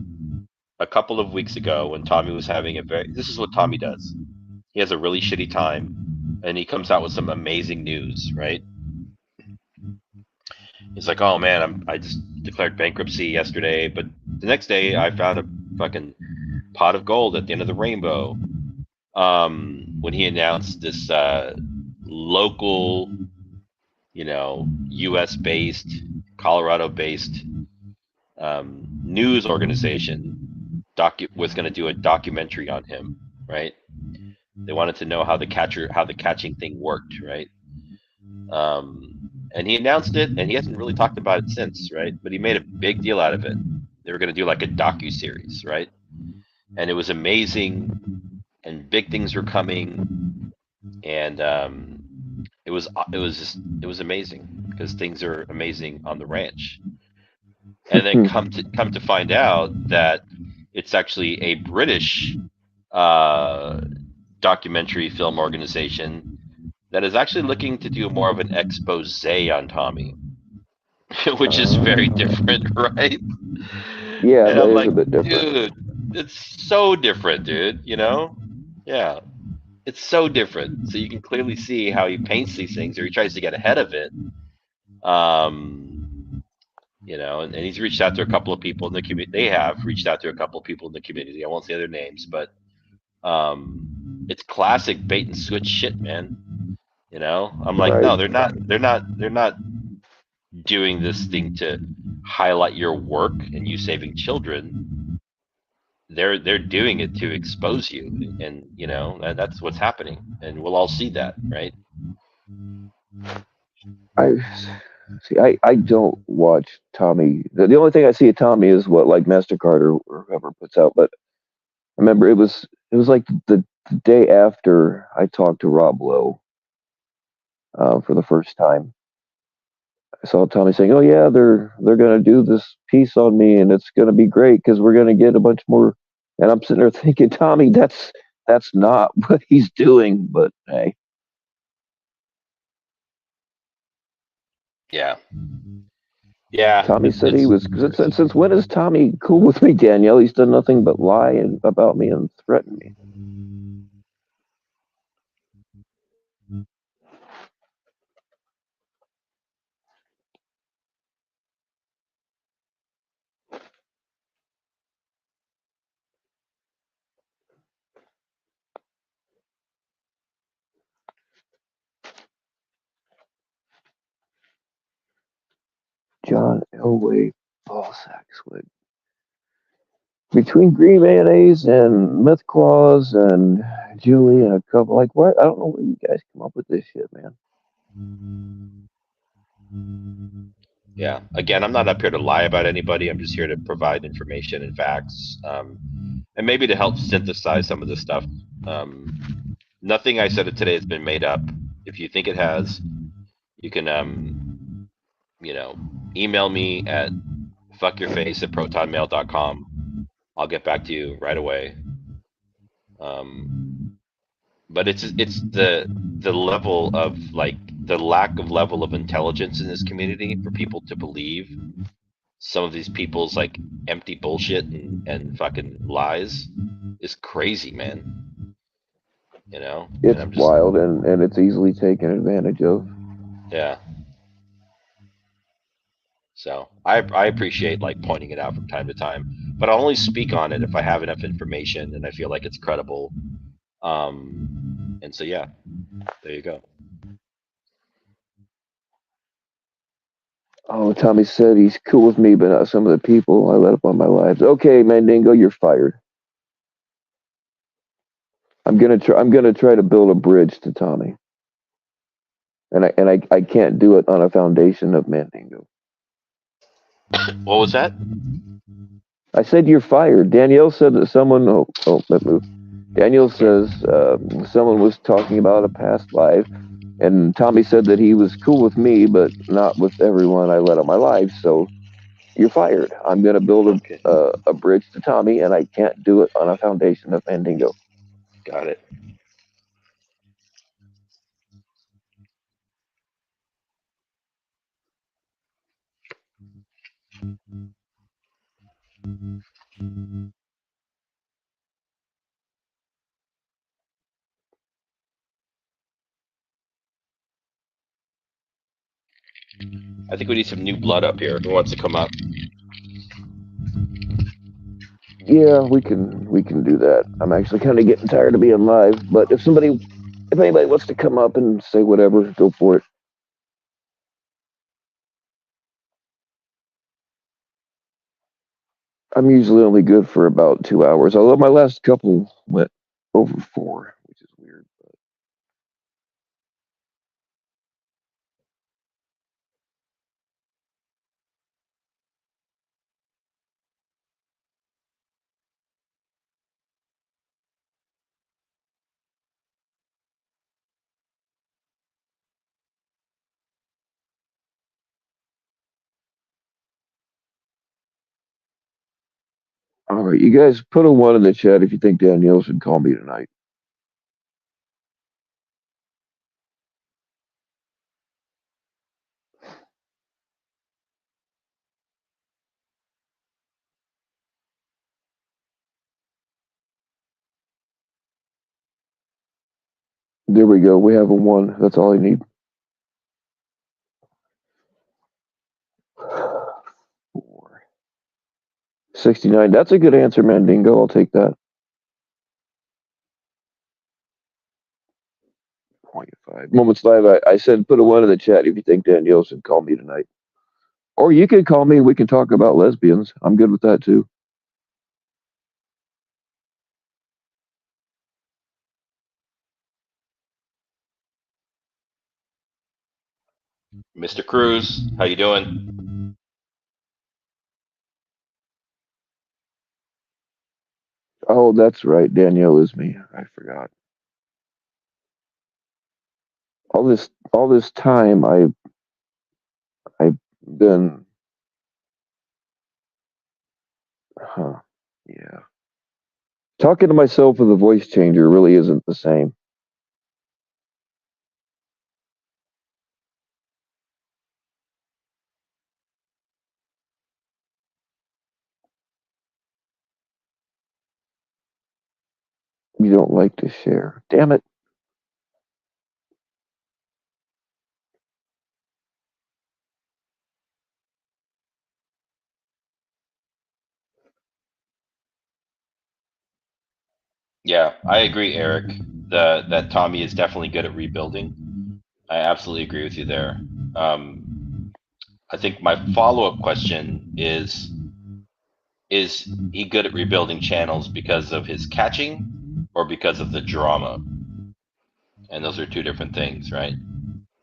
a couple of weeks ago when Tommy was having this is what Tommy does. He has a really shitty time and he comes out with some amazing news, right? He's like, oh man, I just declared bankruptcy yesterday, but the next day I found a fucking pot of gold at the end of the rainbow. When he announced this local, U.S. based, Colorado based news organization was going to do a documentary on him, right? They wanted to know how the catching thing worked, right? And he announced it, and he hasn't really talked about it since, right? But he made a big deal out of it. They were going to do like a docu-series, right? And it was amazing, and big things were coming, and it was amazing because things are amazing on the ranch. And then come to find out that it's actually a British documentary film organization that is actually looking to do more of an expose on Tommy, which is very different, right?
Yeah,
And
that
I'm
is
like,
a bit different.
dude, it's so different, dude. Yeah, it's so different. So you can clearly see how he paints these things, or he tries to get ahead of it. And he's reached out to a couple of people in the community. They have reached out to a couple of people in the community. I won't say their names, but it's classic bait and switch shit, man. I'm like,
Right.
no, they're not. They're not doing this thing to highlight your work and you saving children. They're doing it to expose you, and that's what's happening, and we'll all see that, right?
I see. I don't watch Tommy. The only thing I see of Tommy is what like Mastercard or whoever puts out. But I remember it was like the day after I talked to Rob Lowe for the first time. I saw Tommy saying, "Oh yeah, they're gonna do this piece on me, and it's gonna be great because we're gonna get a bunch more." And I'm sitting there thinking, Tommy, that's not what he's doing. But hey,
Yeah, yeah.
Tommy said he
It's
was. Since when is Tommy cool with me, Danielle? He's done nothing but lie about me and threaten me. John Elway Ballsack. Between green mayonnaise and meth claws and Julie and a couple like what? I don't know where you guys come up with this shit, man.
Yeah. Again, I'm not up here to lie about anybody. I'm just here to provide information and facts, and maybe to help synthesize some of this stuff. Nothing I said today has been made up. If you think it has, you can, email me at fuckyourface@protonmail.com. I'll get back to you right away. But it's the level of like the lack of level of intelligence in this community for people to believe some of these people's like empty bullshit and fucking lies is crazy, man. And
It's
I'm just,
wild and it's easily taken advantage of.
yeah. So I appreciate like pointing it out from time to time, but I'll only speak on it if I have enough information and I feel like it's credible. And so yeah, there you go.
Oh, Tommy said he's cool with me, but not some of the people I let up on my lives. Okay, Mandingo, you're fired. I'm gonna try to build a bridge to Tommy. And I can't do it on a foundation of Mandingo.
What was that?
I said you're fired. Danielle said that someone. That moved. Daniel says someone was talking about a past life, and Tommy said that he was cool with me, but not with everyone I let on my life. So you're fired. I'm going to build
Okay,
a bridge to Tommy, and I can't do it on a foundation of Mandingo.
got it. I think we need some new blood up here. Who wants to come up?
Yeah, we can do that. I'm actually kind of getting tired of being live, but if anybody wants to come up and say whatever, go for it. I'm usually only good for about 2 hours, although my last couple went over 4, which is weird. All right, you guys put a 1 in the chat if you think Danielle should call me tonight. There we go. We have a 1. That's all I need. 4. 69. That's a good answer, Mandingo. I'll take that. 0.5. Moments live. I said put a 1 in the chat if you think Danielle should call me tonight. Or you could call me. We can talk about lesbians. I'm good with that too.
Mr. Cruz, how you doing?
Oh, that's right. Danielle is me. I forgot. All this time I've been huh. Yeah. Talking to myself with a voice changer really isn't the same. You don't like to share. Damn it.
Yeah, I agree, Eric. That Tommy is definitely good at rebuilding. I absolutely agree with you there. I think my follow-up question is he good at rebuilding channels because of his catching or because of the drama? And those are two different things, right?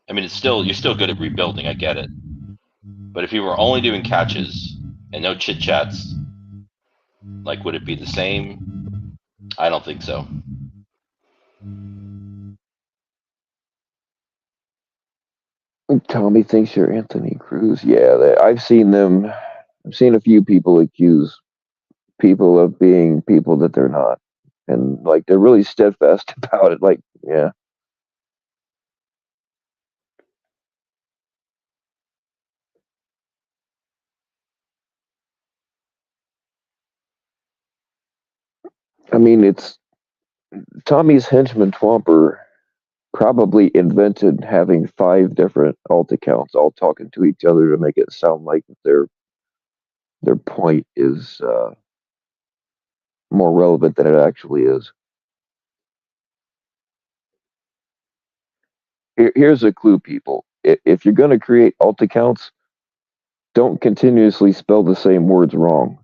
I mean, you're still good at rebuilding, I get it. But if you were only doing catches and no chit chats, like would it be the same? I don't think so.
Tommy thinks you're Anthony Cruz. Yeah, I've seen them. I've seen a few people accuse people of being people that they're not, and like they're really steadfast about it. Like, yeah, I mean, it's Tommy's henchman Twomper probably invented having 5 different alt accounts all talking to each other to make it sound like their point is more relevant than it actually is. Here's a clue, people. If you're going to create alt accounts, don't continuously spell the same words wrong.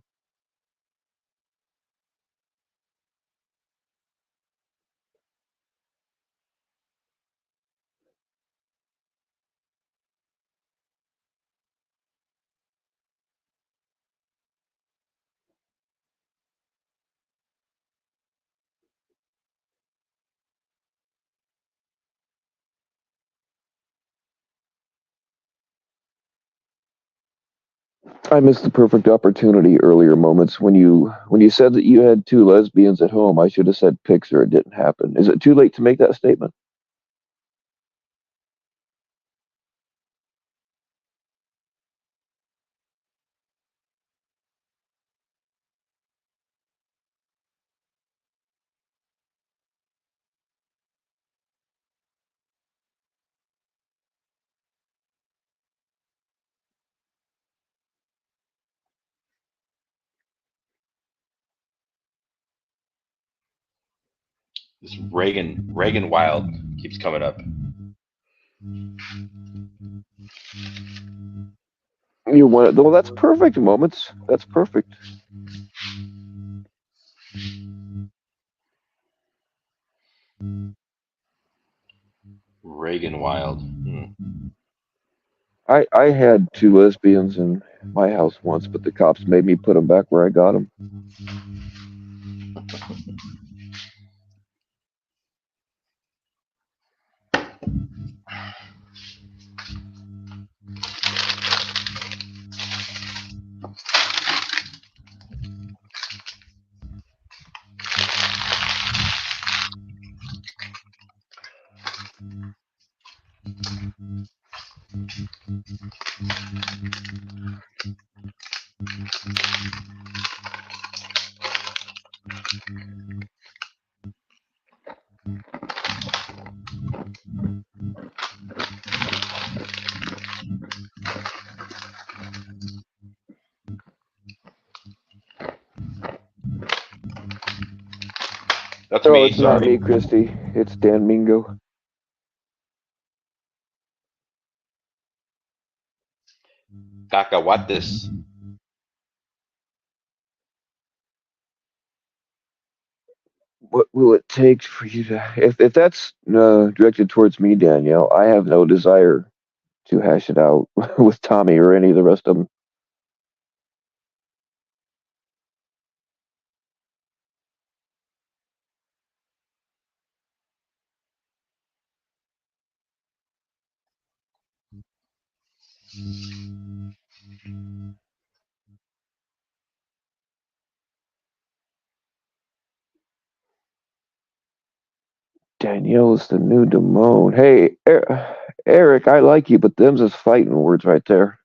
I missed the perfect opportunity earlier moments when you said that you had 2 lesbians at home. I should have said pics or it didn't happen. Is it too late to make that statement?
This Reagan Wild keeps coming up.
You want well, that's perfect, Moments. That's perfect.
Reagan Wild.
I had two lesbians in my house once, but the cops made me put them back where I got them.
That's
Oh,
me.
it's not
Sorry.
me, Christy. It's Dan Mingo.
Cacahuates.
What will it take for you to? If that's directed towards me, Danielle, I have no desire to hash it out with Tommy or any of the rest of them. Danielle's the new Damone. Hey, Eric, I like you, but them's is fighting words right there.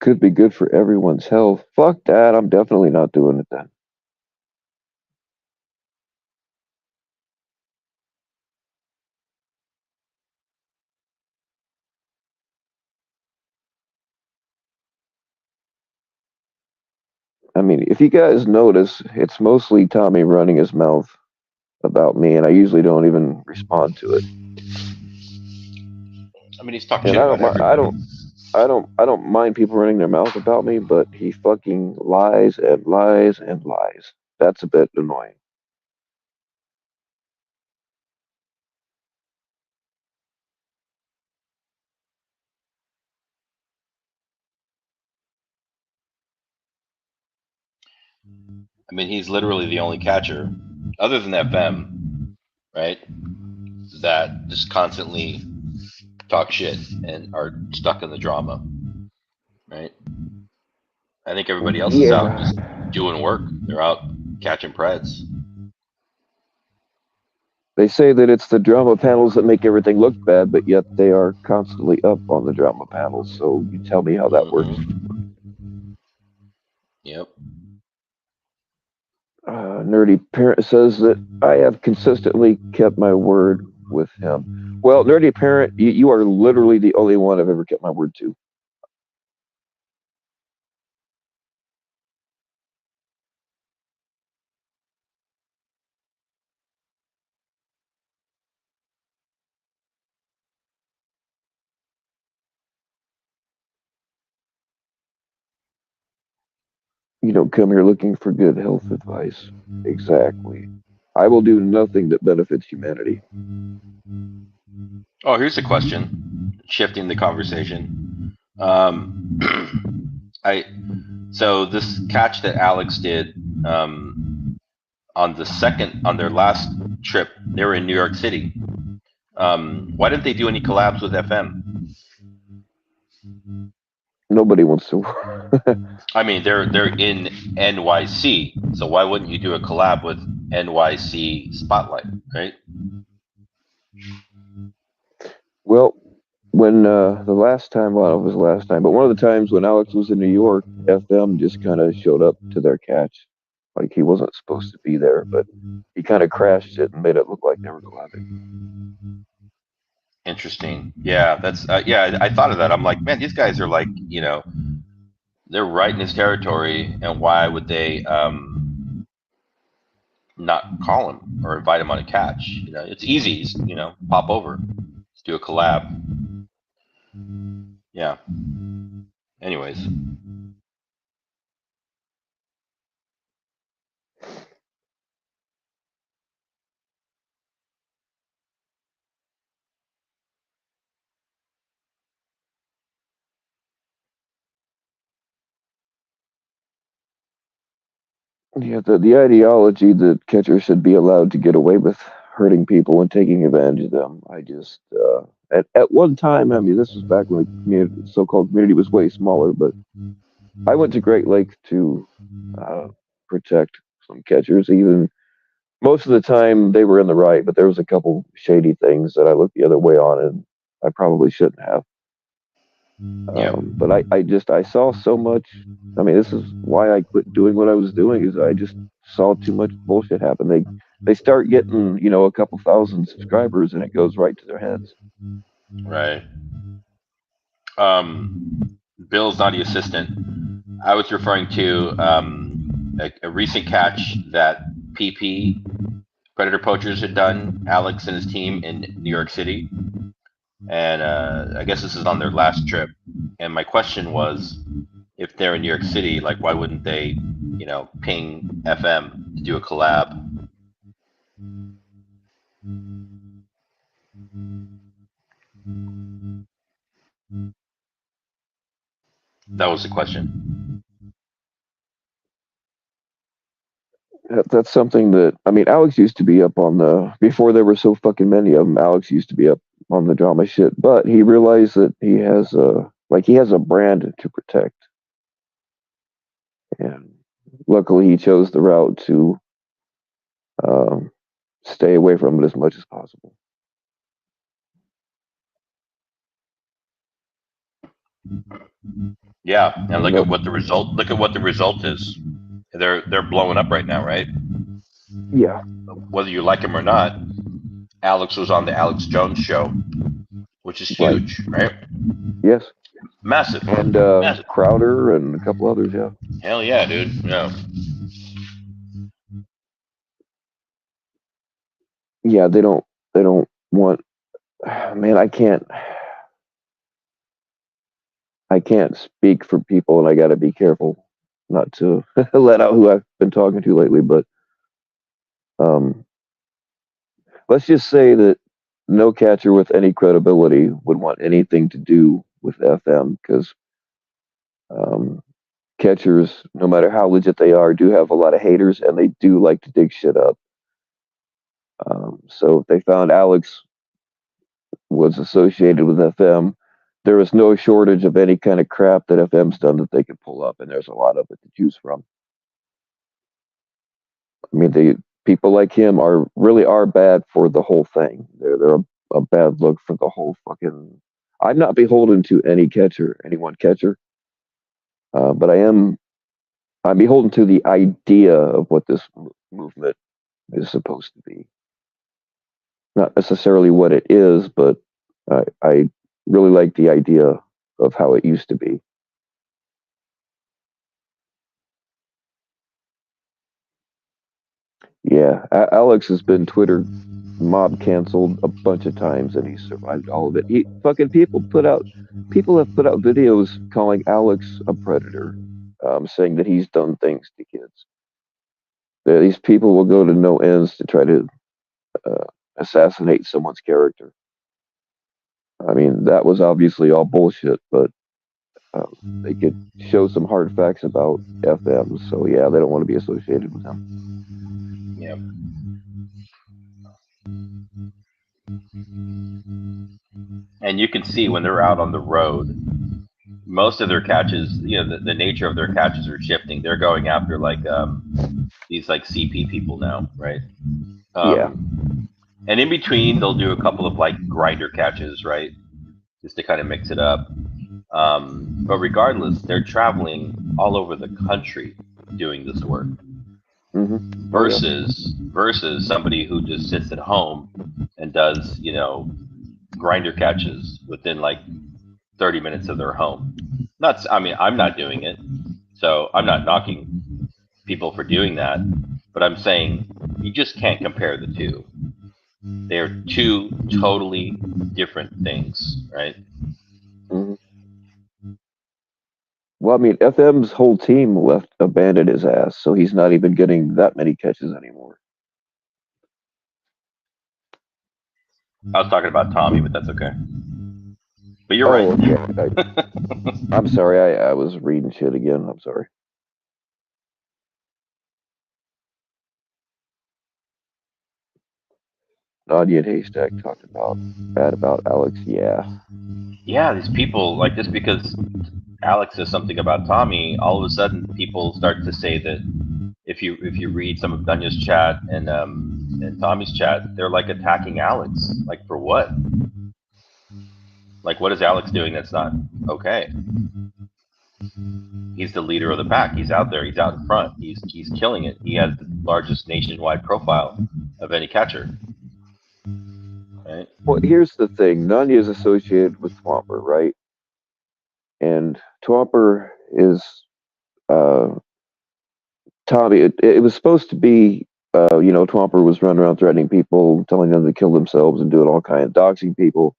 Could be good for everyone's health. Fuck that. I'm definitely not doing it then. I mean, if you guys notice, it's mostly Tommy running his mouth about me, and I usually don't even respond to it.
I mean, he's talked
And
shit
I
about
don't, I
everybody.
don't, I don't mind people running their mouth about me, but he fucking lies and lies and lies. That's a bit annoying.
I mean, he's literally the only catcher, other than FM, right? That just constantly talk shit and are stuck in the drama, right? I think everybody else is out
Yeah,
just doing work. They're out catching preds.
they say that it's the drama panels that make everything look bad, but yet they are constantly up on the drama panels. So you tell me how that works.
Yep.
Nerdy Parent says that I have consistently kept my word with him. Well, Nerdy Parent, you are literally the only one I've ever kept my word to. You don't come here looking for good health advice. Exactly. I will do nothing that benefits humanity.
Oh, here's a question. Shifting the conversation. I so this catch that Alex did on their last trip, they were in New York City. Why didn't they do any collabs with FM?
Nobody wants to.
I mean, they're in NYC, so why wouldn't you do a collab with NYC Spotlight, right?
Well, when the last time, well, it was the last time, but one of the times when Alex was in New York, FM just kind of showed up to their catch. Like he wasn't supposed to be there, but he kind of crashed it and made it look like they were collabing.
Interesting. Yeah, that's yeah. I thought of that. I'm like, man, these guys are like, they're right in his territory, and why would they not call him or invite him on a catch? You know, it's easy. You know, pop over, let's do a collab. Yeah. Anyways.
Yeah, the ideology that catchers should be allowed to get away with hurting people and taking advantage of them. I just at one time, I mean, this was back when the community, so-called community was way smaller, but I went to Great Lake to uh, protect some catchers. Even most of the time, they were in the right, but there was a couple shady things that I looked the other way on, and I probably shouldn't have.
Yeah.
But I saw so much. I mean, this is why I quit doing what I was doing. Is I just saw too much bullshit happen. They start getting a couple thousand subscribers, and it goes right to their heads.
Right. Bill's not the assistant. I was referring to a recent catch that PP Predator Poachers had done, Alex and his team in New York City. And I guess this is on their last trip. And my question was, if they're in New York City, like, why wouldn't they, ping FM to do a collab? That was the question.
That's something that I mean. Alex used to be up on the before there were so fucking many of them. Alex used to be up on the drama shit, but he realized that he has a brand to protect, and luckily he chose the route to um, stay away from it as much as possible.
Yeah, and look at what the result. Look at what the result is. They're blowing up right now, right?
Yeah.
Whether you like him or not, Alex was on the Alex Jones show, which is huge, right?
Yes.
Massive.
And
Massive.
Crowder and a couple others, yeah.
Hell yeah, dude. Yeah.
Yeah, they don't want man, I can't speak for people, and I got to be careful not to let out who I've been talking to lately, but um let's just say that no catcher with any credibility would want anything to do with FM because um, catchers, no matter how legit they are, do have a lot of haters and they do like to dig shit up. So if they found Alex was associated with FM, there is no shortage of any kind of crap that FM's done that they could pull up, and there's a lot of it to choose from. I mean, people like him are bad for the whole thing. They're a bad look for the whole fucking. I'm not beholden to any one catcher, but I'm beholden to the idea of what this movement is supposed to be. Not necessarily what it is, but I really like the idea of how it used to be. Yeah, Alex has been Twitter mob canceled a bunch of times, and he survived all of it. People have put out videos calling Alex a predator, saying that he's done things to kids. These people will go to no ends to try to uh, assassinate someone's character. I mean, that was obviously all bullshit, but they could show some hard facts about FM. So yeah, they don't want to be associated with him.
Yeah. And you can see when they're out on the road, most of their catches, the nature of their catches are shifting. They're going after these CP people now, right?
Yeah.
And in between, they'll do a couple of grinder catches, right? Just to kind of mix it up. But regardless, they're traveling all over the country doing this work.
Mm-hmm.
Versus somebody who just sits at home and does, grinder catches within 30 minutes of their home. I'm not doing it, So I'm not knocking people for doing that, but I'm saying you just can't compare the two. They're two totally different things, right?
Mhm. Well, I mean, FM's whole team abandoned his ass, so he's not even getting that many catches anymore.
I was talking about Tommy, but that's okay. But you're
Oh,
right.
okay. I'm sorry. I was reading shit again. I'm sorry. Nadia and Haystack talked about bad about Alex. Yeah.
Yeah, these people, like, just because Alex says something about Tommy, all of a sudden people start to say that if you read some of Dunya's chat and Tommy's chat, they're like attacking Alex. Like, for what? Like, what is Alex doing that's not okay? He's the leader of the pack. He's out there. He's out in front. He's killing it. He has the largest nationwide profile of any catcher. Right?
Well, here's the thing. Nanya is associated with Twomper, right? And Twomper is uh, Tommy. It was supposed to be, Twomper was running around threatening people, telling them to kill themselves and doing all kinds of doxing people.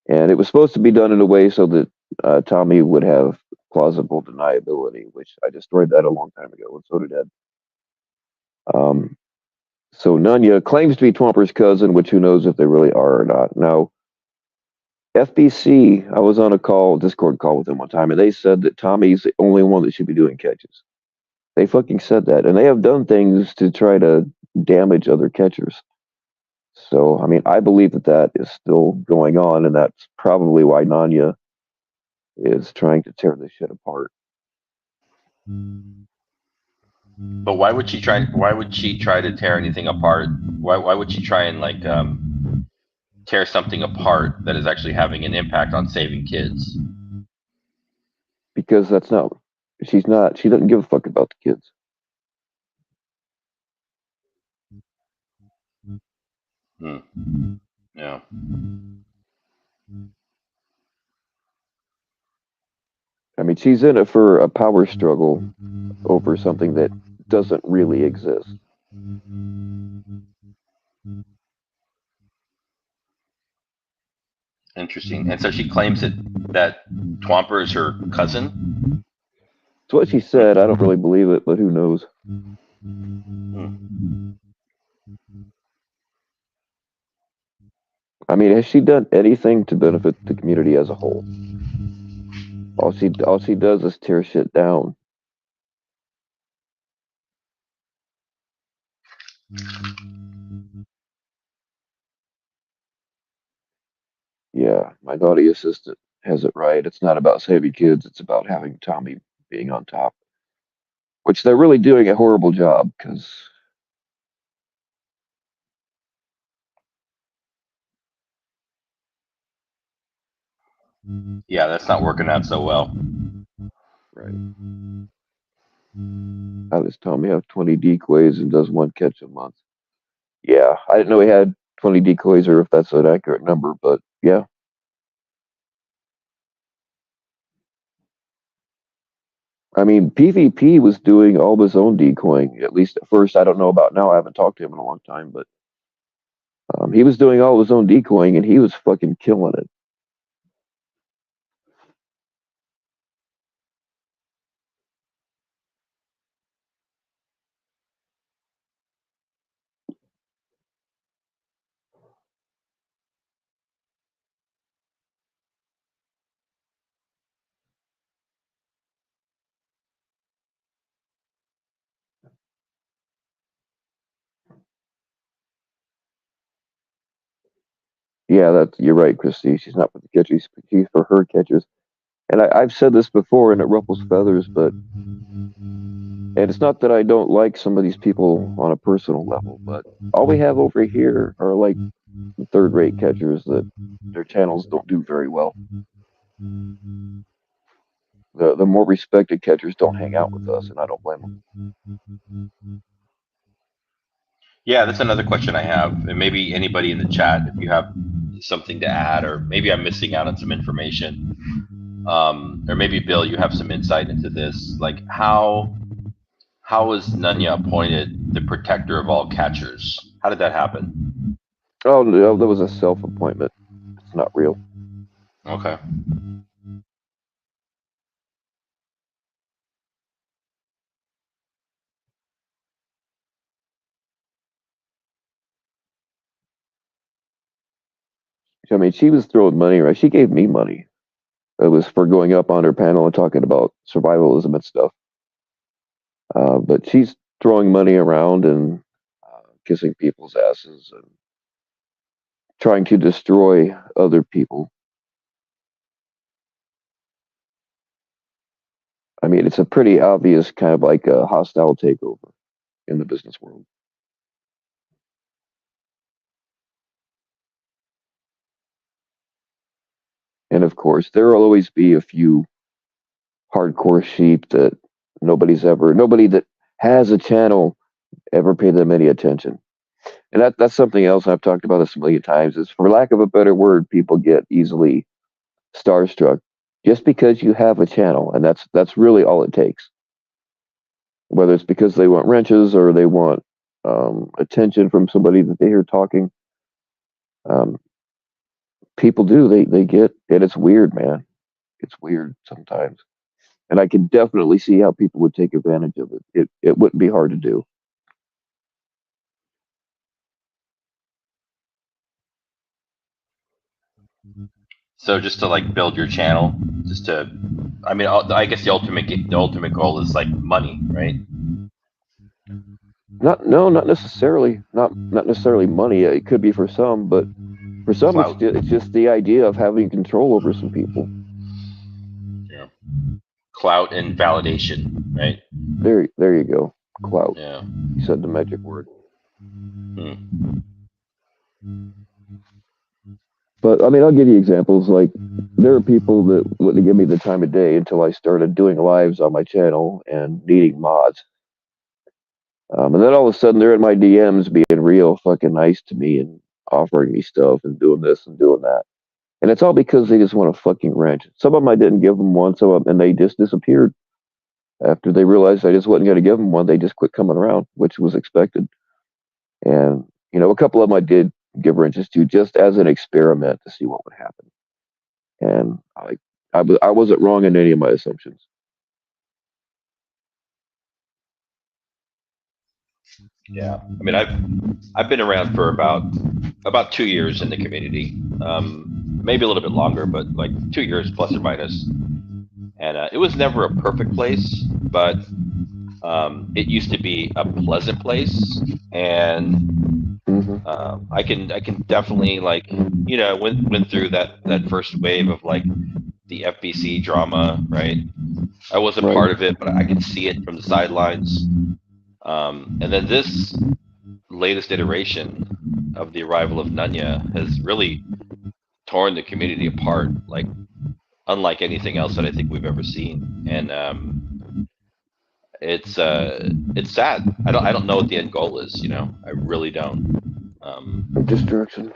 And it was supposed to be done in a way so that Tommy would have plausible deniability, which I destroyed that a long time ago, and so did Ed. So Nanya claims to be Twomper's cousin, which who knows if they really are or not. Now, FBC, I was on a Discord call with them one time, and they said that Tommy's the only one that should be doing catches. They fucking said that, and they have done things to try to damage other catchers. So, I mean, I believe that is still going on, and that's probably why Nanya is trying to tear this shit apart.
But why would she try? Why would she try to tear anything apart? Why would she try and like tear something apart that is actually having an impact on saving kids?
Because she doesn't give a fuck about the kids.
Yeah.
I mean, she's in it for a power struggle over something that doesn't really exist.
Interesting. And so she claims that Twomper is her cousin.
It's what she said. I don't really believe it, but who knows? I mean, has she done anything to benefit the community as a whole? All she does is tear shit down. Yeah, my naughty assistant has it right. It's not about saving kids. It's about having Tommy being on top, which they're really doing a horrible job because.
Yeah, that's not working out so well.
Right. How does Tommy have 20 decoys and does one catch a month? Yeah, I didn't know he had 20 decoys or if that's an accurate number, but yeah. I mean, PvP was doing all his own decoying, at least at first. I don't know about now. I haven't talked to him in a long time, but he was doing all his own decoying and he was fucking killing it. Yeah, you're right, Christy. She's not for the catchers, she's for her catchers. And I've said this before, and it ruffles feathers, and it's not that I don't like some of these people on a personal level, but all we have over here are like third-rate catchers that their channels don't do very well. The more respected catchers don't hang out with us, and I don't blame them.
Yeah, that's another question I have, and maybe anybody in the chat, if you have something to add, or maybe I'm missing out on some information. or maybe Bill, you have some insight into this. Like how was Nunya appointed the protector of all catchers? How did that happen?
Oh no, that was a self-appointment. It's not real.
Okay.
I mean, she was throwing money around. She gave me money. It was for going up on her panel and talking about survivalism and stuff. But she's throwing money around and kissing people's asses and trying to destroy other people. I mean, it's a pretty obvious kind of like a hostile takeover in the business world. And of course, there will always be a few hardcore sheep that nobody that has a channel ever paid them any attention. And that's something else, and I've talked about this a million times, is for lack of a better word, people get easily starstruck just because you have a channel, and that's really all it takes. Whether it's because they want wrenches or they want attention from somebody that they hear talking, um, people do. They get, and it's weird, man. It's weird sometimes, and I can definitely see how people would take advantage of it. It wouldn't be hard to do.
So just to like build your channel, just to, I mean, I guess the ultimate goal is like money, right?
Not necessarily. Not necessarily money. It could be for some, but for some,
Clout.
it's just the idea of having control over some people.
Yeah. Clout and validation, right?
There you go. Clout.
Yeah.
You said the magic word.
Hmm.
But I mean, I'll give you examples. Like, there are people that wouldn't give me the time of day until I started doing lives on my channel and needing mods. And then all of a sudden, they're in my DMs being real fucking nice to me and offering me stuff and doing this and doing that. And it's all because they just want to fucking rent. Some of them I didn't give them one, some of them, and they just disappeared. After they realized I just wasn't going to give them one, they just quit coming around, which was expected. And, a couple of them I did give wrenches to just as an experiment to see what would happen. And I wasn't wrong in any of my assumptions.
Yeah. I mean, I've been around for about 2 years in the community. Maybe a little bit longer, but like 2 years plus or minus. And it was never a perfect place, but it used to be a pleasant place. And I can definitely like went through that first wave of like the FBC drama, right? I wasn't part of it, but I could see it from the sidelines. And then this latest iteration of the arrival of Nunya has really torn the community apart, like unlike anything else that I think we've ever seen. And it's sad. I don't know what the end goal is. I really don't.
Destruction.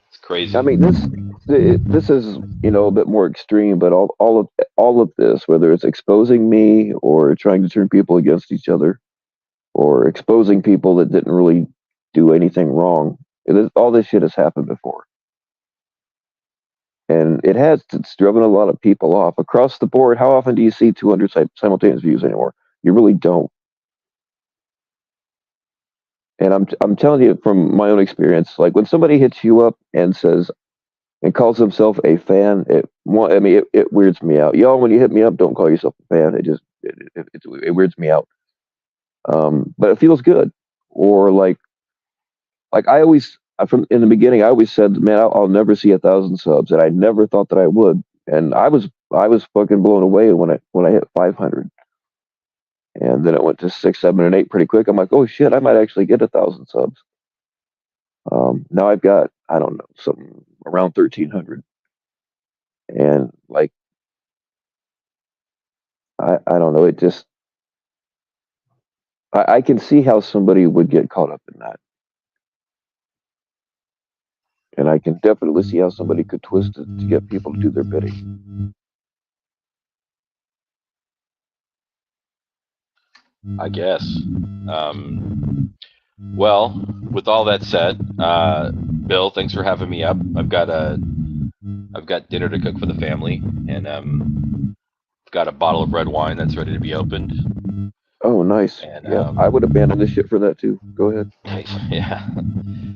It's crazy.
I mean, this is a bit more extreme, but all of this, whether it's exposing me or trying to turn people against each other, or exposing people that didn't really do anything wrong, all this shit has happened before, and it's driven a lot of people off across the board. How often do you see 200 simultaneous views anymore? You really don't. And I'm telling you from my own experience, like when somebody hits you up and says and calls himself a fan, it weirds me out. Y'all, when you hit me up, don't call yourself a fan. It weirds me out. But it feels good. Or like from in the beginning, I always said, man, I'll never see 1,000 subs, and I never thought that I would. And I was fucking blown away when I hit 500. And then it went to 6, 7, and 8 pretty quick. I'm like, oh shit, I might actually get 1,000 subs. Now I've got, I don't know, something around 1,300. And like, I don't know, it just, I can see how somebody would get caught up in that. And I can definitely see how somebody could twist it to get people to do their bidding.
I guess. Well, with all that said, Bill, thanks for having me up. I've got dinner to cook for the family, and I've got a bottle of red wine that's ready to be opened.
Oh, nice.
And
Yeah, I would abandon this shit for that too. Go ahead.
yeah,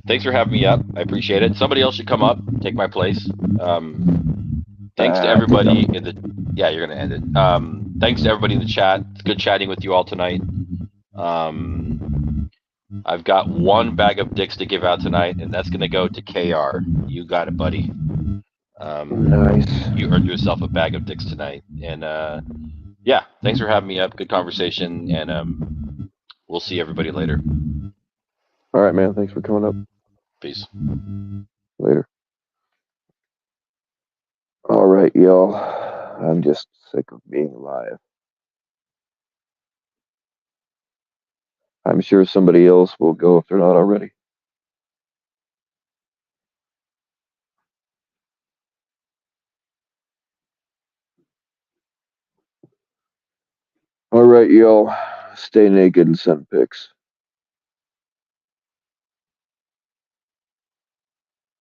thanks for having me up. I appreciate it. Somebody else should come up, take my place. Thanks to
I think
everybody
I'm.
in the. Yeah, you're gonna end it. Thanks to everybody in the chat. It's good chatting with you all tonight. I've got one bag of dicks to give out tonight, and that's gonna go to KR. You got it, buddy.
Nice.
You earned yourself a bag of dicks tonight, and yeah, thanks for having me up. Good conversation, and we'll see everybody later.
All right, man. Thanks for coming up.
Peace.
Later. All right, y'all. I'm just sick of being alive. I'm sure somebody else will go if they're not already. All right, y'all. Stay naked and send pics.